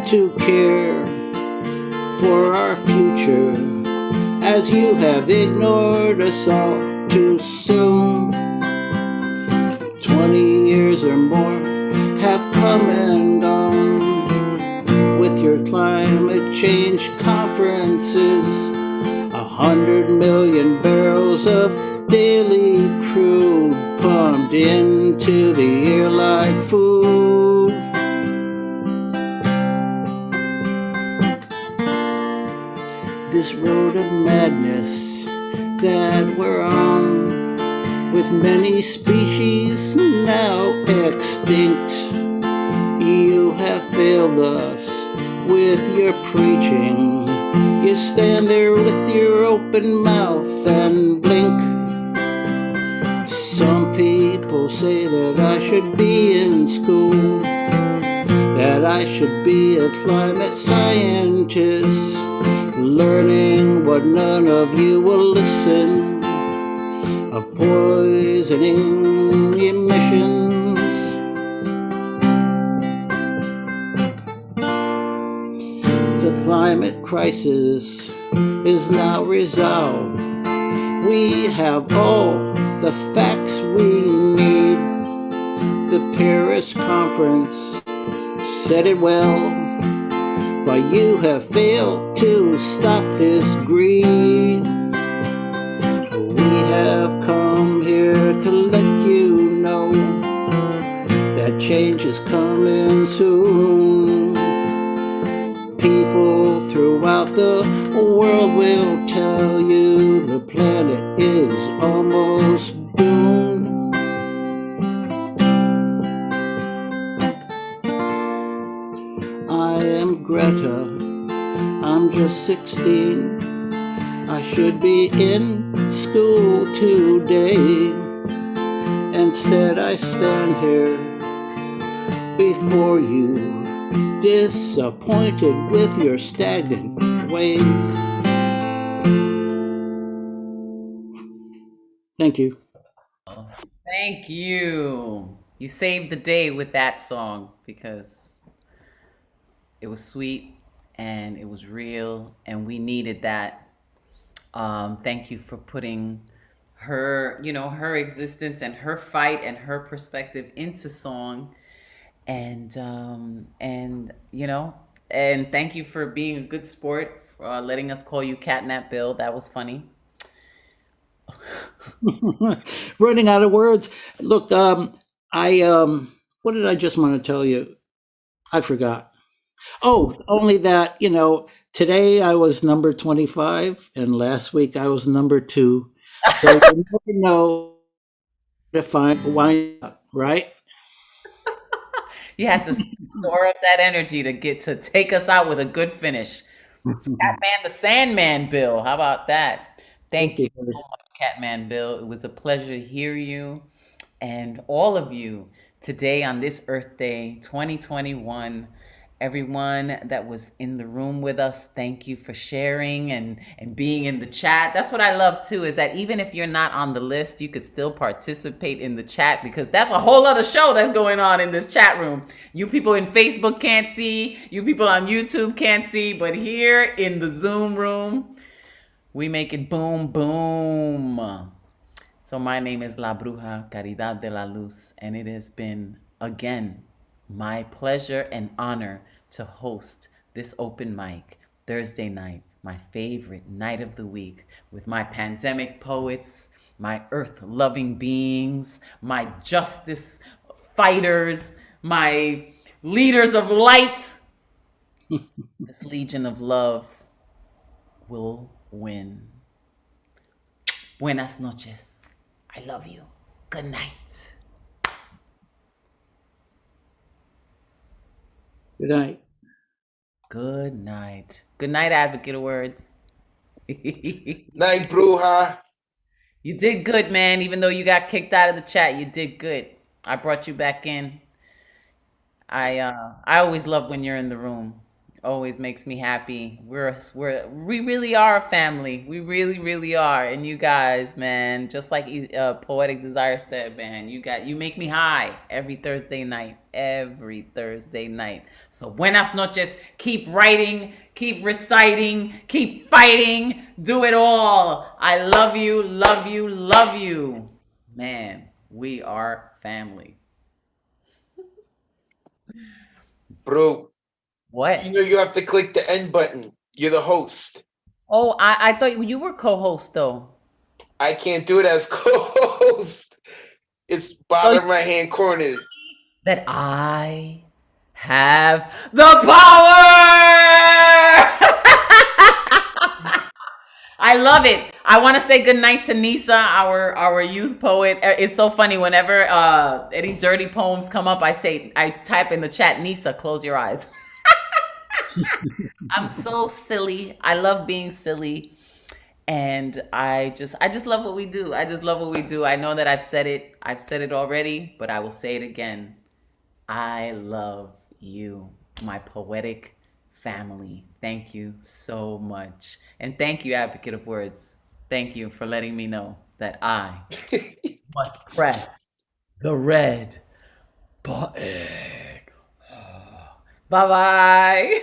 to care for our future, as you have ignored us all too soon. 20 years or more have come and gone with your climate change conferences. 100 million barrels of daily crude pumped into the air like food. This road of madness that we're on, with many species now extinct, you have failed us with your preaching. You stand there with your open mouth and blink. Some people say that I should be in school, that I should be a climate scientist, learning what none of you will listen of poisoning emissions. The climate crisis is now resolved. We have all the facts we need. The Paris conference said it well, but you have failed to stop this greed. have come here to let you know that change is coming soon. People throughout the world will tell you the planet is almost doomed. I am Greta, I'm just 16. I should be in school today. Instead I stand here before you, disappointed with your stagnant ways. Thank you. Thank you. You saved the day with that song because it was sweet and it was real and we needed that. Thank you for putting her, her existence and her fight and her perspective into song. And thank you for being a good sport, for letting us call you Catnap Bill. That was funny. Running out of words. Look, what did I just want to tell you? I forgot. Oh, only that, today I was number 25 and last week I was number 2. So you never know to wind up, right? You had to store up that energy to take us out with a good finish. Catman the Sandman Bill. How about that? Thank you so much, Catman Bill. It was a pleasure to hear you and all of you today on this Earth Day 2021. Everyone that was in the room with us, thank you for sharing and being in the chat. That's what I love too, is that even if you're not on the list, you could still participate in the chat because that's a whole other show that's going on in this chat room. You people in Facebook can't see, you people on YouTube can't see, but here in the Zoom room, we make it boom, boom. So my name is La Bruja Caridad de la Luz, and it has been, again, my pleasure and honor to host this open mic Thursday night, my favorite night of the week, with my pandemic poets, my earth-loving beings, my justice fighters, my leaders of light. This legion of love will win. Buenas noches. I love you. Good night. Good night. Good night. Good night, Advocate of Words. Night, Bruja. You did good, man. Even though you got kicked out of the chat, you did good. I brought you back in. I always love when you're in the room. Always makes me happy. We really are a family. We really, really are. And you guys, man, just like Poetic Desire said, man, you make me high every Thursday night. Every Thursday night. So buenas noches. Keep writing, keep reciting, keep fighting. Do it all. I love you, love you, love you. Man, we are family. Bro. What? You know you have to click the end button. You're the host. Oh, I thought you were co-host though. I can't do it as co-host. It's bottom right hand corner. That I have the power. I love it. I want to say good night to Nisa, our youth poet. It's so funny whenever any dirty poems come up, I type in the chat, Nisa, close your eyes. I'm so silly. I love being silly. And I just love what we do. I just love what we do. I know that I've said it already, but I will say it again. I love you, my poetic family. Thank you so much. And thank you, Advocate of Words. Thank you for letting me know that I must press the red button. Bye-bye.